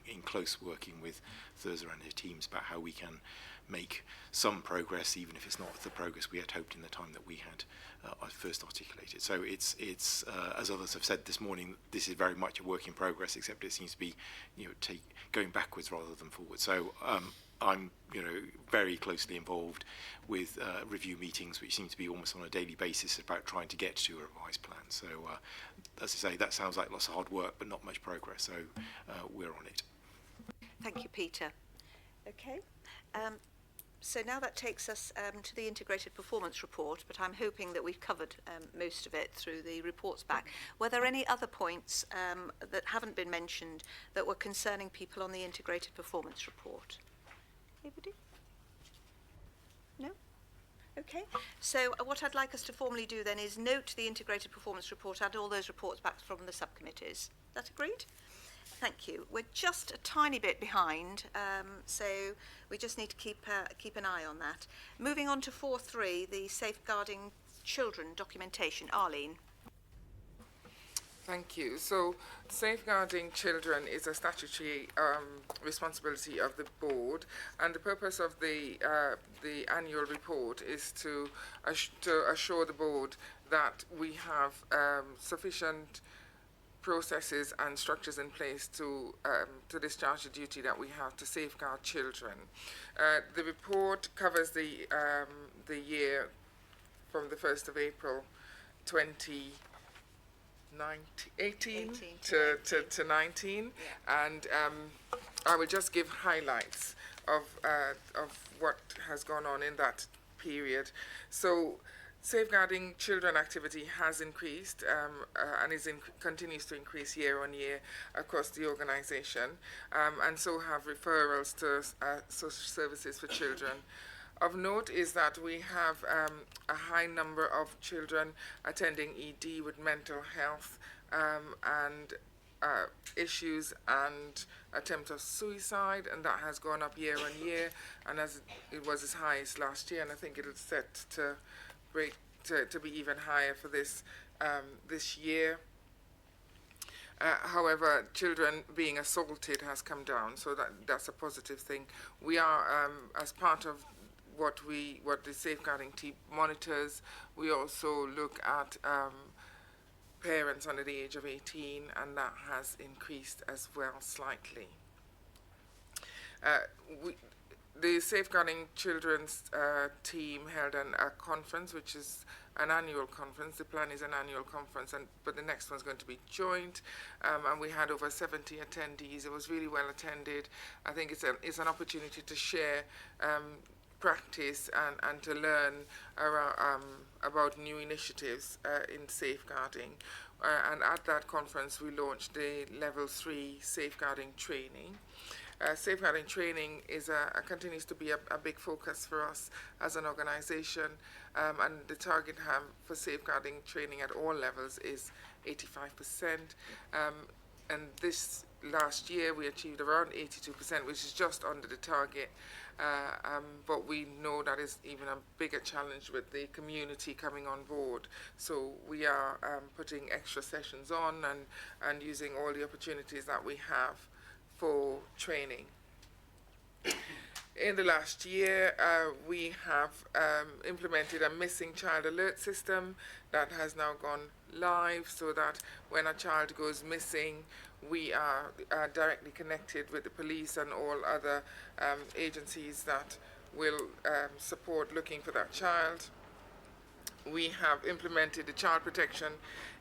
in close working with Thurza and her teams about how we can make some progress, even if it's not the progress we had hoped in the time that we had first articulated. So it's as others have said this morning, this is very much a work in progress, except it seems to be going backwards rather than forward. So I'm very closely involved with review meetings, which seem to be almost on a daily basis, about trying to get to a revised plan. So as I say, that sounds like lots of hard work, but not much progress. So we're on it. Thank you, Peter. Okay. So now that takes us to the Integrated Performance Report, but I'm hoping that we've covered most of it through the reports back. Were there any other points that haven't been mentioned that were concerning people on the Integrated Performance Report? Anybody? No? Okay. So what I'd like us to formally do then is note the Integrated Performance Report and all those reports back from the subcommittees. That agreed? Thank you. We're just a tiny bit behind, so we just need to keep an eye on that. Moving on to 4.3, the Safeguarding Children documentation. Arlene. Thank you. So, safeguarding children is a statutory responsibility of the board, and the purpose of the annual report is to assure the board that we have sufficient processes and structures in place to discharge the duty that we have to safeguard children. The report covers the year from the 1st of April 2018 to 19, yeah. And I will just give highlights of what has gone on in that period. So, safeguarding children activity has increased and continues to increase year on year across the organisation, and so have referrals to social services for children. Of note is that we have a high number of children attending ED with mental health and issues and attempt of suicide, and that has gone up year on year, and as it was as high as last year, and I think it'll set to be even higher for this year. However, children being assaulted has come down, so that's a positive thing. We are, as part of what the safeguarding team monitors, we also look at parents under the age of 18, and that has increased as well slightly. The Safeguarding Children's team held a conference, which is an annual conference. The plan is an annual conference, but the next one's going to be joint. And we had over 70 attendees. It was really well attended. I think it's an opportunity to share practice and to learn about new initiatives in safeguarding. And at that conference, we launched the Level 3 safeguarding training. Safeguarding training continues to be a big focus for us as an organisation, and the target for safeguarding training at all levels is 85%. And this last year we achieved around 82%, which is just under the target. But we know that is even a bigger challenge with the community coming on board. So we are putting extra sessions on and using all the opportunities that we have for training. In the last year, we have implemented a missing child alert system that has now gone live, so that when a child goes missing, we are directly connected with the police and all other agencies that will support looking for that child. We have implemented the child protection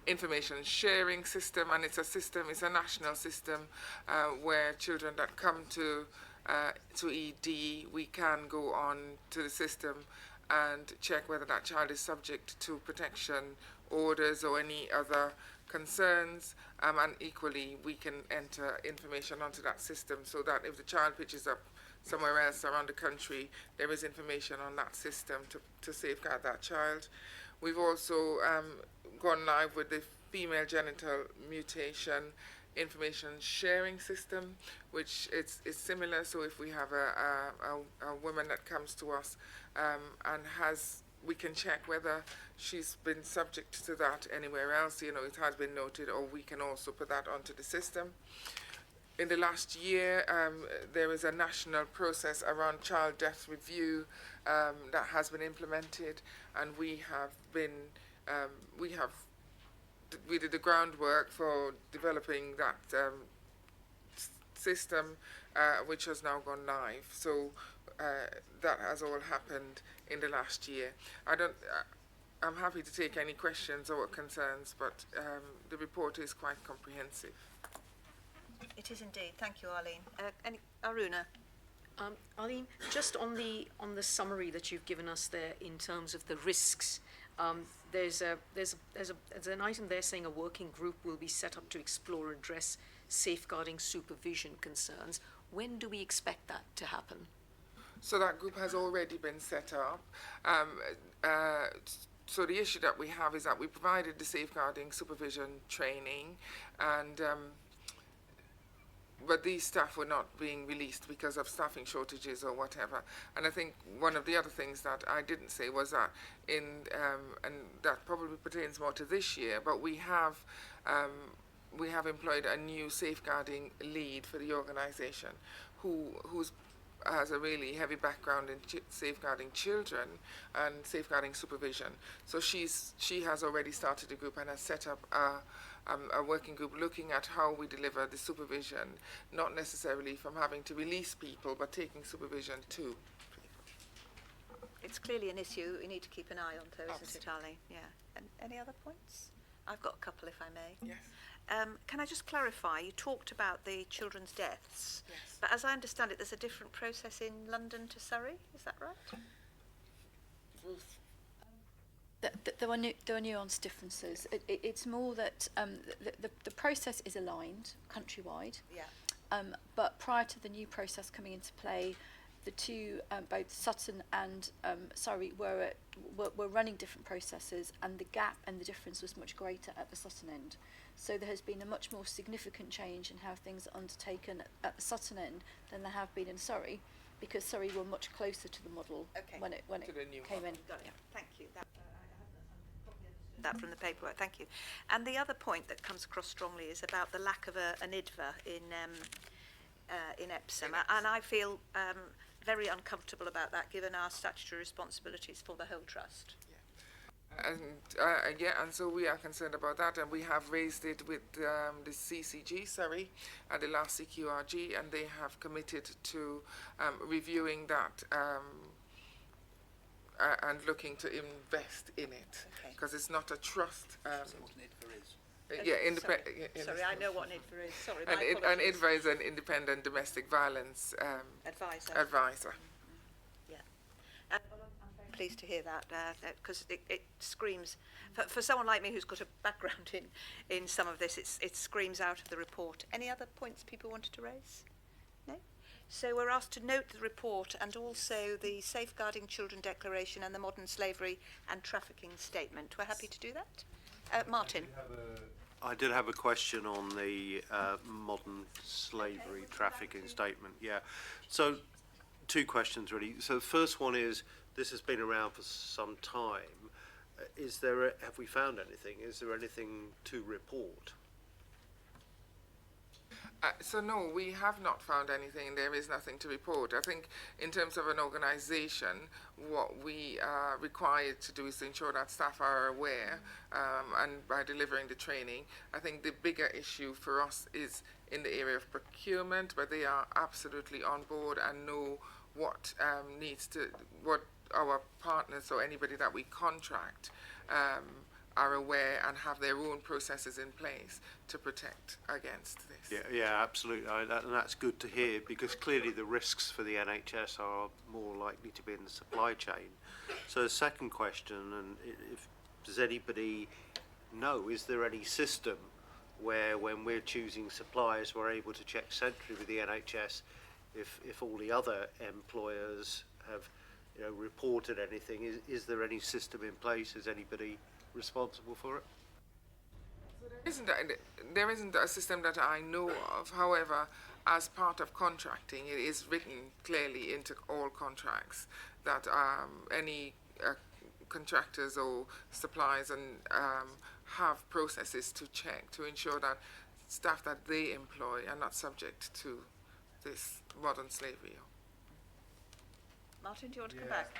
information sharing system, and it's a national system where children that come to ED, we can go on to the system and check whether that child is subject to protection orders or any other concerns, and equally we can enter information onto that system so that if the child pitches up somewhere else around the country, there is information on that system to safeguard that child. We've also gone live with the female genital mutation information sharing system, which is similar. So if we have a woman that comes to us and we can check whether she's been subject to that anywhere else, it has been noted, or we can also put that onto the system. In the last year, there is a national process around child death review that has been implemented, and we did the groundwork for developing that system, which has now gone live. So that has all happened in the last year. I'm happy to take any questions or concerns, but the report is quite comprehensive. It is indeed. Thank you, Arlene. Aruna? Arlene, just on the summary that you've given us there in terms of the risks, there's an item there saying a working group will be set up to explore and address safeguarding supervision concerns. When do we expect that to happen? So that group has already been set up. So the issue that we have is that we provided the safeguarding supervision training, and but these staff were not being released because of staffing shortages or whatever. And I think one of the other things that I didn't say was that and that probably pertains more to this year, but we have employed a new safeguarding lead for the organisation who has a really heavy background in safeguarding children and safeguarding supervision. So she has already started a group and has set up a working group looking at how we deliver the supervision, not necessarily from having to release people, but taking supervision too. It's clearly an issue we need to keep an eye on, though, isn't it, Arlene? Yeah. And any other points? I've got a couple, if I may. Yes. Can I just clarify, you talked about the children's deaths, yes, but as I understand it, there's a different process in London to Surrey, is that right? There are nuanced differences. It's more that the process is aligned countrywide. Yeah. But prior to the new process coming into play, the two, both Sutton and Surrey, were running different processes, and the gap and the difference was much greater at the Sutton end. So there has been a much more significant change in how things are undertaken at the Sutton end than there have been in Surrey, because Surrey were much closer to the model when it came in. Got it. Yeah. Thank you. That from the paperwork. Thank you. And the other point that comes across strongly is about the lack of an IDVA in Epsom, and I feel very uncomfortable about that, given our statutory responsibilities for the whole trust. And so we are concerned about that, and we have raised it with the CCG, and the last CQRG, and they have committed to reviewing that and looking to invest in it, because it's not a trust. Sorry, I know what an IDVA is. Sorry, and IDVA is an independent domestic violence advisor. Yeah. I'm pleased to hear that, because it screams, for someone like me who's got a background in some of this, it screams out of the report. Any other points people wanted to raise? No? So we're asked to note the report and also the Safeguarding Children Declaration and the Modern Slavery and Trafficking Statement. We're happy to do that. Martin. I did have a question on the modern slavery trafficking statement. Yeah. So, two questions really. So the first one is, this has been around for some time. Have we found anything? Is there anything to report? So no, we have not found anything. There is nothing to report. I think in terms of an organisation, what we are required to do is to ensure that staff are aware, and by delivering the training. I think the bigger issue for us is in the area of procurement, but they are absolutely on board and know what what our partners or anybody that we contract are aware and have their own processes in place to protect against this. Yeah, absolutely. And that's good to hear, because clearly the risks for the NHS are more likely to be in the supply chain. So the second question, and does anybody know, is there any system where when we're choosing suppliers we're able to check centrally with the NHS if all the other employers have reported anything? Is there any system in place? Is anybody responsible for it? There isn't a system that I know of. However, as part of contracting, it is written clearly into all contracts that any contractors or suppliers have processes to check to ensure that staff that they employ are not subject to this modern slavery. Martin, do you want to come back?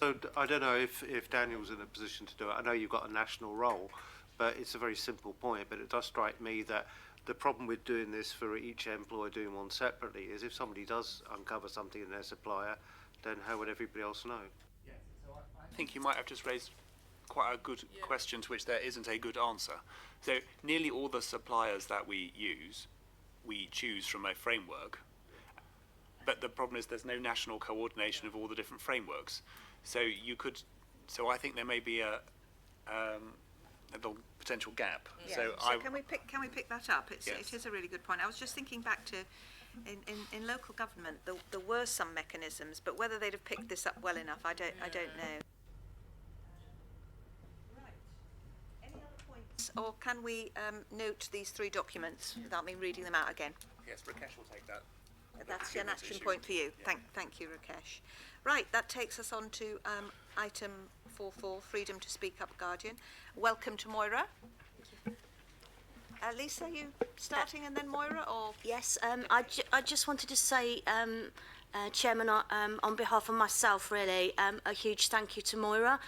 So I don't know if Daniel's in a position to do it. I know you've got a national role, but it's a very simple point. But it does strike me that the problem with doing this for each employer, doing one separately, is if somebody does uncover something in their supplier, then how would everybody else know? I think you might have just raised quite a good question to which there isn't a good answer. So nearly all the suppliers that we use, we choose from a framework. But the problem is there's no national coordination of all the different frameworks. So I think there may be a potential gap. Yeah. So can we pick that up? It is a really good point. I was just thinking back to in local government there were some mechanisms, but whether they'd have picked this up well enough, I don't know. Right. Any other points, or can we note these 3 documents without me reading them out again? yes, Rakesh will take that. That's an action point for you. Yeah. Thank you, Rakesh. Right, that takes us on to item 4.4, Freedom to Speak Up Guardian. Welcome to Moira. Lisa, you starting and then Moira, or? Yes, I just wanted to say, Chairman, on behalf of myself, really, a huge thank you to Moira.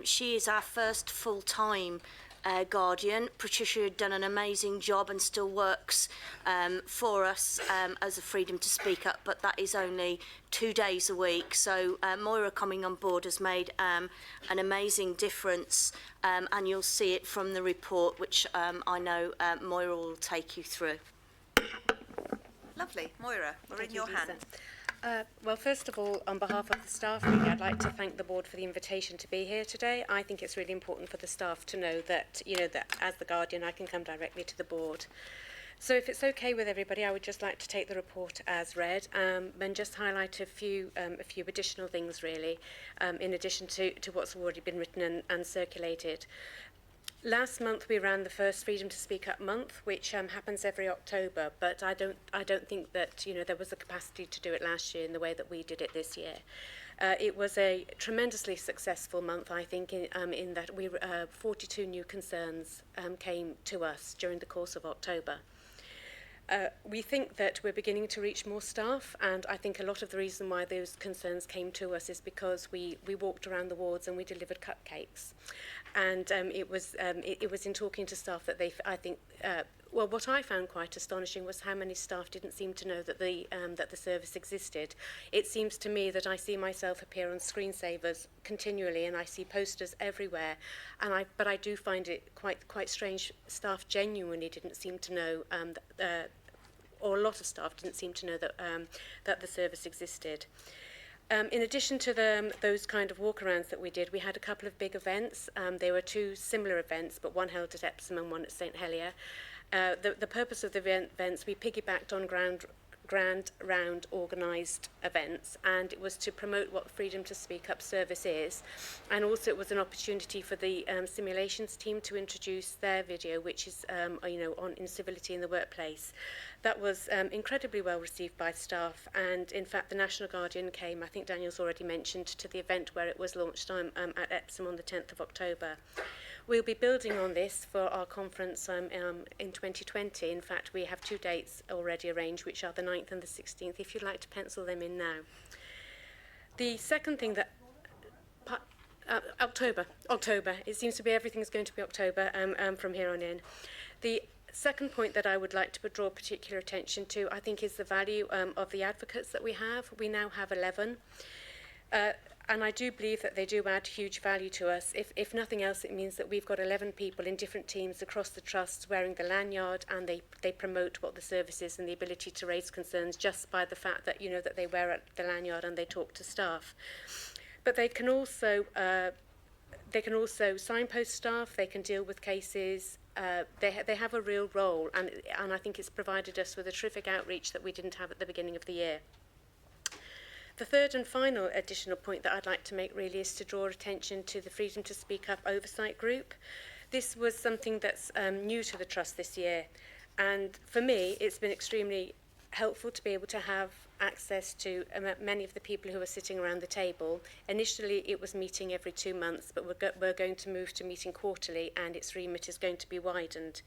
She is our first full-time Guardian. Patricia had done an amazing job and still works for us as a Freedom to Speak Up, but that is only 2 days a week. So Moira coming on board has made an amazing difference, and you'll see it from the report, which I know Moira will take you through. Lovely. Moira, we're in your hands. Well, first of all, on behalf of the staff, really, I'd like to thank the board for the invitation to be here today. I think it's really important for the staff to know that, that as the Guardian, I can come directly to the board. So if it's okay with everybody, I would just like to take the report as read and just highlight a few additional things, really, in addition to what's already been written and circulated. Last month we ran the first Freedom to Speak Up month, which happens every October, but I don't think that there was the capacity to do it last year in the way that we did it this year. It was a tremendously successful month, I think, in that 42 new concerns came to us during the course of October. We think that we're beginning to reach more staff, and I think a lot of the reason why those concerns came to us is because we walked around the wards and we delivered cupcakes. And it was in talking to staff that what I found quite astonishing was how many staff didn't seem to know that the service existed. It seems to me that I see myself appear on screensavers continually, and I see posters everywhere. But I do find it quite strange. Staff genuinely didn't seem to know, or a lot of staff didn't seem to know that the service existed. In addition to those kind of walkarounds that we did, we had a couple of big events. There were 2 similar events, but one held at Epsom and one at St Helier. The purpose of the events, we piggybacked on grand round organised events, and it was to promote what Freedom to Speak Up service is, and also it was an opportunity for the simulations team to introduce their video, which is on incivility in the workplace. That was incredibly well received by staff, and in fact the National Guardian came, I think Daniel's already mentioned, to the event where it was launched at Epsom on the 10th of October. We'll be building on this for our conference in 2020. In fact, we have 2 dates already arranged, which are the 9th and the 16th, if you'd like to pencil them in now. The second thing that... October. It seems to be everything's going to be October from here on in. The second point that I would like to draw particular attention to, I think, is the value of the advocates that we have. We now have 11. And I do believe that they do add huge value to us. If nothing else, it means that we've got 11 people in different teams across the trust wearing the lanyard, and they promote what the service is and the ability to raise concerns just by the fact that, that they wear the lanyard and they talk to staff. But they can also signpost staff, they can deal with cases. They have a real role, and I think it's provided us with a terrific outreach that we didn't have at the beginning of the year. The third and final additional point that I'd like to make really is to draw attention to the Freedom to Speak Up Oversight Group. This was something that's new to the Trust this year, and for me it's been extremely helpful to be able to have access to many of the people who are sitting around the table. Initially it was meeting every 2 months, but we're going to move to meeting quarterly, and its remit is going to be widened.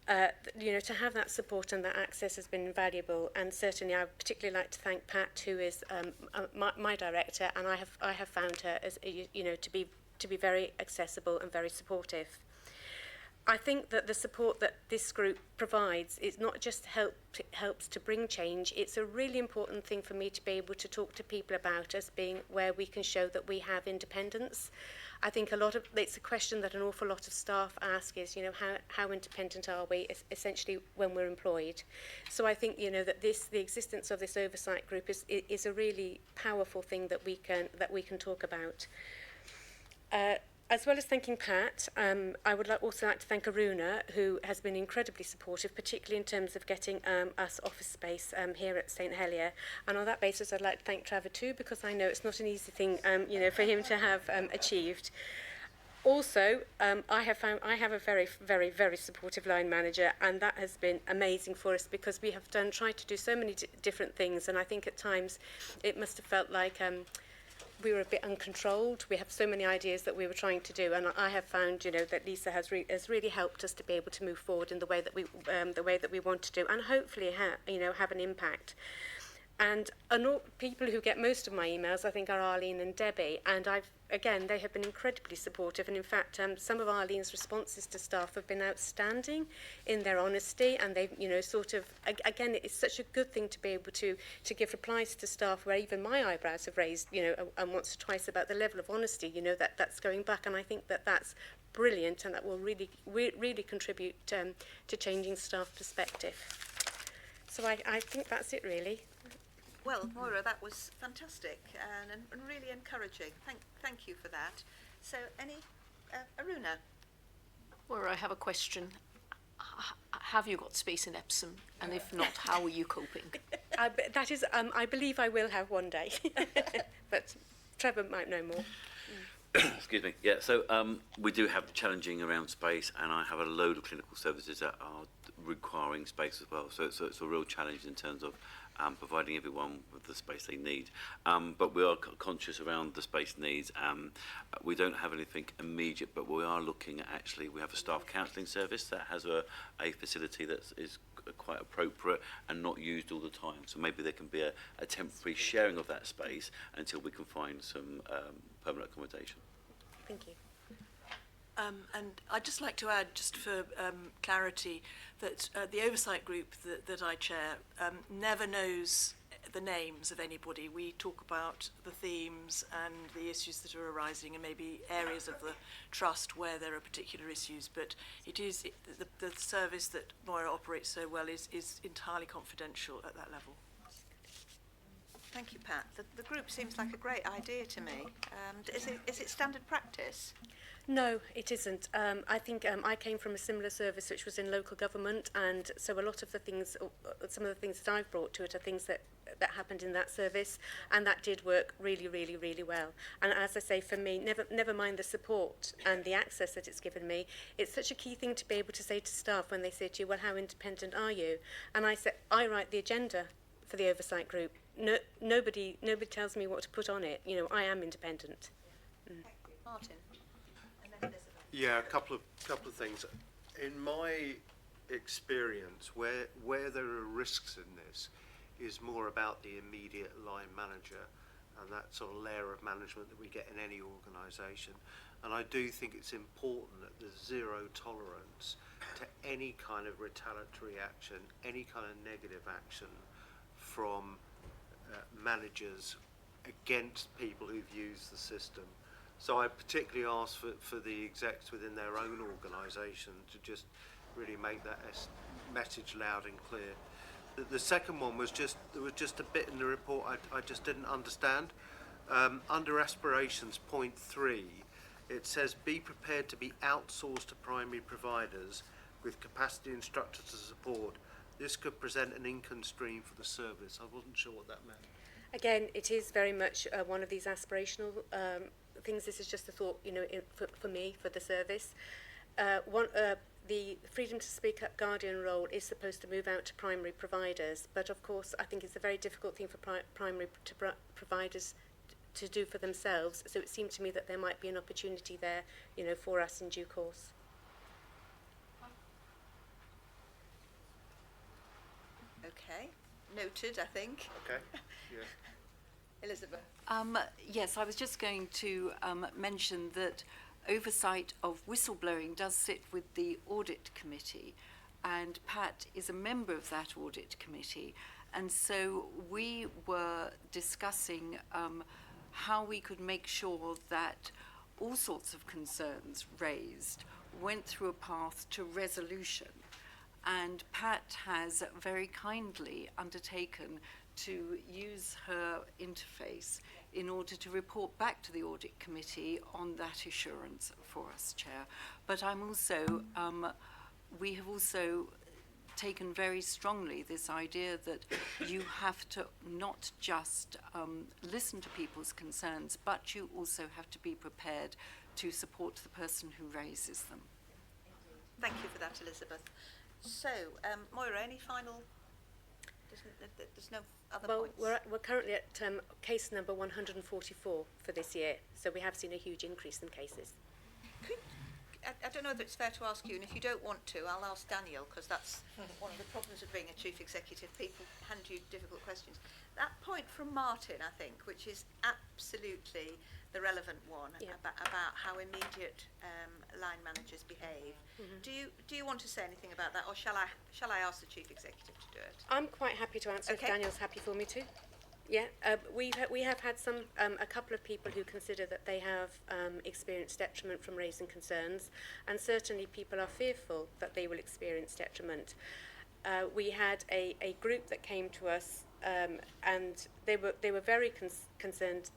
To have that support and that access has been invaluable, and certainly I would particularly like to thank Pat, who is my director, and I have found her as to be very accessible and very supportive. I think that the support that this group provides is not just helps to bring change. It's a really important thing for me to be able to talk to people about us being where we can show that we have independence. I think it's a question that an awful lot of staff ask is, how independent are we, essentially when we're employed. So I think, that the existence of this oversight group is a really powerful thing that we can talk about. As well as thanking Pat, I would also like to thank Aruna, who has been incredibly supportive, particularly in terms of getting us office space here at St Helier. And on that basis, I'd like to thank Trevor too, because I know it's not an easy thing, for him to have achieved. Also, I have a very, very, very supportive line manager, and that has been amazing for us, because we have tried to do so many different things, and I think at times it must have felt like we were a bit uncontrolled. We have so many ideas that we were trying to do, and I have found, that Lisa has really helped us to be able to move forward in the way that we want to do, and hopefully have an impact. And people who get most of my emails, I think, are Arlene and Debbie, and they have been incredibly supportive, and in fact some of Arlene's responses to staff have been outstanding in their honesty, and they've again, it's such a good thing to be able to give replies to staff where even my eyebrows have raised, and once or twice, about the level of honesty, that's going back, and I think that that's brilliant, and that will really contribute to changing staff perspective. So I think that's it really. Well, Moira, that was fantastic and really encouraging. Thank you for that. So, Aruna? Moira, I have a question. Have you got space in Epsom? And if not, how are you coping? I believe I will have one day, but Trevor might know more. Excuse me. Yeah, so we do have challenging around space, and I have a load of clinical services that are requiring space as well. So it's a real challenge in terms of providing everyone with the space they need. But we are conscious around the space needs. We don't have anything immediate, but we are looking at we have a staff counselling service that has a facility that is quite appropriate and not used all the time. So maybe there can be a temporary sharing of that space until we can find some permanent accommodation. Thank you. And I'd just like to add, just for clarity, that the oversight group that I chair never knows the names of anybody. We talk about the themes and the issues that are arising, and maybe areas of the trust where there are particular issues, but the service that Moira operates so well is entirely confidential at that level. Thank you, Pat. The group seems like a great idea to me. Is it standard practice? No, it isn't. I think I came from a similar service which was in local government, and so a lot of the things, some of the things that I've brought to it are things that happened in that service, and that did work really, really, really well. And as I say, for me, never mind the support and the access that it's given me, it's such a key thing to be able to say to staff when they say to you, well, how independent are you? And I say, I write the agenda for the oversight group. No, nobody tells me what to put on it. I am independent. Martin? Yeah, a couple of things. In my experience, where there are risks in this is more about the immediate line manager and that sort of layer of management that we get in any organisation. And I do think it's important that there's zero tolerance to any kind of retaliatory action, any kind of negative action from managers against people who've used the system. So I particularly asked for the execs within their own organisation to just really make that message loud and clear. The second one was there was just a bit in the report I just didn't understand. Under aspirations, point 3, it says be prepared to be outsourced to primary providers with capacity and structure to support. This could present an income stream for the service. I wasn't sure what that meant. Again, it is very much one of these aspirational things. This is just a thought, for me, for the service. The Freedom to Speak Up Guardian role is supposed to move out to primary providers, but of course I think it's a very difficult thing for primary providers to do for themselves, so it seemed to me that there might be an opportunity there, for us in due course. Okay, noted, I think. Okay, yeah. Elizabeth. Yes, I was just going to mention that Oversight of Whistleblowing does sit with the Audit Committee, and Pat is a member of that Audit Committee. And so we were discussing how we could make sure that all sorts of concerns raised went through a path to resolution. And Pat has very kindly undertaken to use her interface in order to report back to the Audit Committee on that assurance for us, Chair. But I'm also, we have also taken very strongly this idea that you have to not just listen to people's concerns, but you also have to be prepared to support the person who raises them. Thank you for that, Elizabeth. So, Moira, any final? There's no other points. We're currently at case number 144 for this year, so we have seen a huge increase in cases. I don't know whether it's fair to ask you, and if you don't want to, I'll ask Daniel, because that's one of the problems of being a chief executive. People hand you difficult questions. That point from Martin, I think, which is absolutely the relevant one, about how immediate line managers behave. Mm-hmm. Do you want to say anything about that, or shall I ask the chief executive to do it? I'm quite happy to answer if Daniel's happy for me to. Yeah, we have had a couple of people who consider that they have experienced detriment from raising concerns, and certainly people are fearful that they will experience detriment. We had a group that came to us, and they were very concerned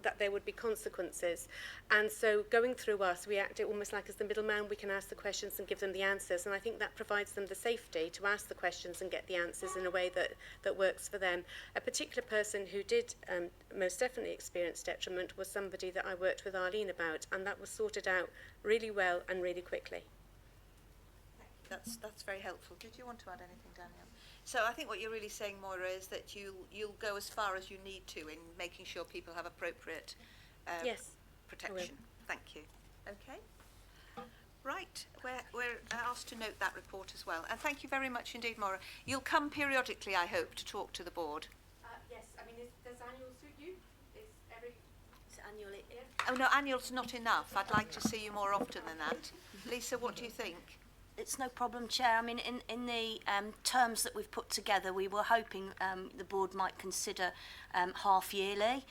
that there would be consequences, and so going through us, we acted almost like as the middleman. We can ask the questions and give them the answers, and I think that provides them the safety to ask the questions and get the answers in a way that works for them. A particular person who did most definitely experience detriment was somebody that I worked with Arlene about, and that was sorted out really well and really quickly. That's very helpful. Did you want to add anything, Daniel? So I think what you're really saying, Moira, is that you'll go as far as you need to in making sure people have appropriate protection. Thank you. Okay. Right. We're asked to note that report as well. And thank you very much indeed, Moira. You'll come periodically, I hope, to talk to the board. Yes. I mean, does annual suit you? Is annually? Oh no, annual's not enough. I'd like to see you more often than that. Lisa, what do you think? It's no problem, Chair. I mean, in the terms that we've put together, we were hoping the board might consider half yearly,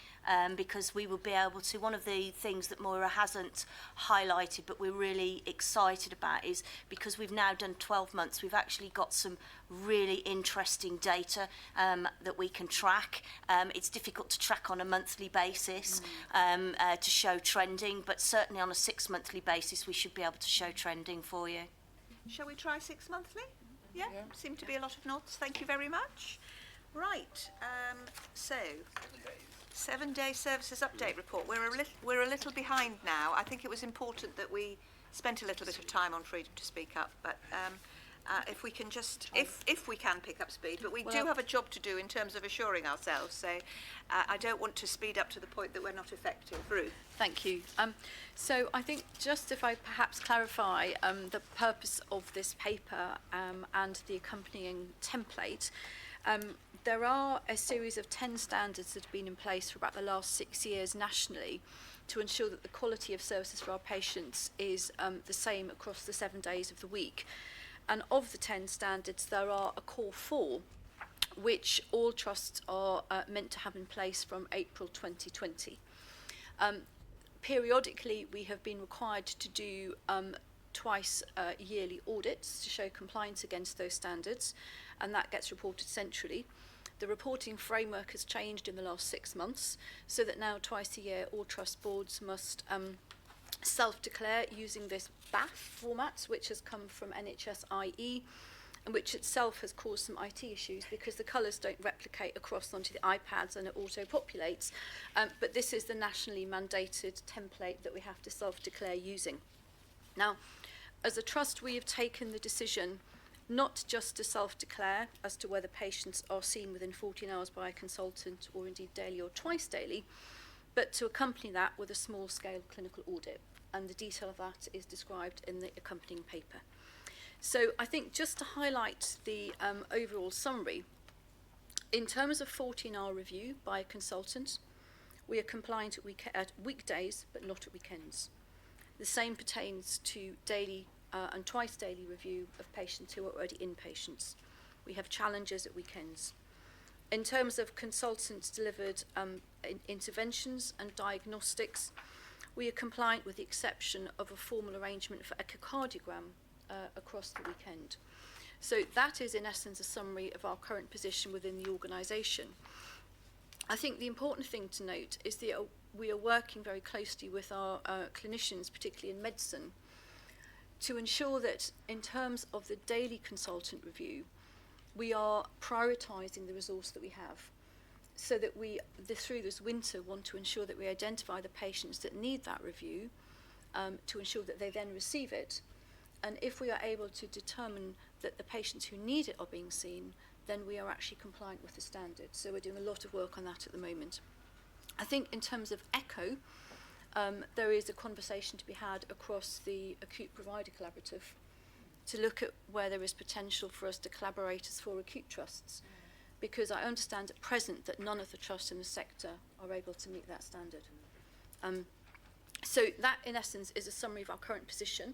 because we will be able to, one of the things that Moira hasn't highlighted but we're really excited about is because we've now done 12 months, we've actually got some really interesting data that we can track. It's difficult to track on a monthly basis to show trending, but certainly on a 6 monthly basis we should be able to show trending for you. Shall we try 6 monthly? Yeah? Seem to be a lot of nods. Thank you very much. Right. So, 7-day services update report. We're a little behind now. I think it was important that we spent a little bit of time on freedom to speak up, but if we can just, if we can pick up speed, but we do have a job to do in terms of assuring ourselves. So, I don't want to speed up to the point that we're not effective. Ruth. Thank you. So I think just if I perhaps clarify the purpose of this paper and the accompanying template, there are a series of 10 standards that have been in place for about the last 6 years nationally to ensure that the quality of services for our patients is the same across the 7 days of the week. And of the 10 standards, there are a core 4 which all trusts are meant to have in place from April 2020. Periodically, we have been required to do twice yearly audits to show compliance against those standards, and that gets reported centrally. The reporting framework has changed in the last 6 months, so that now twice a year all trust boards must self-declare using this BAF format, which has come from NHS-IE, and which itself has caused some IT issues because the colours don't replicate across onto the iPads and it auto-populates. But this is the nationally mandated template that we have to self-declare using. Now, as a trust, we have taken the decision not just to self-declare as to whether patients are seen within 14 hours by a consultant or indeed daily or twice daily, but to accompany that with a small-scale clinical audit. And the detail of that is described in the accompanying paper. So I think just to highlight the overall summary, in terms of 14-hour review by a consultant, we are compliant at weekdays but not at weekends. The same pertains to daily and twice daily review of patients who are already inpatients. We have challenges at weekends. In terms of consultants delivered interventions and diagnostics, we are compliant with the exception of a formal arrangement for echocardiogram across the weekend. So that is in essence a summary of our current position within the organisation. I think the important thing to note is that we are working very closely with our clinicians, particularly in medicine, to ensure that in terms of the daily consultant review, we are prioritising the resource that we have, so that we, through this winter, want to ensure that we identify the patients that need that review, to ensure that they then receive it. And if we are able to determine that the patients who need it are being seen, then we are actually compliant with the standard. So we're doing a lot of work on that at the moment. I think in terms of ECHO, there is a conversation to be had across the acute provider collaborative to look at where there is potential for us to collaborate as for acute trusts, because I understand at present that none of the trusts in the sector are able to meet that standard. So that in essence is a summary of our current position.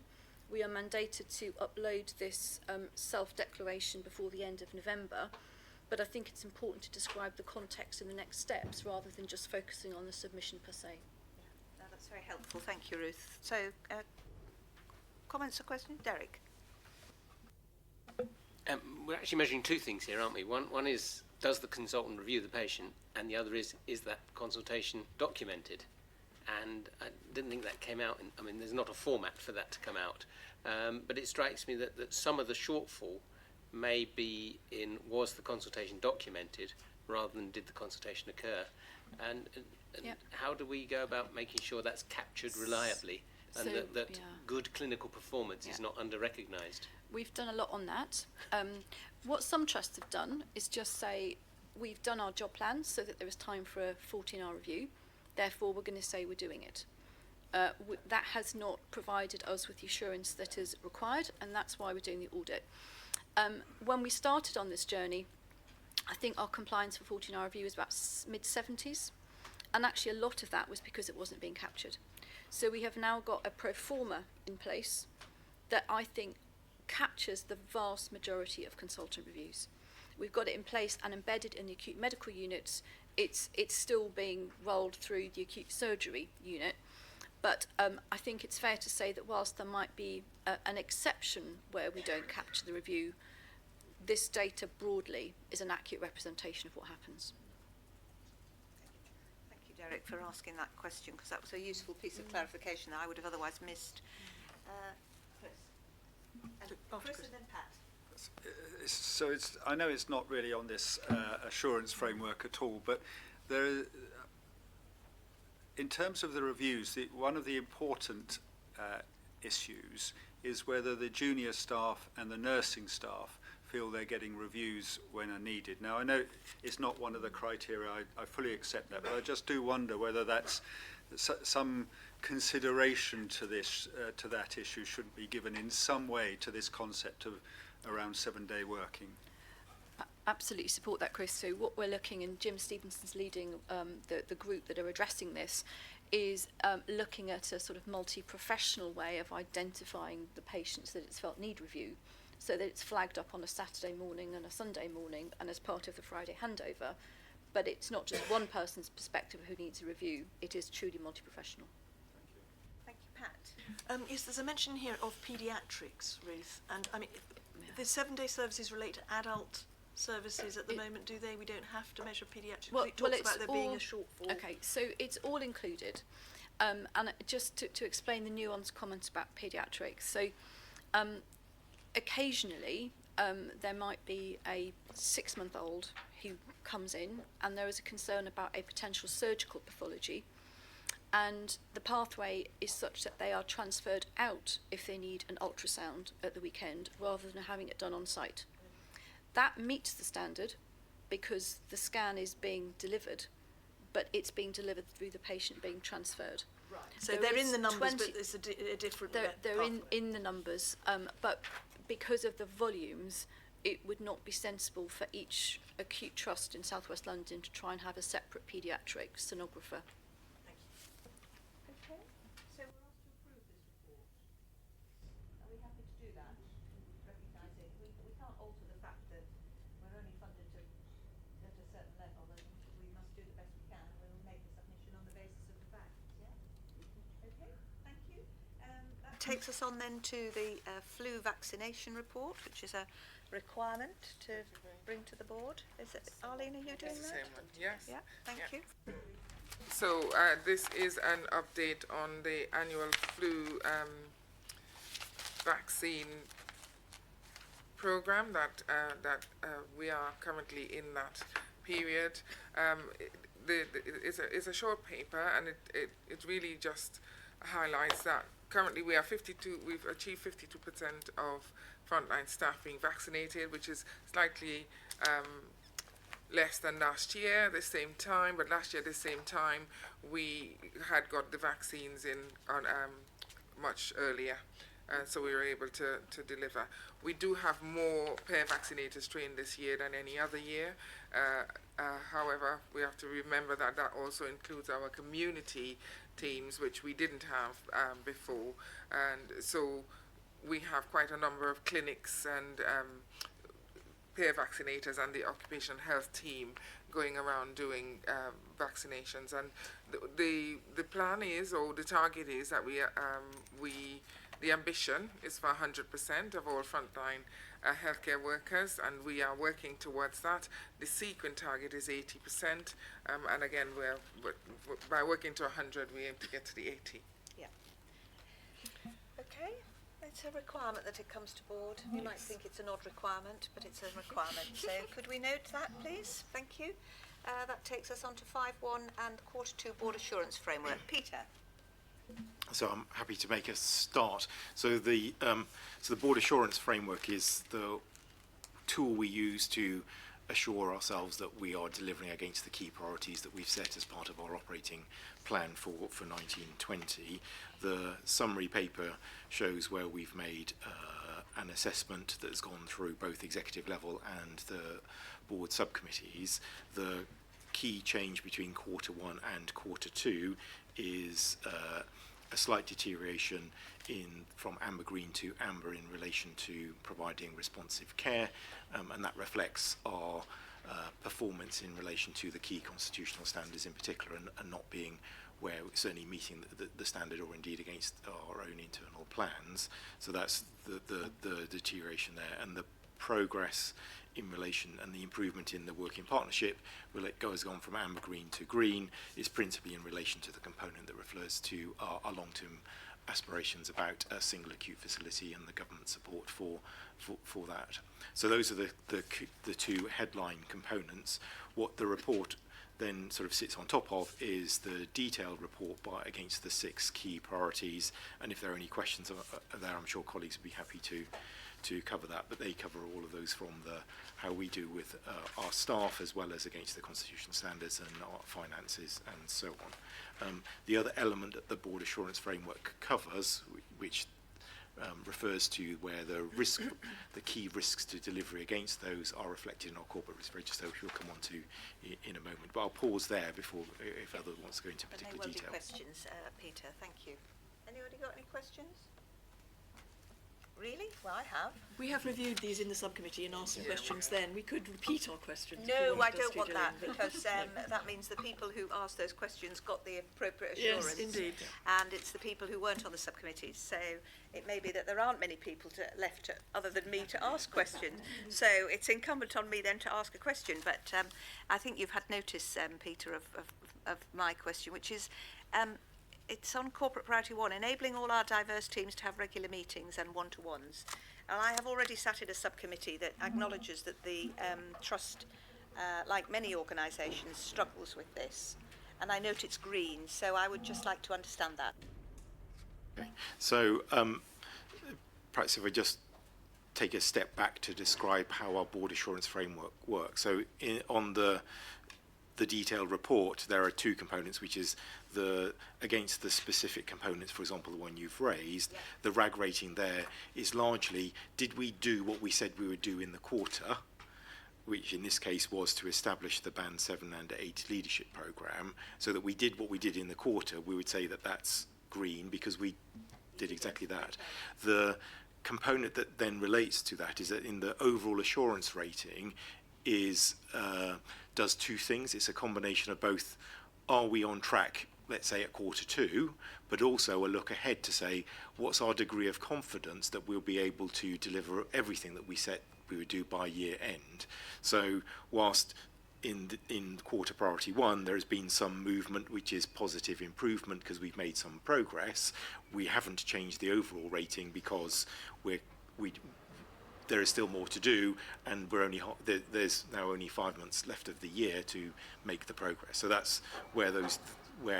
We are mandated to upload this self-declaration before the end of November, but I think it's important to describe the context and the next steps rather than just focusing on the submission per se. No, that's very helpful. Thank you, Ruth. So, comments or questions? Derek? We're actually measuring two things here, aren't we? One is, does the consultant review the patient? And the other is that consultation documented? And I didn't think that came out. I mean, there's not a format for that to come out. But it strikes me that some of the shortfall may be in, was the consultation documented rather than did the consultation occur? And Yep. How do we go about making sure that's captured reliably and So, that yeah. good clinical performance is Yeah. not under-recognised? We've done a lot on that. What some trusts have done is just say, we've done our job plans so that there is time for a 14-hour review. Therefore, we're going to say we're doing it. That has not provided us with the assurance that is required, and that's why we're doing the audit. When we started on this journey, I think our compliance for 14-hour review was about mid-70s, and actually a lot of that was because it wasn't being captured. So we have now got a pro forma in place that I think captures the vast majority of consultant reviews. We've got it in place and embedded in the acute medical units. It's still being rolled through the acute surgery unit. But I think it's fair to say that whilst there might be an exception where we don't capture the review, this data broadly is an accurate representation of what happens. Thank you, Derek, for asking that question, because that was a useful piece of clarification that I would have otherwise missed. Chris and then Pat. So I know it's not really on this assurance framework at all, but there, in terms of the reviews, one of the important issues is whether the junior staff and the nursing staff feel they're getting reviews when are needed. Now, I know it's not one of the criteria, I fully accept that, but I just do wonder whether that's some consideration to this, to that issue should be given in some way to this concept of around 7-day working. Absolutely support that, Chris. So what we're looking, and Jim Stevenson's leading the group that are addressing this, is looking at a sort of multi-professional way of identifying the patients that it's felt need review. so that it's flagged up on a Saturday morning and a Sunday morning and as part of the Friday handover. But it's not just one person's perspective who needs a review, it is truly multi-professional. Thank you, Pat. Yes, there's a mention here of paediatrics, Ruth, and I mean, the 7-day services relate to adult services at the moment, do they? We don't have to measure paediatrics. Well, It talks it's about there being a shortfall. Okay, so it's all included. And just to explain the nuanced comments about paediatrics. So occasionally there might be a 6-month-old who comes in and there is a concern about a potential surgical pathology, and the pathway is such that they are transferred out if they need an ultrasound at the weekend rather than having it done on site. That meets the standard because the scan is being delivered, but it's being delivered through the patient being transferred. Right. So they're in the numbers, but it's a different They're in the numbers, but because of the volumes, it would not be sensible for each acute trust in South West London to try and have a separate paediatric sonographer. Okay, so we're asked to approve this report. Are we happy to do that? Recognising we can't alter the fact that we're only funded to at a certain level, and we must do the best we can, and we will make the submission on the basis of the facts. Yeah. Okay. Thank you. That takes us on then to the flu vaccination report, which is a requirement to bring to the board. Is it Arlene? Are you doing It's the that? same one, yes. Yeah. Thank you. So this is an update on the annual flu vaccine program that we are currently in that period. It's a short paper, and it really just highlights that currently we are 52. We've achieved 52% of frontline staff being vaccinated, which is slightly less than last year at the same time, but last year at the same time we had got the vaccines in on much earlier, so we were able to deliver. We do have more pair vaccinators trained this year than any other year. However, we have to remember that that also includes our community teams, which we didn't have before, and so we have quite a number of clinics and peer vaccinators and the occupational health team going around doing vaccinations. And the plan is, or the target is, that the ambition is for 100% of all frontline healthcare workers, and we are working towards that. The sequence target is 80%, and again, by working to 100, we aim to get to the 80. Yeah. Okay. It's a requirement that it comes to board. You might think it's an odd requirement, but it's a requirement. So could we note that, please? Thank you. That takes us on to 5.1 and Q2 Board Assurance Framework. Peter. So I'm happy to make a start. So the Board Assurance Framework is the tool we use to assure ourselves that we are delivering against the key priorities that we've set as part of our operating plan for 1920. The summary paper shows where we've made an assessment that has gone through both executive level and the board subcommittees. The key change between Q1 and Q2 is a slight deterioration from amber green to amber in relation to providing responsive care, and that reflects our performance in relation to the key constitutional standards in particular, and not being where certainly meeting the standard or indeed against our own internal plans. So that's the deterioration there, and the progress in relation and the improvement in the working partnership has gone from amber green to green is principally in relation to the component that refers to our long-term aspirations about a single acute facility and the government support for that. So those are the two headline components. What the report then sort of sits on top of is the detailed report against the 6 key priorities, and if there are any questions there, I'm sure colleagues would be happy to cover that, but they cover all of those from how we do with our staff as well as against the constitutional standards and our finances and so on. The other element that the Board Assurance Framework covers, which refers to where the key risks to delivery against those are reflected in our corporate risk register, which we'll come on to in a moment. But I'll pause there before, if others wants to go into particular There will details. be questions, Peter. Thank you. Anybody got any questions? Really? Well, I have. We have reviewed these in the subcommittee and asked some questions then. We could repeat our questions. if you No, wanted I us don't to, want that, Gillian. because that means the people who asked those questions got the appropriate assurance. Yes, indeed. And it's the people who weren't on the subcommittees. So it may be that there aren't many people left other than me to ask questions. So it's incumbent on me then to ask a question. But I think you've had notice, Peter, of my question, which is it's on Corporate Priority 1, enabling all our diverse teams to have regular meetings and one-to-ones. And I have already sat in a subcommittee that acknowledges that the Trust, like many organisations, struggles with this. And I note it's green, so I would just like to understand that. So perhaps if I just take a step back to describe how our board assurance framework works. So on the detailed report, there are two components, which is against the specific components, for example, the one you've raised. The RAG rating there is largely, did we do what we said we would do in the quarter, which in this case was to establish the Band 7 and 8 leadership programme, so that we did what we did in the quarter. We would say that that's green because we did exactly that. The component that then relates to that is that in the overall assurance rating does two things. It's a combination of both, are we on track, let's say at Q2, but also a look ahead to say, what's our degree of confidence that we'll be able to deliver everything that we said we would do by year end. So whilst in quarter priority 1 there has been some movement, which is positive improvement because we've made some progress, we haven't changed the overall rating because there is still more to do, and there's now only 5 months left of the year to make the progress. So that's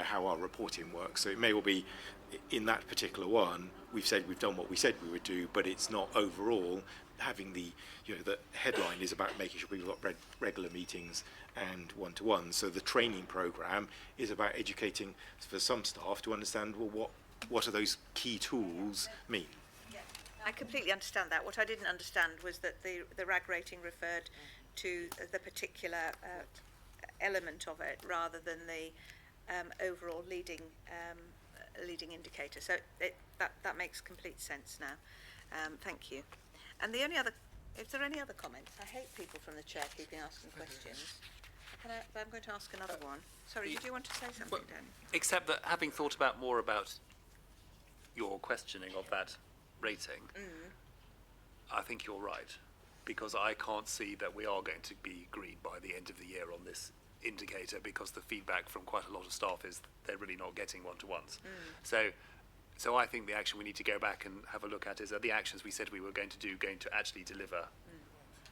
how our reporting works. So it may well be in that particular one we've said we've done what we said we would do, but it's not overall having the headline is about making sure people got regular meetings and one-to-one. So the training program is about educating for some staff to understand, well, what are those key tools mean. I completely understand that. What I didn't understand was that the RAG rating referred to the particular element of it rather than the overall leading indicator. So that makes complete sense now. Thank you. And if there are any other comments, I hate people from the chair keeping asking questions. I'm going to ask another one. Sorry, did you want to say something, Dan? Except that having thought more about your questioning of that rating, I think you're right, because I can't see that we are going to be green by the end of the year on this indicator, because the feedback from quite a lot of staff is they're really not getting one-to-ones. So I think the action we need to go back and have a look at is, are the actions we said we were going to do going to actually deliver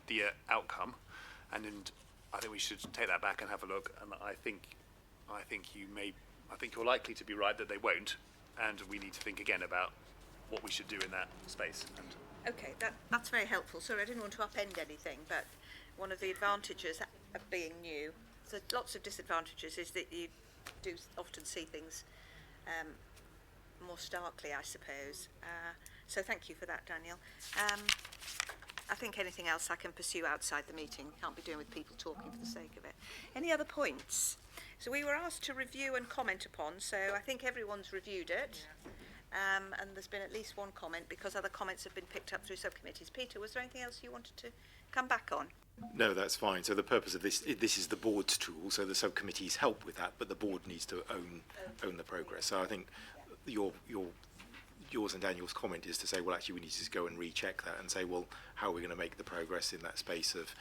the outcome? And I think we should take that back and have a look. And I think you're likely to be right that they won't, and we need to think again about what we should do in that space. Okay, that's very helpful. Sorry, I didn't want to upend anything, but one of the advantages of being new, so lots of disadvantages, is that you do often see things more starkly, I suppose. So thank you for that, Daniel. I think anything else I can pursue outside the meeting. Can't be doing with people talking for the sake of it. Any other points? So we were asked to review and comment upon, so I think everyone's reviewed it. And there's been at least one comment because other comments have been picked up through subcommittees. Peter, was there anything else you wanted to come back on? No, that's fine. So the purpose of this is the board's tool, so the subcommittees help with that, but the board needs to own the progress. So I think yours and Daniel's comment is to say, well, actually we need to go and recheck that and say, well, how are we going to make the progress in that space of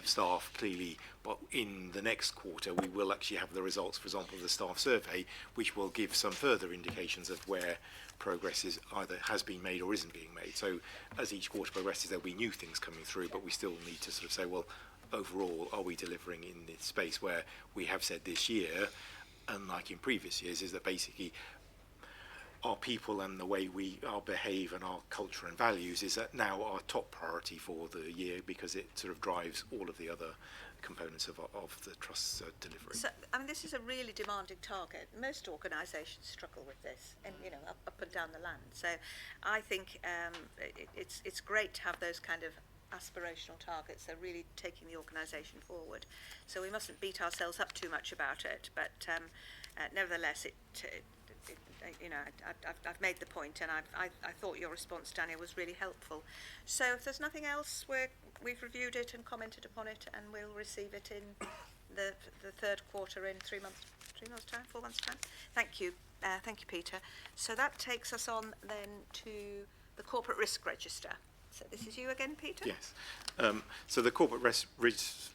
staff? Clearly, but in the next quarter we will actually have the results, for example, of the staff survey, which will give some further indications of where progress is either has been made or isn't being made. So as each quarter progresses, there'll be new things coming through, but we still need to sort of say, well, overall, are we delivering in this space where we have said this year, unlike in previous years, is that basically our people and the way we behave and our culture and values is that now our top priority for the year, because it sort of drives all of the other components of the Trust's delivery. So, I mean, this is a really demanding target. Most organisations struggle with this, and up and down the land. So, I think it's great to have those kind of aspirational targets. They're really taking the organisation forward. So we mustn't beat ourselves up too much about it. But nevertheless, you know, I've made the point, and I thought your response, Daniel, was really helpful. So if there's nothing else, we've reviewed it and commented upon it, and we'll receive it in the third quarter in 3 months' time, 4 months' time. Thank you, Peter. So that takes us on then to the corporate risk register. So this is you again, Peter? Yes. So the corporate risk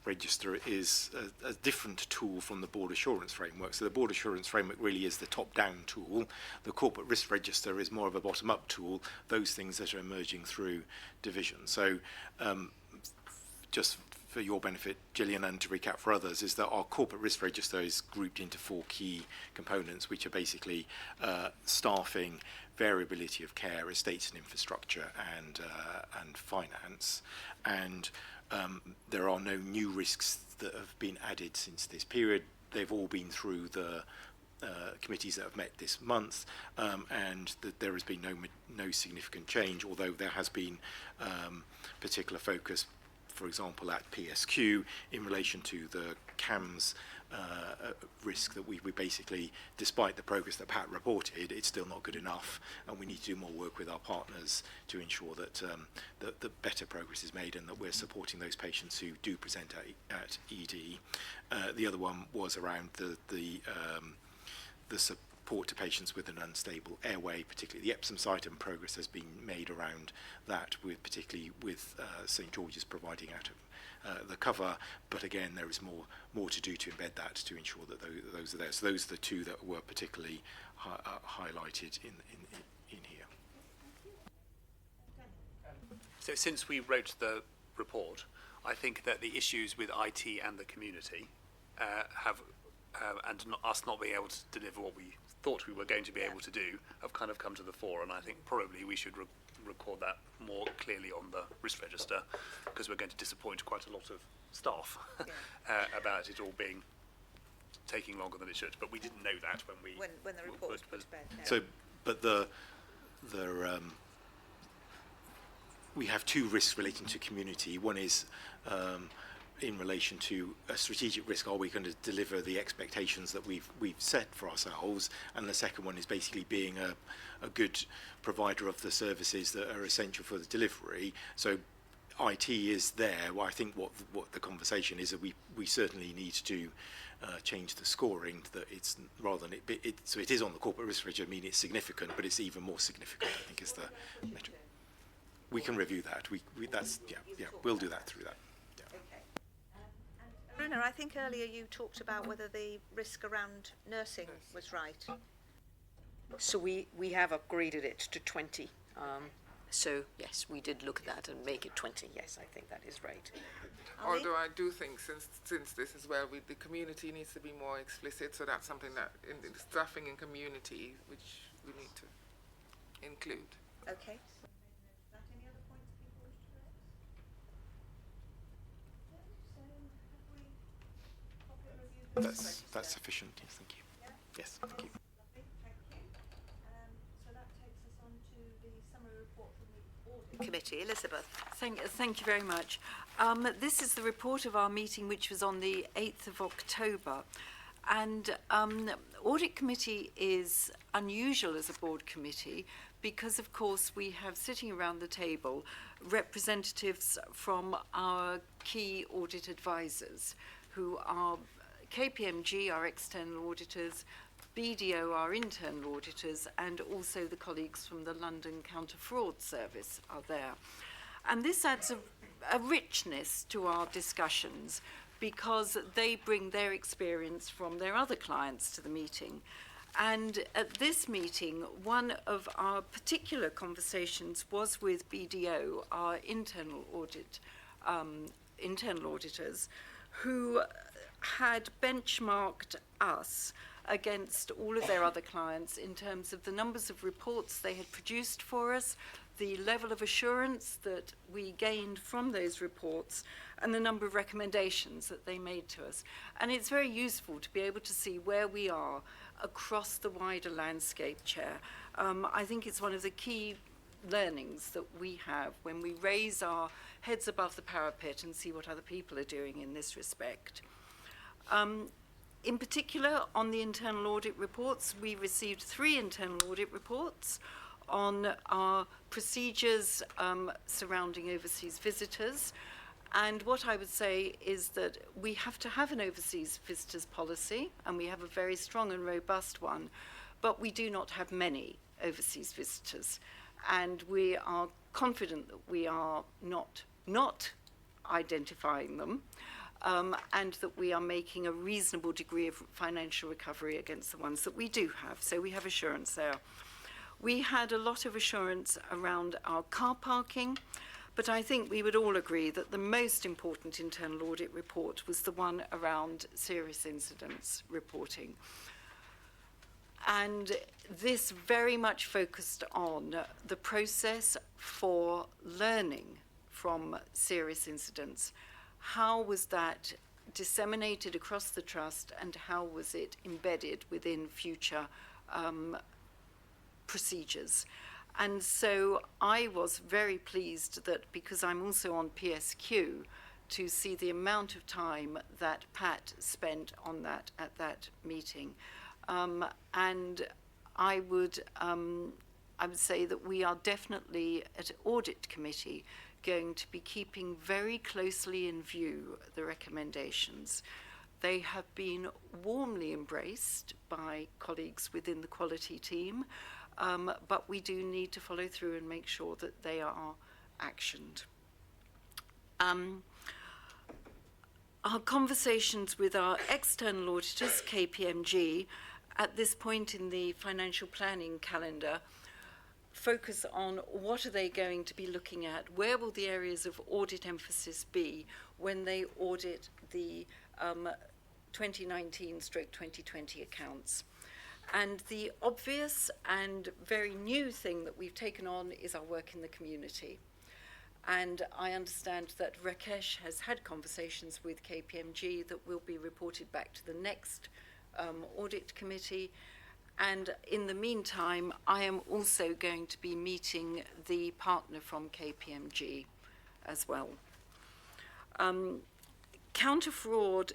register is a different tool from the board assurance framework. So the board assurance framework really is the top-down tool. The corporate risk register is more of a bottom-up tool, those things that are emerging through division. So just for your benefit, Gillian, and to recap for others, is that our corporate risk register is grouped into 4 key components, which are basically staffing, variability of care, estates and infrastructure, and finance. And there are no new risks that have been added since this period. They've all been through the committees that have met this month, and there has been no significant change, although there has been particular focus, for example, at PSQ in relation to the CAMS risk that we basically, despite the progress that Pat reported, it's still not good enough, and we need to do more work with our partners to ensure that that better progress is made and that we're supporting those patients who do present at ED. The other one was around the support to patients with an unstable airway, particularly the Epsom site, and progress has been made around that, particularly with St George's providing out of the cover, but again there is more to do to embed that to ensure that those are there. So those are the 2 that were particularly highlighted in here. So since we wrote the report, I think that the issues with IT and the community us not being able to deliver what we thought we were going to be able to do have kind of come to the fore, and I think probably we should record that more clearly on the risk register, because we're going to disappoint quite a lot of staff about it all taking longer than it should. But we didn't know that when the report was put to bed. No. So, but we have 2 risks relating to community. One is in relation to a strategic risk, are we going to deliver the expectations that we've set for ourselves? And the second one is basically being a good provider of the services that are essential for the delivery. So IT is there. Well, I think what the conversation is that we certainly need to change the scoring, that it's rather than so it is on the corporate risk register. I mean, it's significant, but it's even more significant, I think, is the metric. We can review that. We'll do that through that. Bruna, I think earlier you talked about whether the risk around nursing was right. So we have upgraded it to 20. So yes, we did look at that and make it 20. Yes, I think that is right. Although I do think since this as well, the community needs to be more explicit, so that's something that in the staffing in community, which we need to include. Okay. Any other points people wish to raise? That's sufficient. Yes, thank you. Yeah? Yes, thank you. Lovely, thank you. So that takes us on to the summary report from the audit committee. Elizabeth. Thank you very much. This is the report of our meeting, which was on the 8th of October. And audit committee is unusual as a board committee because, of course, we have sitting around the table representatives from our key audit advisors, who are KPMG, our external auditors, BDO, our internal auditors, and also the colleagues from the London Counter-Fraud Service are there. And this adds a richness to our discussions because they bring their experience from their other clients to the meeting. And at this meeting, one of our particular conversations was with BDO, our internal auditors, who had benchmarked us against all of their other clients in terms of the numbers of reports they had produced for us, the level of assurance that we gained from those reports, and the number of recommendations that they made to us. And it's very useful to be able to see where we are across the wider landscape, Chair. I think it's one of the key learnings that we have when we raise our heads above the parapet and see what other people are doing in this respect. In particular, on the internal audit reports, we received 3 internal audit reports on our procedures surrounding overseas visitors. And what I would say is that we have to have an overseas visitors policy, and we have a very strong and robust one, but we do not have many overseas visitors. And we are confident that we are not identifying them, and that we are making a reasonable degree of financial recovery against the ones that we do have. So we have assurance there. We had a lot of assurance around our car parking, but I think we would all agree that the most important internal audit report was the one around serious incidents reporting. And this very much focused on the process for learning from serious incidents. How was that disseminated across the trust, and how was it embedded within future procedures? And so I was very pleased that, because I'm also on PSQ, to see the amount of time that Pat spent on that at that meeting. And I would say that we are definitely at Audit Committee going to be keeping very closely in view the recommendations. They have been warmly embraced by colleagues within the quality team, but we do need to follow through and make sure that they are actioned. Our conversations with our external auditors, KPMG, at this point in the financial planning calendar, focus on what are they going to be looking at, where will the areas of audit emphasis be when they audit the 2019/2020 accounts. And the obvious and very new thing that we've taken on is our work in the community. And I understand that Rakesh has had conversations with KPMG that will be reported back to the next audit committee. And in the meantime, I am also going to be meeting the partner from KPMG as well. Counter-fraud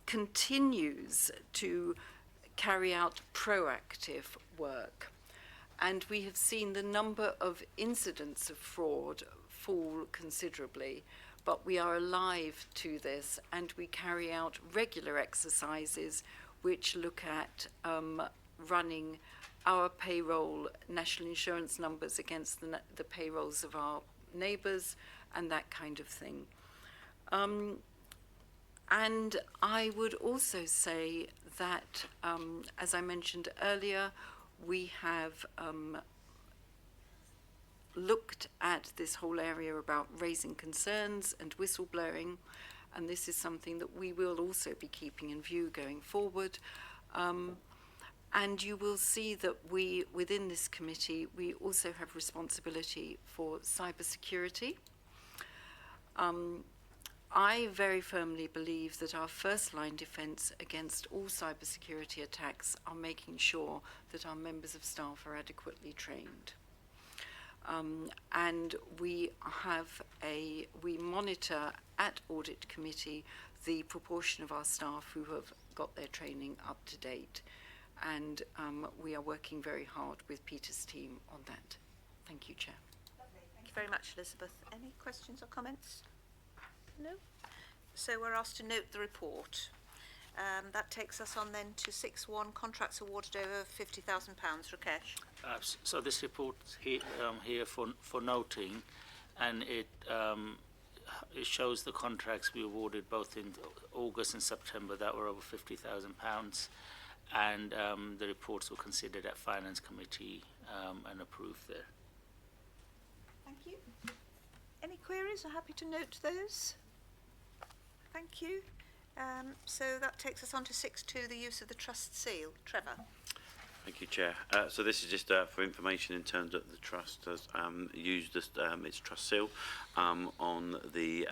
continues to carry out proactive work. And we have seen the number of incidents of fraud fall considerably, but we are alive to this, and we carry out regular exercises which look at running our payroll national insurance numbers against the payrolls of our neighbours and that kind of thing. And I would also say that, as I mentioned earlier, we have looked at this whole area about raising concerns and whistleblowing, and this is something that we will also be keeping in view going forward. And you will see that we, within this committee, we also have responsibility for cybersecurity. I very firmly believe that our first-line defence against all cybersecurity attacks are making sure that our members of staff are adequately trained. And we monitor at Audit Committee the proportion of our staff who have got their training up to date. And we are working very hard with Peter's team on that. Thank you, Chair. Lovely. Thank you very much, Elizabeth. Any questions or comments? No? So we're asked to note the report. That takes us on then to 6.1, contracts awarded over £50,000. Rakesh. So this report here for noting, and it shows the contracts we awarded both in August and September that were over £50,000, and the reports were considered at Finance Committee and approved there. Thank you. Any queries? I'm happy to note those. Thank you. So that takes us on to 6.2, the use of the trust seal. Trevor. Thank you, Chair. So this is just for information in terms of the trust has used this, its trust seal on the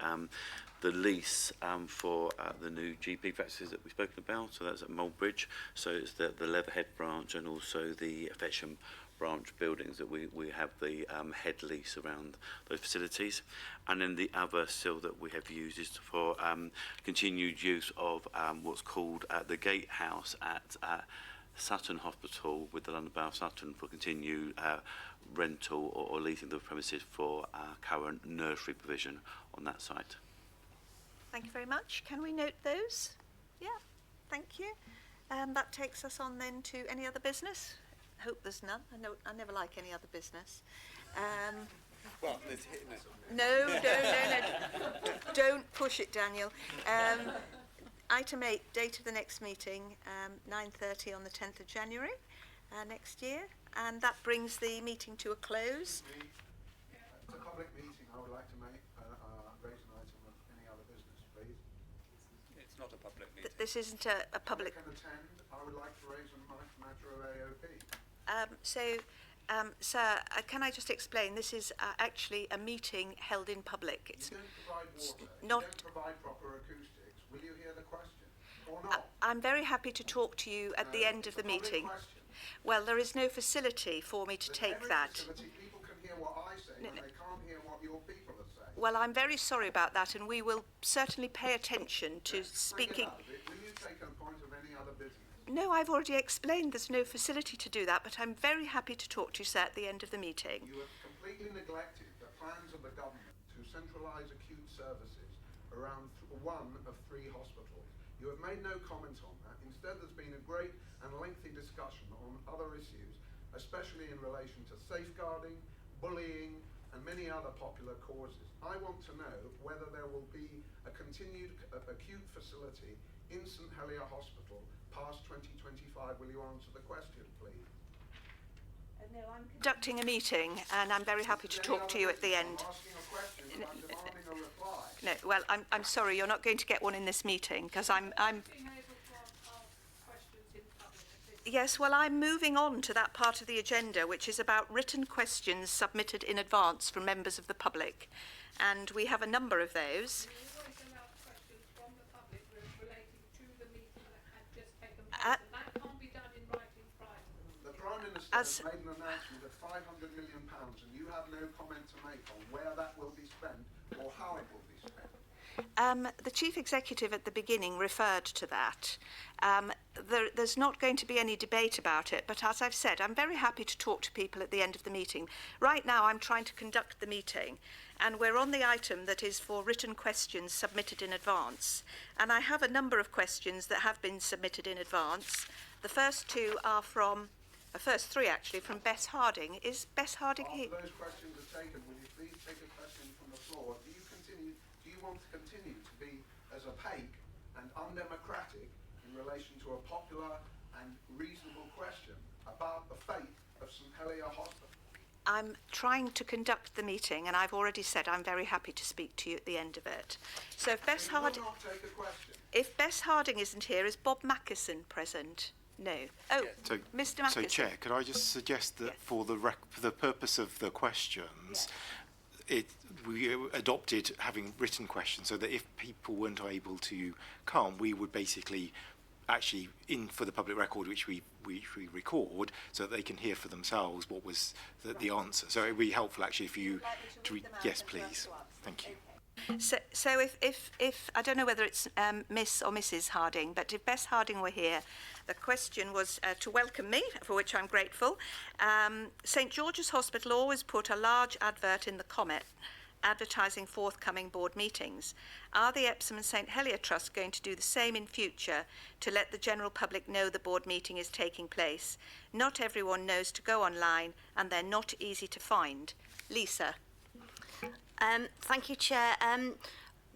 lease for the new GP practices that we've spoken about. So that's at Mulbridge. So it's the Leatherhead branch and also the Epsom branch buildings that we have the head lease around those facilities. And then the other still that we have used is for continued use of what's called the gatehouse at Sutton Hospital with the London Borough of Sutton for continued rental or leasing the premises for current nursery provision on that site. Thank you very much. Can we note those? Yeah, thank you. That takes us on then to any other business. Hope there's none. I never like any other business. Well, no. Don't push it, Daniel. Item 8, date of the next meeting, 9:30 on the 10th of January next year. And that brings the meeting to a close. It's a public meeting. I would like to raise an item of any other business, please. It's not a public meeting. This isn't a public... Can attend. I would like to raise a matter of AOP. Sir, can I just explain? This is actually a meeting held in public. It's you don't provide water. not... You don't provide proper acoustics. Will you hear the question or not? I'm very happy to talk to you at the end of the meeting. Question. Well, there is no facility for me to take every that. Facility, people can hear what I say, but they can't hear what your people are saying. Well, I'm very sorry about that, and we will certainly pay attention to speaking... Will you take a point of any other business? No, I've already explained there's no facility to do that, but I'm very happy to talk to you, sir, at the end of the meeting. You have completely neglected the plans of the government to centralise acute services around one of 3 hospitals. You have made no comment on that. Instead, there's been a great and lengthy discussion on other issues, especially in relation to safeguarding, bullying, and many other popular causes. I want to know whether there will be a continued acute facility in St Helier Hospital past 2025. Will you answer the question, please? No, I'm conducting a meeting, and I'm very happy to talk to you at the end. I'm asking a question, and I'm demanding a reply. No, well, I'm sorry, you're not going to get one in this meeting, because I'm... Yes, well, I'm moving on to that part of the agenda, which is about written questions submitted in advance from members of the public. And we have a number of those. The Prime Minister has made an announcement of £500 million, and you have no comment to make on where that will be spent or how it will be spent. The Chief Executive at the beginning referred to that. There's not going to be any debate about it, but as I've said, I'm very happy to talk to people at the end of the meeting. Right now, I'm trying to conduct the meeting, and we're on the item that is for written questions submitted in advance. And I have a number of questions that have been submitted in advance. The first 2 are from, first 3 actually, from Bess Harding. Is Bess Harding here? After those questions are taken, will you please take a question from the floor? Do you want to continue to be as opaque and undemocratic in relation to a popular and reasonable question about the fate of St Helier Hospital? I'm trying to conduct the meeting, and I've already said I'm very happy to speak to you at the end of it. So if Bess Harding... will not take a question. If Bess Harding isn't here, is Bob Mackison present? No. Oh, So, Mr. Mackison. So, Chair, could I just suggest that for the purpose of the questions, we adopted having written questions so that if people weren't able to come, we would basically actually in for the public record, which we record, so that they can hear for themselves what was the answer. So it would be helpful actually if you yes, please. Thank you. So if I don't know whether it's Miss or Mrs. Harding, but if Bess Harding were here, the question was to welcome me, for which I'm grateful. St George's Hospital always put a large advert in the Comet advertising forthcoming board meetings. Are the Epsom and St Helier Trust going to do the same in future to let the general public know the board meeting is taking place? Not everyone knows to go online, and they're not easy to find. Lisa. Thank you, Chair.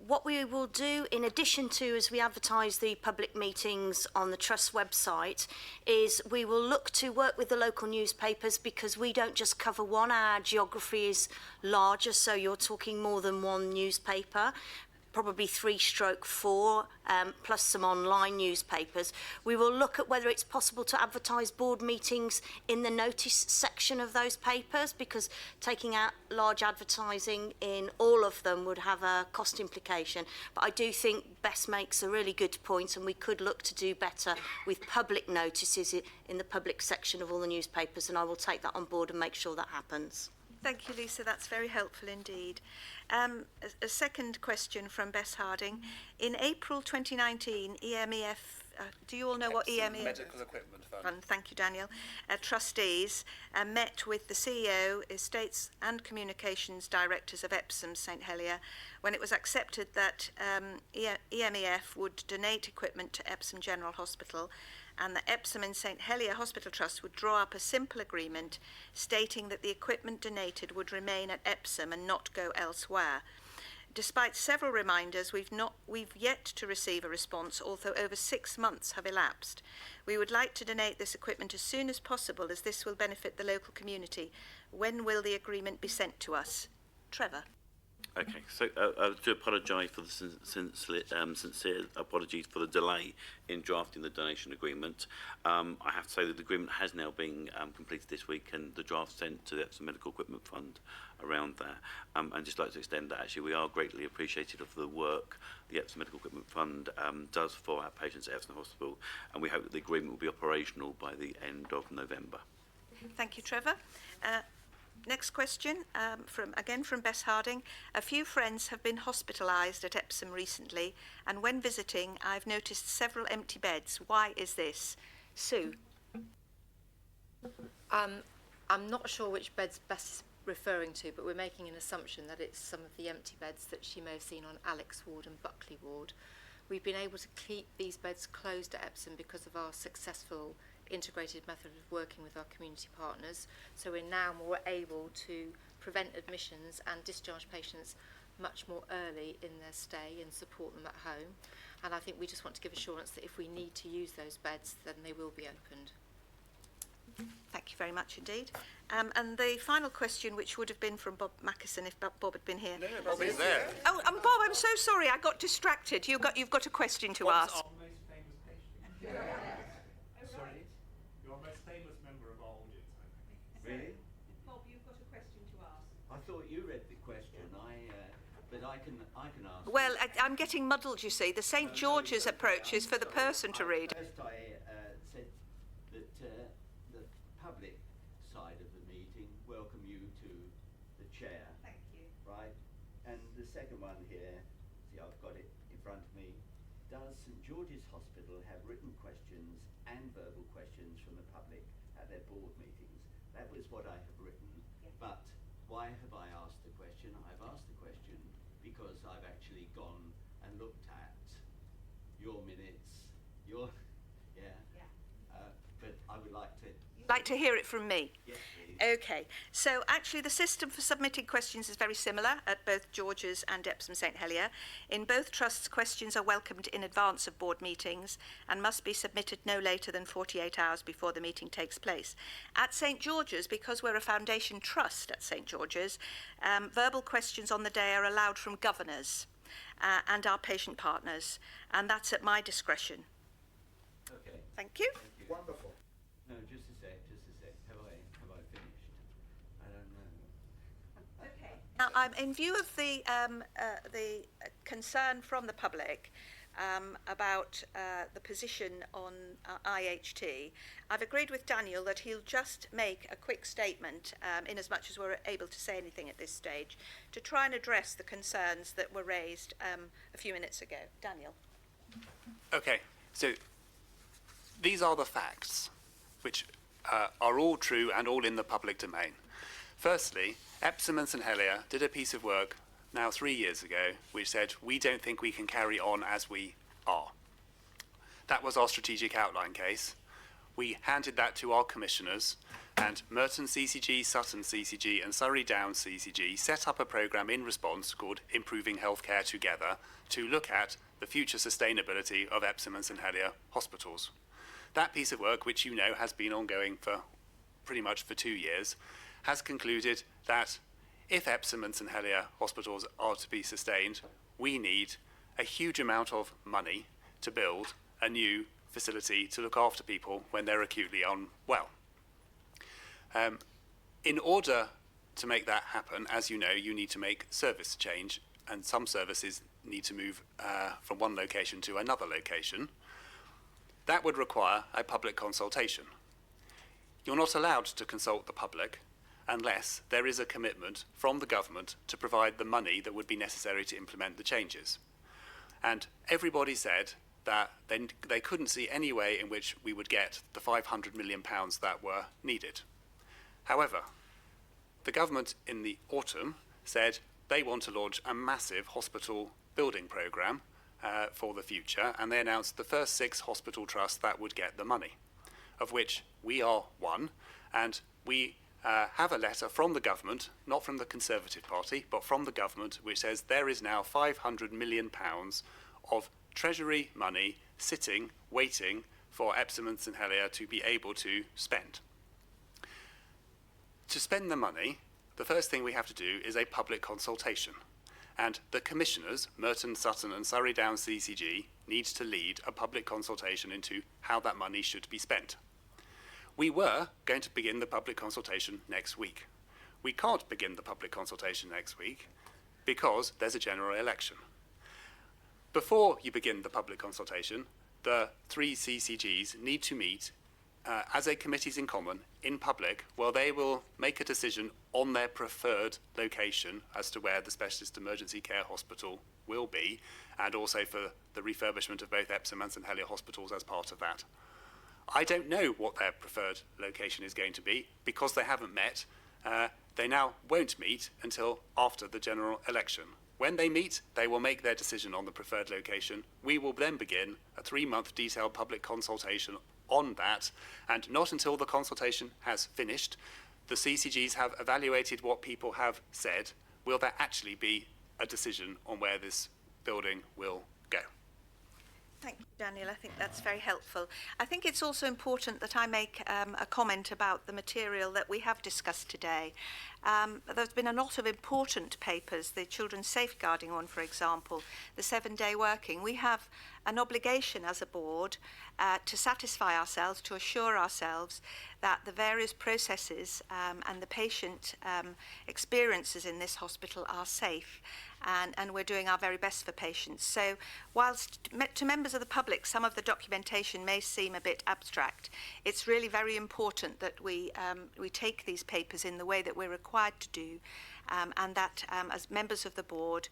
What we will do, in addition to as we advertise the public meetings on the Trust website, is we will look to work with the local newspapers, because we don't just cover one. Our geography is larger, so you're talking more than one newspaper. probably 3/4, plus some online newspapers. We will look at whether it's possible to advertise board meetings in the notice section of those papers, because taking out large advertising in all of them would have a cost implication. But I do think Bess makes a really good point, and we could look to do better with public notices in the public section of all the newspapers, and I will take that on board and make sure that happens. Thank you, Lisa. That's very helpful indeed. A second question from Bess Harding. In April 2019, EMEF, do you all know what EMEF Medical Equipment Fund. Thank you, Daniel. Trustees met with the CEO, Estates and Communications Directors of Epsom St Helier, when it was accepted that EMEF would donate equipment to Epsom General Hospital, and the Epsom and St Helier Hospital Trust would draw up a simple agreement stating that the equipment donated would remain at Epsom and not go elsewhere. Despite several reminders, we've yet to receive a response, although over 6 months have elapsed. We would like to donate this equipment as soon as possible, as this will benefit the local community. When will the agreement be sent to us? Trevor. Okay, so I do apologise for the sincere apologies for the delay in drafting the donation agreement. I have to say that the agreement has now been completed this week, and the draft sent to the Epsom Medical Equipment Fund around there. And just like to extend that, actually, we are greatly appreciative of the work the Epsom Medical Equipment Fund does for our patients at Epsom Hospital, and we hope that the agreement will be operational by the end of November. Thank you, Trevor. Next question, from Bess Harding. A few friends have been hospitalised at Epsom recently, and when visiting, I've noticed several empty beds. Why is this? Sue? I'm not sure which beds Bess is referring to, but we're making an assumption that it's some of the empty beds that she may have seen on Alex Ward and Buckley Ward. We've been able to keep these beds closed at Epsom because of our successful integrated method of working with our community partners, so we're now more able to prevent admissions and discharge patients much more early in their stay and support them at home. And I think we just want to give assurance that if we need to use those beds, then they will be opened. Thank you very much indeed. And the final question, which would have been from Bob Mackison if Bob had been here. No, Bob is there. Oh, Bob, I'm so sorry, I got distracted. You've got a question to ask. Our most famous patient? Sorry? Your most famous member of our audience, I think. Really? Bob, you've got a question to ask. I thought you read the question. But I can ask. Well, I'm getting muddled, you see. The St George's approach is for the person to read. First, I said that the public side of the meeting welcome you to the chair. Thank you. Right? And the second one here, see, I've got it in front of me. Does St George's Hospital have written questions and verbal questions from the public at their board meetings? That was what I have written. Yes. But why have I asked the question? I've asked the question because I've actually gone and looked at your minutes, but I would like to... You'd like to hear it from me? Yes, please. Okay, so actually the system for submitting questions is very similar at both George's and Epsom St Helier. In both trusts, questions are welcomed in advance of board meetings and must be submitted no later than 48 hours before the meeting takes place. At St George's, because we're a foundation trust at St George's, verbal questions on the day are allowed from governors and our patient partners, and that's at my discretion. Okay. Thank you. Wonderful. No, just a sec. Have I finished? I don't know. Okay. Now, in view of the concern from the public about the position on IHT, I've agreed with Daniel that he'll just make a quick statement, in as much as we're able to say anything at this stage, to try and address the concerns that were raised a few minutes ago. Daniel. Okay, so these are the facts, which are all true and all in the public domain. Firstly, Epsom and St Helier did a piece of work now 3 years ago which said we don't think we can carry on as we are. That was our strategic outline case. We handed that to our commissioners, and Merton CCG, Sutton CCG and Surrey Downs CCG set up a programme in response called Improving Healthcare Together to look at the future sustainability of Epsom and St Helier hospitals. That piece of work, which you know has been ongoing for pretty much for 2 years, has concluded that if Epsom and St Helier hospitals are to be sustained, we need a huge amount of money to build a new facility to look after people when they're acutely unwell. In order to make that happen, as you know, you need to make service change, and some services need to move from one location to another location. That would require a public consultation. You're not allowed to consult the public unless there is a commitment from the government to provide the money that would be necessary to implement the changes. And everybody said that they couldn't see any way in which we would get the £500 million that were needed. However, the government in the autumn said they want to launch a massive hospital building programme for the future, and they announced the first 6 hospital trusts that would get the money, of which we are one, and we have a letter from the government, not from the Conservative Party, but from the government, which says there is now £500 million of Treasury money sitting, waiting for Epsom and St Helier to be able to spend. To spend the money, the first thing we have to do is a public consultation. And the commissioners, Merton, Sutton and Surrey Downs CCG, need to lead a public consultation into how that money should be spent. We were going to begin the public consultation next week. We can't begin the public consultation next week because there's a general election. Before you begin the public consultation, the 3 CCGs need to meet as a committees in common in public, where they will make a decision on their preferred location as to where the specialist emergency care hospital will be, and also for the refurbishment of both Epsom and St Helier hospitals as part of that. I don't know what their preferred location is going to be because they haven't met. They now won't meet until after the general election. When they meet, they will make their decision on the preferred location. We will then begin a 3-month detailed public consultation on that, and not until the consultation has finished, the CCGs have evaluated what people have said, will there actually be a decision on where this building will go. Thank you, Daniel. I think that's very helpful. I think it's also important that I make a comment about the material that we have discussed today. There's been a lot of important papers, the children's safeguarding one, for example, the 7-day working. We have an obligation as a board to satisfy ourselves, to assure ourselves that the various processes and the patient experiences in this hospital are safe. And we're doing our very best for patients. So whilst to members of the public some of the documentation may seem a bit abstract, it's really very important that we take these papers in the way that we're required to do, and that as members of the board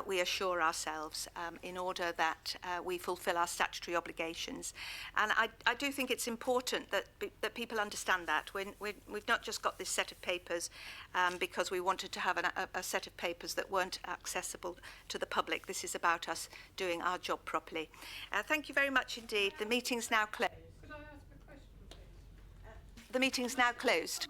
we assure ourselves in order that we fulfil our statutory obligations. And I do think it's important that people understand that. We've not just got this set of papers because we wanted to have a set of papers that weren't accessible to the public. This is about us doing our job properly. Thank you very much indeed. The meeting's now closed. Could I ask a question, please? The meeting's now closed.